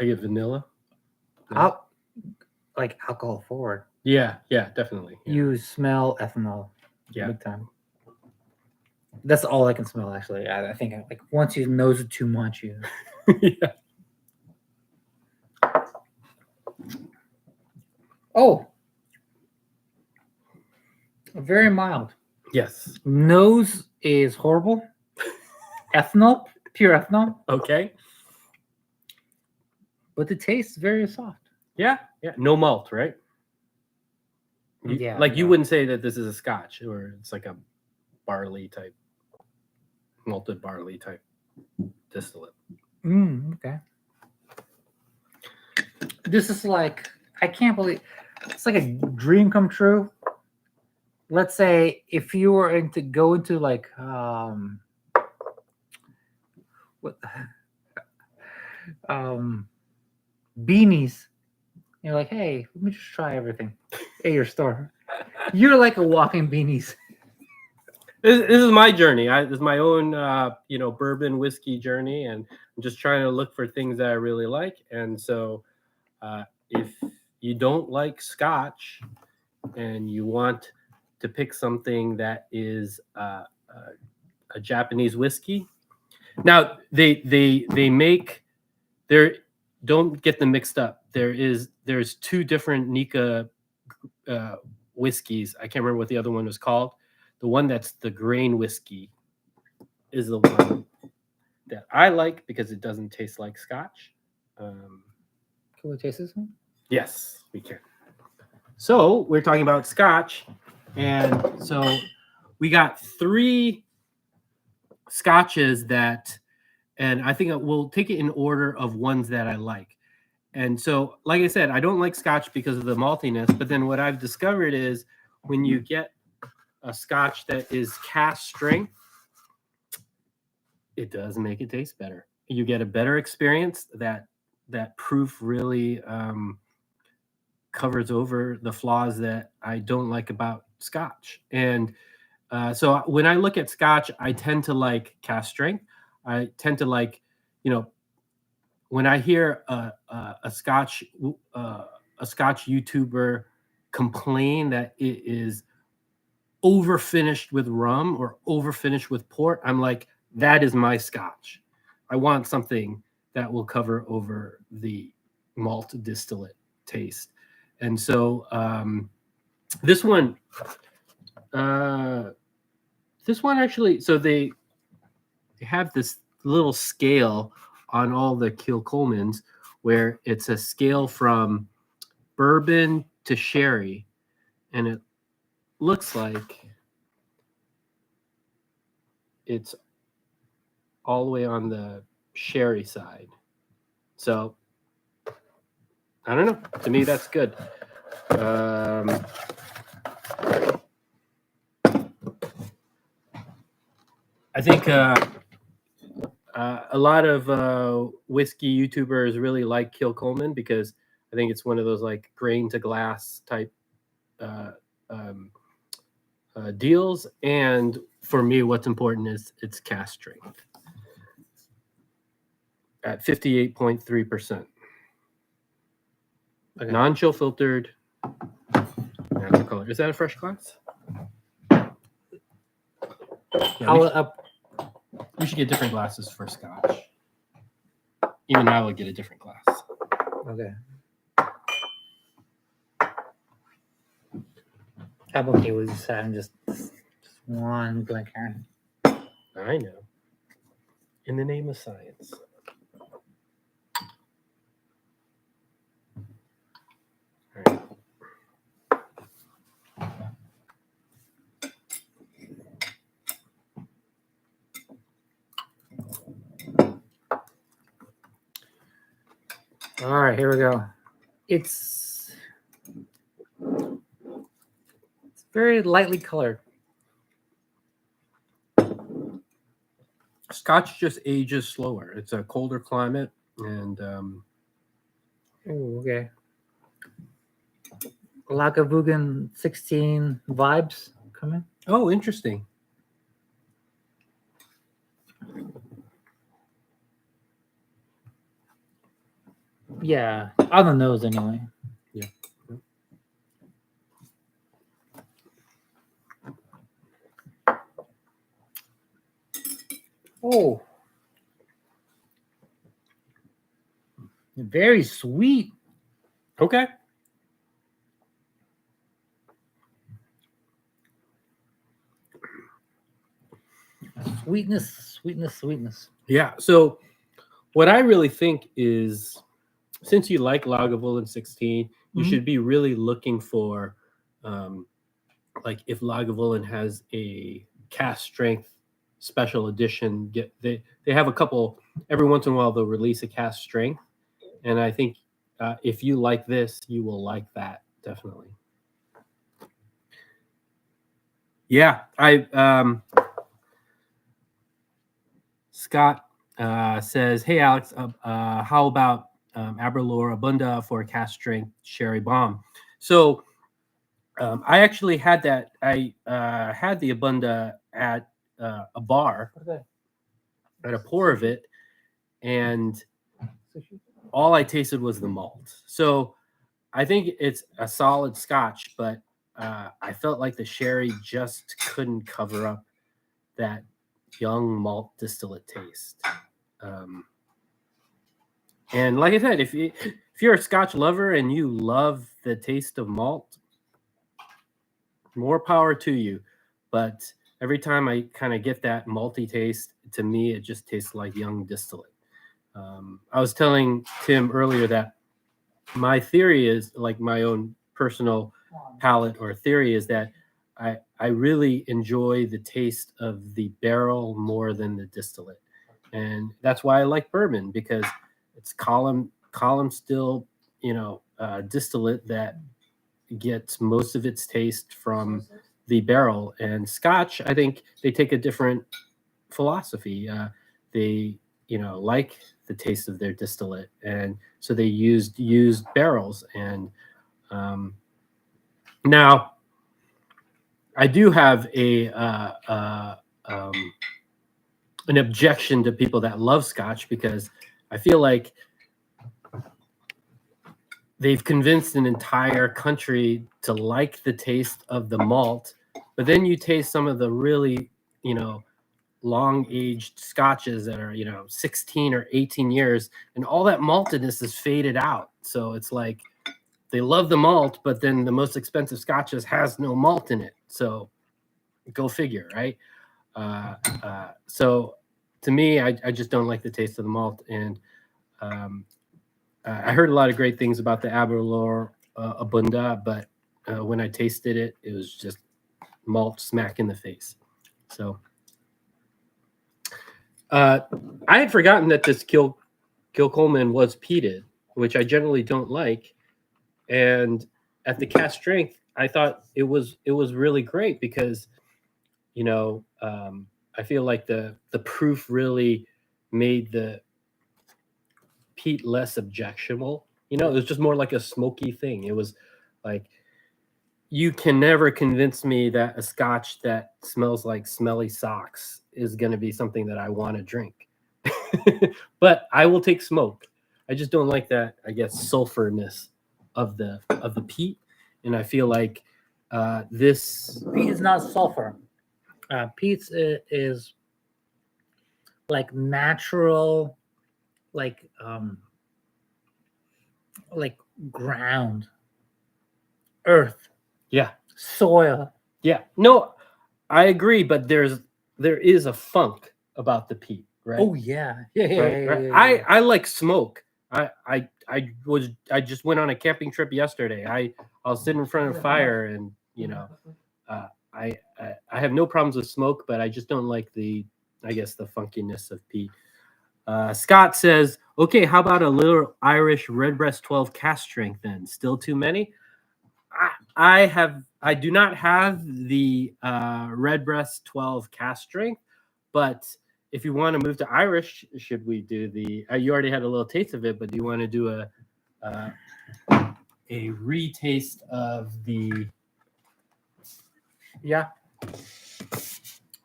I get vanilla. Like alcohol forward. Yeah, definitely. Yeah. You smell ethanol. Yeah. Big time. That's all I can smell. Actually, I think like once you nose it too much, you. Yeah. Oh, very mild. Yes. Nose is horrible. Ethanol, pure ethanol, Okay. but the taste is very soft. Yeah. Yeah. No malt, right? Yeah, Like you no. wouldn't say that this is a Scotch or it's like a barley type, malted barley type distillate. Okay. This is like I can't believe it's like a dream come true. Let's say if you were to go into like what beanies, you're like, hey, let me just try everything at your store. You're like a walking beanies. This is my journey. This is my own, bourbon whiskey journey, and I'm just trying to look for things that I really like. And so, if you don't like Scotch and you want to pick something that is a Japanese whiskey, now they make there. Don't get them mixed up. There's two different Nika whiskeys. I can't remember what the other one was called. The one that's the grain whiskey is the one that I like because it doesn't taste like Scotch. Can we taste this one? Yes, we can. So we're talking about Scotch, and so we got 3 Scotches that, and I think we'll take it in order of ones that I like. And so, like I said, I don't like Scotch because of the maltiness, but then what I've discovered is when you get a Scotch that is cask strength, it does make it taste better. You get a better experience. That proof really covers over the flaws that I don't like about Scotch. And so when I look at Scotch, I tend to like cask strength. I tend to like, when I hear a Scotch YouTuber complain that it is over finished with rum or over finished with port, I'm like, that is my Scotch. I want something that will cover over the malt distillate taste. And so this one, actually, so they have this little scale on all the Kilcolmans where it's a scale from bourbon to sherry, and it looks like it's all the way on the sherry side. So I don't know. To me, that's good. I think a lot of whiskey YouTubers really like Kilcolman because I think it's one of those like grain to glass type deals. And for me, what's important is it's cask strength at 58.3%. Okay. Non-chill filtered, natural color. Is that a fresh glass? Yeah, we should get different glasses for Scotch. Even I would get a different glass. Okay. I'm okay with this having just one Glencairn. I know. In the name of science. All right. All right, here we go. It's very lightly colored. Scotch just ages slower. It's a colder climate, and Oh, okay. Lagavulin 16 vibes coming. oh, interesting. Yeah, on the nose anyway. Yeah. Oh, very sweet. Okay. Sweetness. Yeah. So what I really think is, since you like Lagavulin 16, you Mhm. should be really looking for, like if Lagavulin has a cast strength special edition. They have a couple every once in a while. They'll release a cast strength, and I think if you like this, you will like that definitely. Yeah, Scott says, "Hey Alex, how about Aberlour Abunda for a cast strength sherry bomb?" So I actually had that. I had the Abunda at a bar, at a pour of it, and all I tasted was the malt. So I think it's a solid Scotch, but I felt like the sherry just couldn't cover up that young malt distillate taste. Um, and like I said, if you're a Scotch lover and you love the taste of malt, more power to you. But every time I kind of get that malty taste, to me, it just tastes like young distillate. I was telling Tim earlier that my theory is, like my own personal palate or theory, is that I really enjoy the taste of the barrel more than the distillate. And that's why I like bourbon, because it's column still, distillate that gets most of its taste from the barrel. And Scotch, I think they take a different philosophy. They, like the taste of their distillate, and so they used barrels. And now I do have an objection to people that love Scotch, because I feel like they've convinced an entire country to like the taste of the malt, but then you taste some of the really, long aged scotches that are 16 or 18 years, and all that maltedness is faded out. So it's like they love the malt, but then the most expensive scotches has no malt in it. So go figure, right? So to me, I just don't like the taste of the malt. And I heard a lot of great things about the Aberlour Abunda, but when I tasted it, it was just malt smack in the face. So I had forgotten that this Kilcolman was peated, which I generally don't like. And at the cast strength, I thought it was really great, because I feel like the proof really made the peat less objectionable. It was just more like a smoky thing. It was like, you can never convince me that a Scotch that smells like smelly socks is going to be something that I want to drink. But I will take smoke. I just don't like that, I guess, sulfurness of the peat. And I feel like this. Peat is not sulfur. Peat is like natural, like ground, earth, Yeah. soil. Yeah. No, I agree, but there is a funk about the peat, right? Oh yeah, yeah. Right. I like smoke. I just went on a camping trip yesterday. I'll sit in front of a fire, and I have no problems with smoke, but I just don't like the funkiness of peat. Scott says, okay, how about a little Irish Redbreast 12 cast strength then? Still too many? I do not have the Redbreast 12 cast strength, but if you want to move to Irish, should we do the? You already had a little taste of it, but do you want to do a retaste of the? Yeah.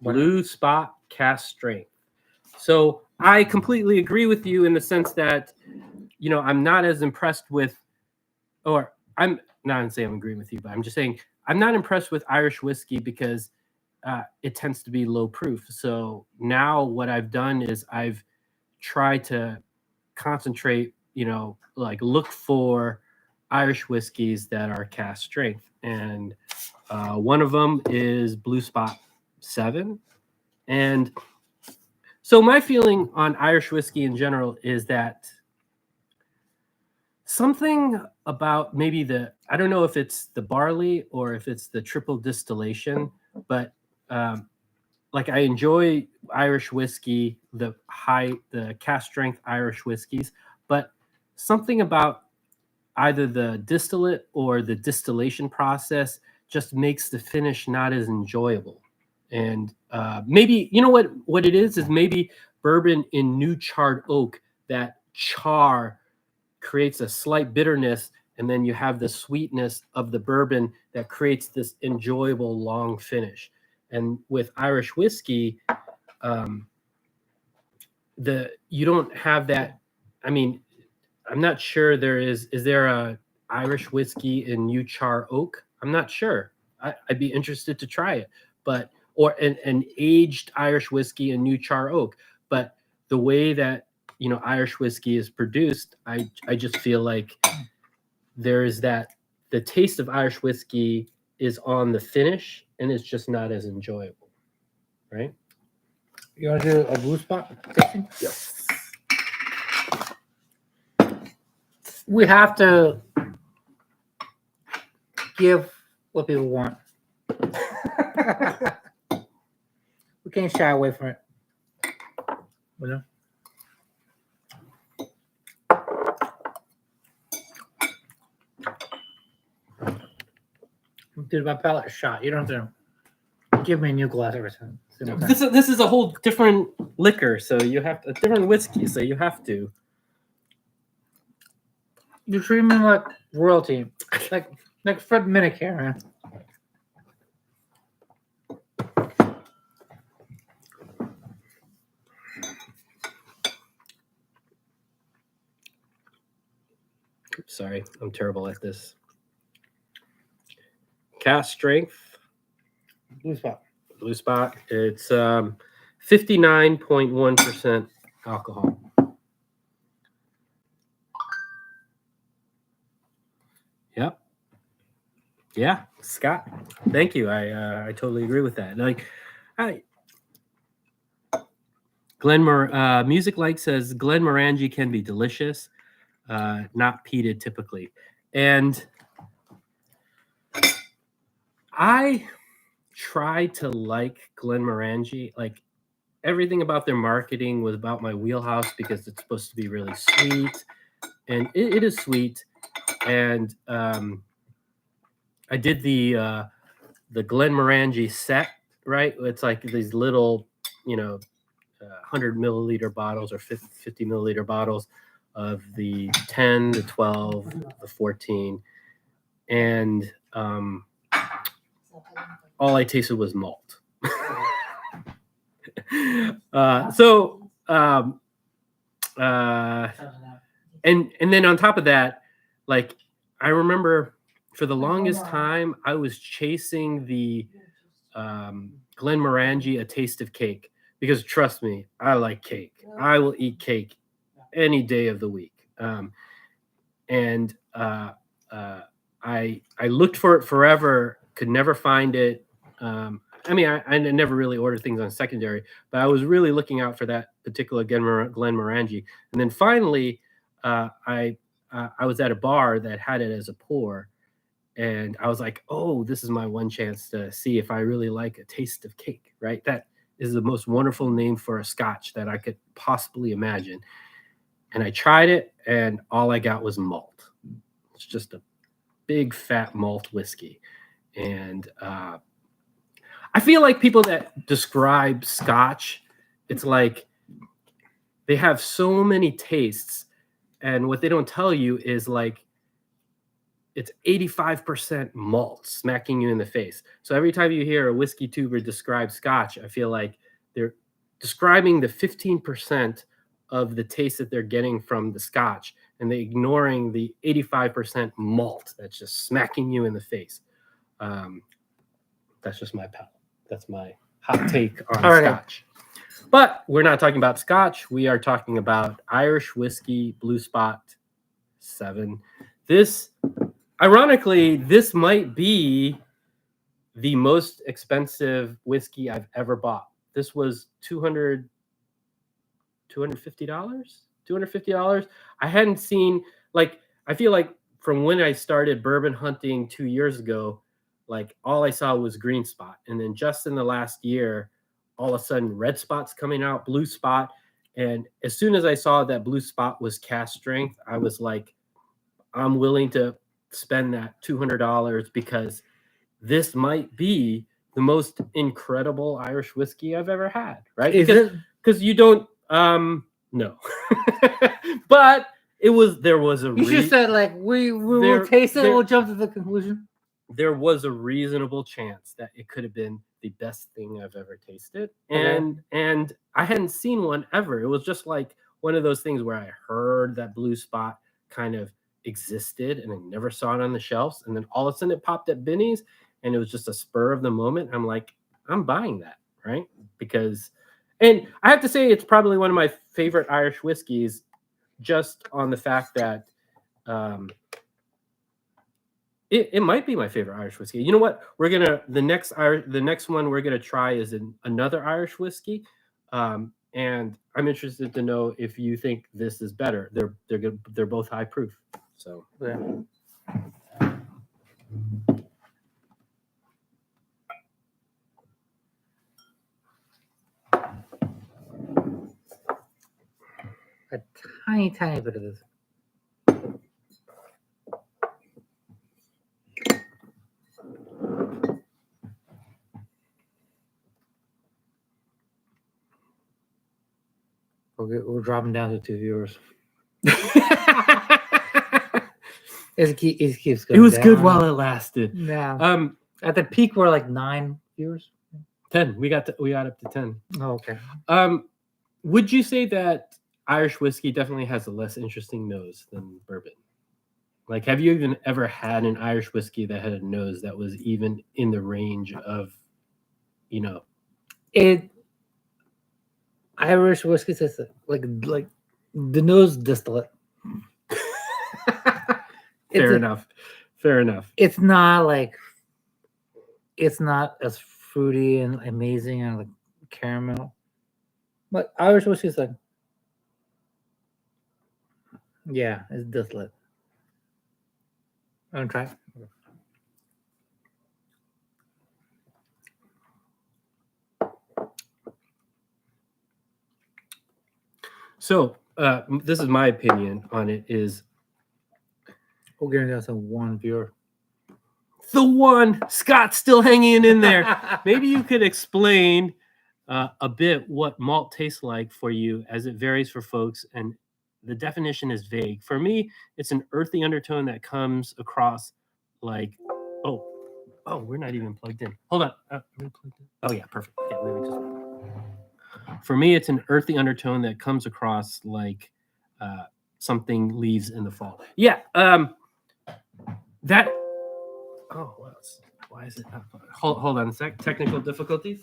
Blue Spot cast strength. So I completely agree with you in the sense that, I'm not as impressed with, or I'm not saying I'm agreeing with you, but I'm just saying I'm not impressed with Irish whiskey, because it tends to be low proof. So now what I've done is I've tried to concentrate, like look for Irish whiskeys that are cask strength. And one of them is Blue Spot 7. And so my feeling on Irish whiskey in general is that something about maybe I don't know if it's the barley or if it's the triple distillation, but like I enjoy Irish whiskey, the cask strength Irish whiskeys, but something about either the distillate or the distillation process just makes the finish not as enjoyable. And maybe, what it is maybe bourbon in new charred oak, that char creates a slight bitterness, and then you have the sweetness of the bourbon that creates this enjoyable long finish. And with Irish whiskey, you don't have that. I mean, I'm not sure is there a Irish whiskey in new char oak? I'm not sure. I'd be interested to try it, or an aged Irish whiskey in new char oak. But the way that Irish whiskey is produced, I just feel like there is that the taste of Irish whiskey is on the finish, and it's just not as enjoyable, right? You want to do a Blue Spot tasting? Yes. We have to give what people want. We can't shy away from it. You know? Did my palate a shot. You don't have to give me a new glass every time. This is a whole different liquor, so you have a different whiskey, so you have to. You treat me like royalty, like Fred Minnick here, man. Sorry, I'm terrible at this. Cask strength. Blue Spot. Blue Spot. It's 59.1% alcohol. Yep. Yeah, Scott. Thank you. I totally agree with that. Music Like says Glenmorangie can be delicious, not peated typically, and I try to like Glenmorangie. Like everything about their marketing was about my wheelhouse because it's supposed to be really sweet, and it is sweet. And I did the Glenmorangie set, right? It's like these little, 100 milliliter bottles or 50 milliliter bottles of the 10, the 12, the 14, and all I tasted was malt. And then on top of that, like I remember for the longest time I was chasing the Glenmorangie A Taste of Cake, because trust me, I like cake. I will eat cake any day of the week. I looked for it forever, could never find it. I never really ordered things on secondary, but I was really looking out for that particular Glenmorangie. And then finally, I was at a bar that had it as a pour, and I was like, oh, this is my one chance to see if I really like A Taste of Cake, right? That is the most wonderful name for a Scotch that I could possibly imagine. And I tried it, and all I got was malt. It's just a big fat malt whiskey. And I feel like people that describe Scotch, it's like they have so many tastes, and what they don't tell you is like it's 85% malt smacking you in the face. So every time you hear a whiskey tuber describe Scotch, I feel like they're describing the 15% of the taste that they're getting from the Scotch, and they're ignoring the 85% malt that's just smacking you in the face. That's just my palate. That's my hot take on All right. Scotch. But we're not talking about Scotch. We are talking about Irish whiskey Blue Spot 7. This, ironically, this might be the most expensive whiskey I've ever bought. This was $250. $250. I hadn't seen, like, I feel like from when I started bourbon hunting 2 years ago, like all I saw was green spot. And then just in the last year, all of a sudden red spot's coming out, blue spot. And as soon as I saw that blue spot was cast strength, I was like, I'm willing to spend that $200 because this might be the most incredible Irish whiskey I've ever had, right? Is it? Because you don't no. But there was a You should have said like we will taste it. We'll jump to the conclusion. There was a reasonable chance that it could have been the best thing I've ever tasted, Okay. and I hadn't seen one ever. It was just like one of those things where I heard that blue spot kind of existed, and I never saw it on the shelves, and then all of a sudden it popped at Binny's, and it was just a spur of the moment. I'm like, I'm buying that, right? Because, and I have to say, it's probably one of my favorite Irish whiskeys, just on the fact that it might be my favorite Irish whiskey. You know what? The next one we're gonna try is another Irish whiskey, and I'm interested to know if you think this is better. They're good. They're both high proof. So Yeah. A tiny bit of this. We're dropping down to 2 viewers. It keeps going. It was down. good while it lasted. Yeah. At the peak, we're like 9 viewers. 10. We got up to 10. Oh, okay. Would you say that Irish whiskey definitely has a less interesting nose than bourbon? Like, have you even ever had an Irish whiskey that had a nose that was even in the range of, Irish whiskey tastes like the nose distillate. Fair enough. It's not as fruity and amazing and like caramel, but Irish whiskey is like, yeah, it's distillate. Want to try? So this is my opinion on it. Is We're getting down to 1 viewer. the one Scott's still hanging in there? Maybe you could explain a bit what malt tastes like for you, as it varies for folks, and the definition is vague. For me, it's an earthy undertone that comes across like, oh, we're not even plugged in. Hold on. Are we plugged in? Oh yeah, perfect. Yeah, for me, it's an earthy undertone that comes across like something leaves in the fall. Yeah. That. Oh, why is it not? Hold on a sec. Technical difficulties.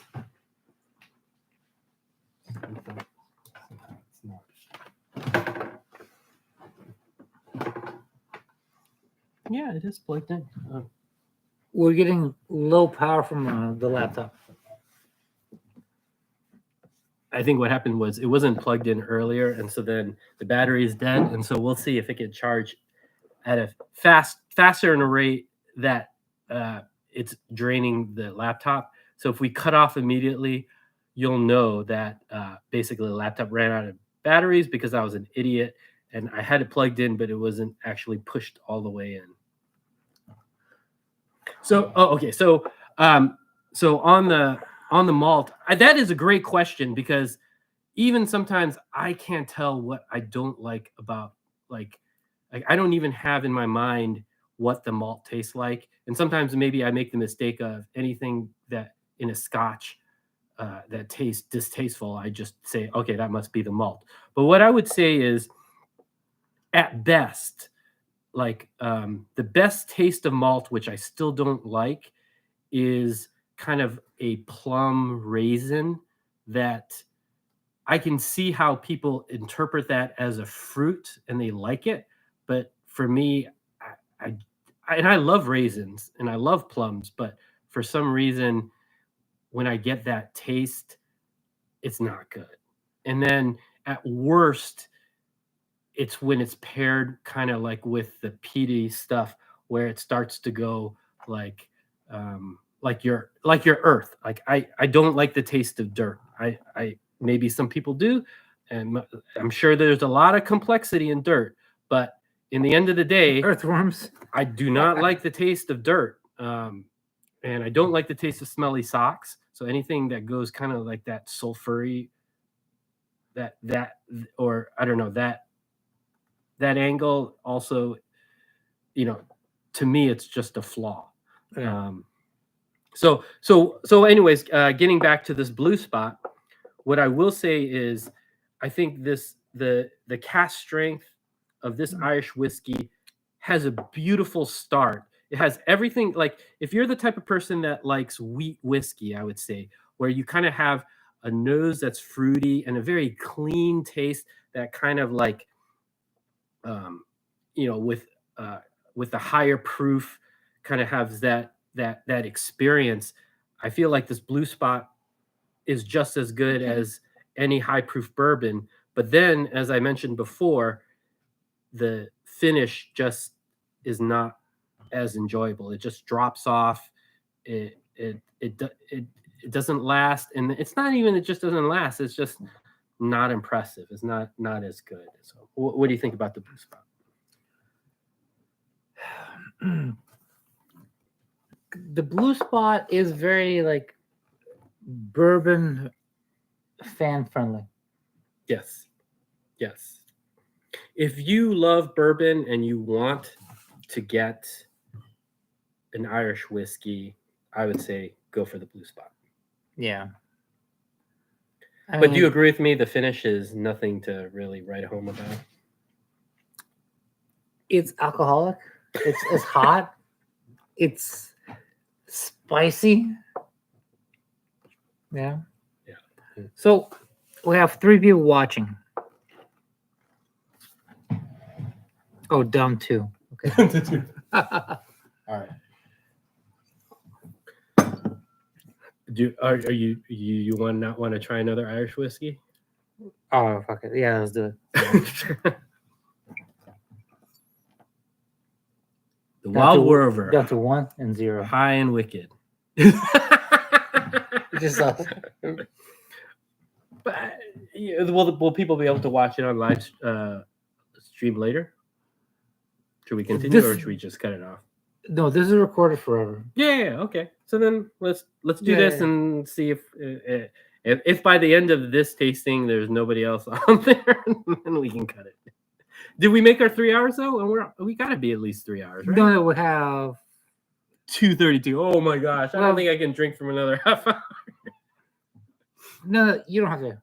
Yeah, it is plugged in. We're getting low power from the laptop. I think what happened was it wasn't plugged in earlier, and so then the battery is dead, and so we'll see if it can charge at a faster rate that it's draining the laptop. So if we cut off immediately, you'll know that basically the laptop ran out of batteries because I was an idiot and I had it plugged in, but it wasn't actually pushed all the way in. So, okay. So on the malt, that is a great question, because even sometimes I can't tell what I don't like about, like I don't even have in my mind what the malt tastes like. And sometimes maybe I make the mistake of anything that in a Scotch that tastes distasteful, I just say, okay, that must be the malt. But what I would say is, at best, like the best taste of malt, which I still don't like, is kind of a plum raisin that I can see how people interpret that as a fruit and they like it. But for me, I, and I love raisins and I love plums, but for some reason, when I get that taste, it's not good. And then at worst, it's when it's paired kind of like with the peaty stuff where it starts to go like like your earth. Like I don't like the taste of dirt. I maybe some people do, and I'm sure there's a lot of complexity in dirt, but in the end of the day, Earthworms. I do not like the taste of dirt. And I don't like the taste of smelly socks. So anything that goes kind of like that sulfury, that or I don't know, that angle also, you know, to me it's just a flaw. Yeah. So anyways, getting back to this blue spot, what I will say is I think the cast strength of this Irish whiskey has a beautiful start. It has everything. Like if you're the type of person that likes wheat whiskey, I would say, where you kind of have a nose that's fruity and a very clean taste that kind of like you know, with the higher proof, kind of has that experience. I feel like this blue spot is just as good as any high proof bourbon. But then, as I mentioned before, the finish just is not as enjoyable. It just drops off. It doesn't last, and it's not even it just doesn't last. It's just not impressive. It's not as good. So, what do you think about the blue spot? The blue spot is very like bourbon fan friendly. Yes. Yes. If you love bourbon and you want to get an Irish whiskey, I would say go for the blue spot. Yeah. But do you agree with me? The finish is nothing to really write home about. It's alcoholic. It's hot. It's spicy. Yeah. Yeah. So we have 3 people watching. Oh, down 2. Okay. All right. Are you not want to try another Irish whiskey? Oh, fuck it. Yeah, let's do it. The Wild Rover, down to 1 and 0. High and Wicked. Just But yeah, will people be able to watch it on live stream later? Should we continue or should we just cut it off? No, this is recorded forever. Yeah. Okay. So then let's do this and see if by the end of this tasting there's nobody else on there, then we can cut it. Did we make our 3 hours though? And we got to be at least 3 hours, right? No, we have 2:32. Oh my gosh! I don't think I can drink from another half hour. No, you don't have to.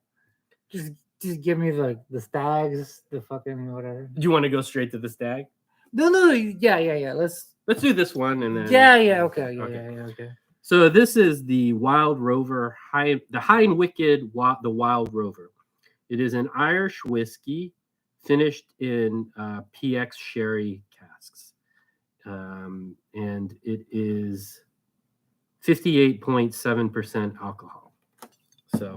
Just give me the stags, the fucking whatever. Do you want to go straight to the stag? No. Yeah. Let's do this one and then. Yeah. Okay. Okay. So this is the Wild Rover the High and Wicked the Wild Rover. It is an Irish whiskey finished in PX sherry casks, and it is 58.7% alcohol. So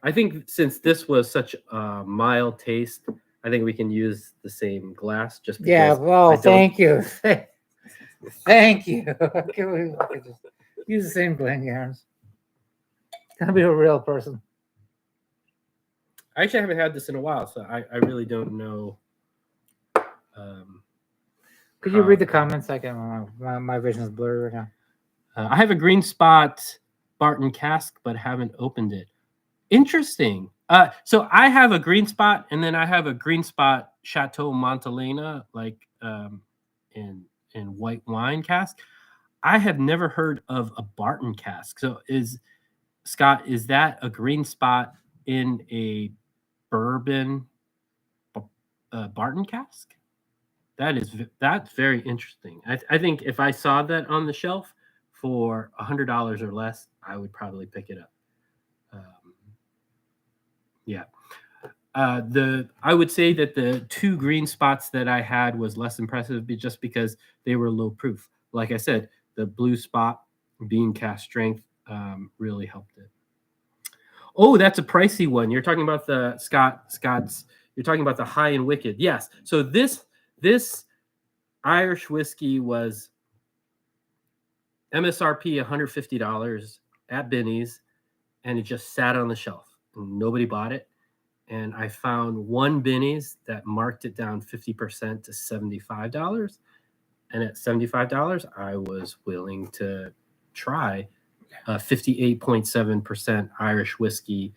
I think since this was such a mild taste, I think we can use the same glass just because. Yeah, well, thank you. Thank you. Can we just use the same blend, Aaron's? Gonna be a real person. I actually haven't had this in a while, so I really don't know. Could you read the comments? I can. My vision is blurry right now. I have a green spot Barton cask, but haven't opened it. Interesting. So I have a green spot, and then I have a green spot Chateau Montelena, like in white wine cask. I have never heard of a Barton cask. So Scott, is that a green spot in a bourbon Barton cask? That's very interesting. I think if I saw that on the shelf for $100 or less, I would probably pick it up. Yeah. I would say that the 2 green spots that I had was less impressive just because they were low proof. Like I said, the blue spot being cast strength really helped it. Oh, that's a pricey one. You're talking about the Scott's. You're talking about the High and Wicked. Yes. So this Irish whiskey was MSRP $150 at Binny's, and it just sat on the shelf. Nobody bought it. And I found one Binny's that marked it down 50% to $75. And at $75, I was willing to try a 58.7% Irish whiskey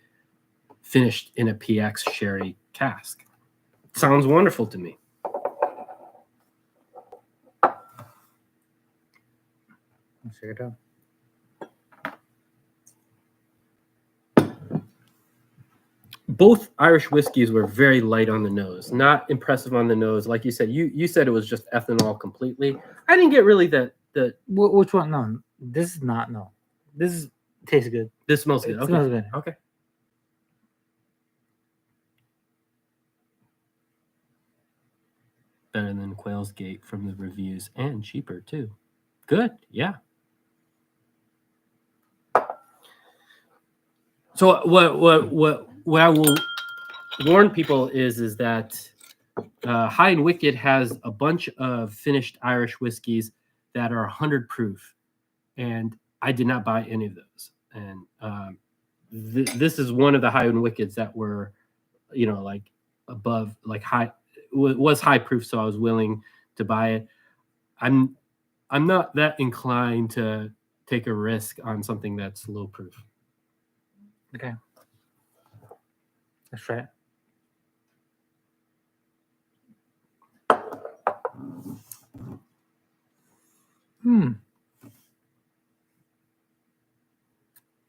finished in a PX sherry cask. Sounds wonderful to me. Let's check it out. Both Irish whiskeys were very light on the nose, not impressive on the nose. Like you said, you said it was just ethanol completely. I didn't get really the Which one? No, this is not. No, this tastes good. This smells good. It Okay. smells good. Okay. Better than Quail's Gate from the reviews and cheaper too. Good. Yeah. So what I will warn people is that High and Wicked has a bunch of finished Irish whiskeys that are 100 proof, and I did not buy any of those. And this is one of the High and Wickeds that were, like above, like high, was high proof, so I was willing to buy it. I'm not that inclined to take a risk on something that's low proof. Okay. Let's try it.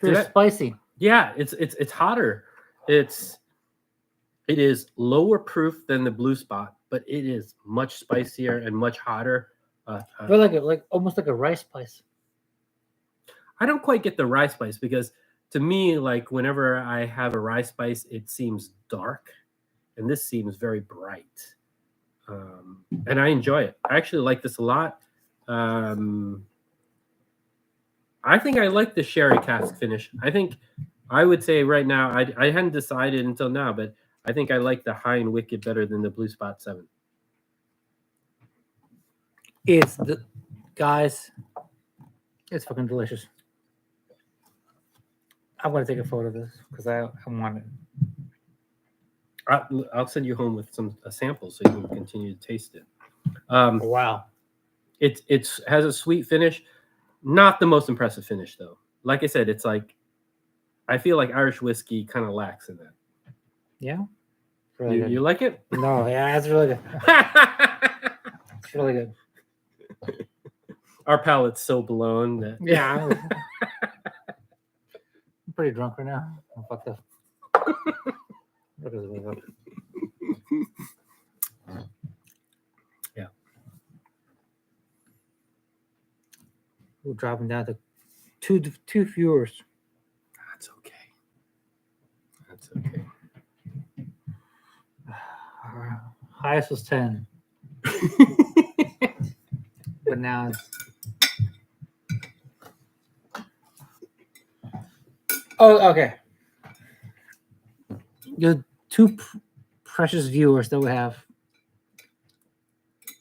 Very spicy. Yeah, it's hotter. It is lower proof than the Blue Spot, but it is much spicier and much hotter. I feel like almost like a rice spice. I don't quite get the rye spice because to me, like whenever I have a rye spice, it seems dark, and this seems very bright. And I enjoy it. I actually like this a lot. I think I like the sherry cask finish. I would say right now, I hadn't decided until now, but I think I like the High and Wicked better than the Blue Spot 7. It's fucking delicious. I'm gonna take a photo of this because I want it. I'll send you home with a sample so you can continue to taste it. Wow. It has a sweet finish, not the most impressive finish though. Like I said, it's like I feel like Irish whiskey kind of lacks in that. Yeah, really You like it? No, yeah, it's really good. It's really good. Our palate's so blown that yeah. I'm pretty drunk right now. I'm fucked up. Yeah. We're dropping down to two viewers. That's okay. That's okay. Our highest was 10. But now it's... Oh, okay. The two precious viewers that we have.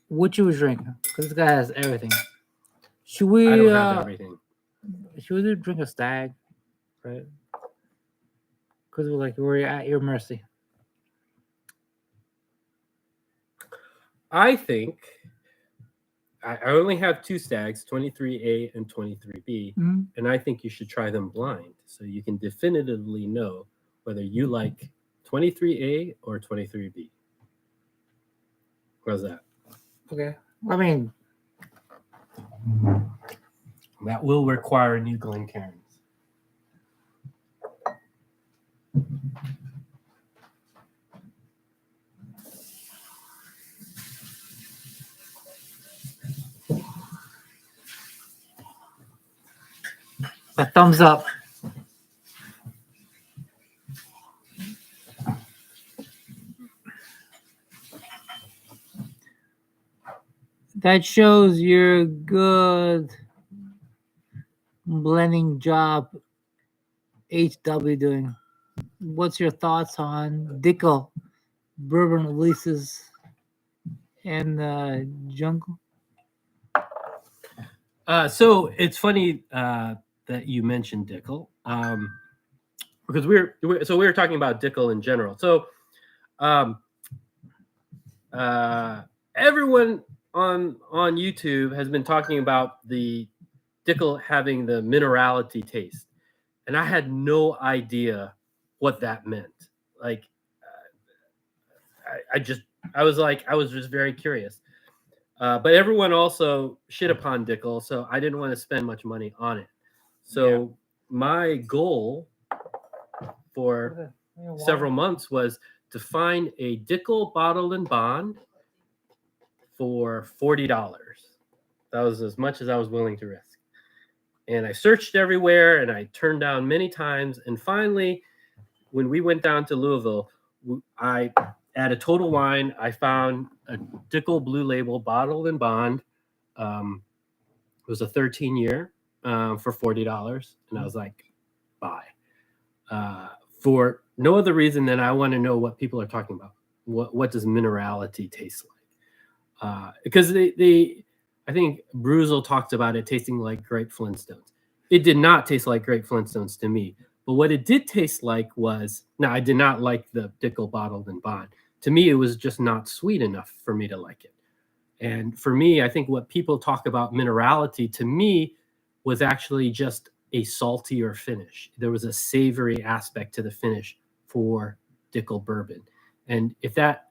What you would drink? Because this guy has everything. Should we? I don't have everything. Should we drink a stag? Right? Because we're at your mercy. I think I only have 2 stags, 23A and 23B, and I think you should try them blind so you can definitively know whether you like 23A or 23B. How's that? Okay. I mean, that will require new Glencairns. A thumbs up. That shows you're good blending job. HW doing. What's your thoughts on Dickel bourbon releases and jungle? So it's funny that you mentioned Dickel, because we were talking about Dickel in general. So everyone on YouTube has been talking about the Dickel having the minerality taste, and I had no idea what that meant. Like, I was just very curious. But everyone also shit upon Dickel, so I didn't want to spend much money on it. So my goal for several months was to find a Dickel bottled and bond for $40. That was as much as I was willing to risk. And I searched everywhere and I turned down many times. And finally, when we went down to Louisville, at a Total Wine, I found a Dickel Blue Label bottled and bond. It was a 13-year for $40. And I was like, buy. For no other reason than I want to know what people are talking about. What does minerality taste like? Because I think Bruzel talked about it tasting like grape Flintstones. It did not taste like grape Flintstones to me. But what it did taste like was, I did not like the Dickel bottled and bond. To me, it was just not sweet enough for me to like it. And for me, I think what people talk about minerality, to me, was actually just a saltier finish. There was a savory aspect to the finish for Dickel bourbon. And if that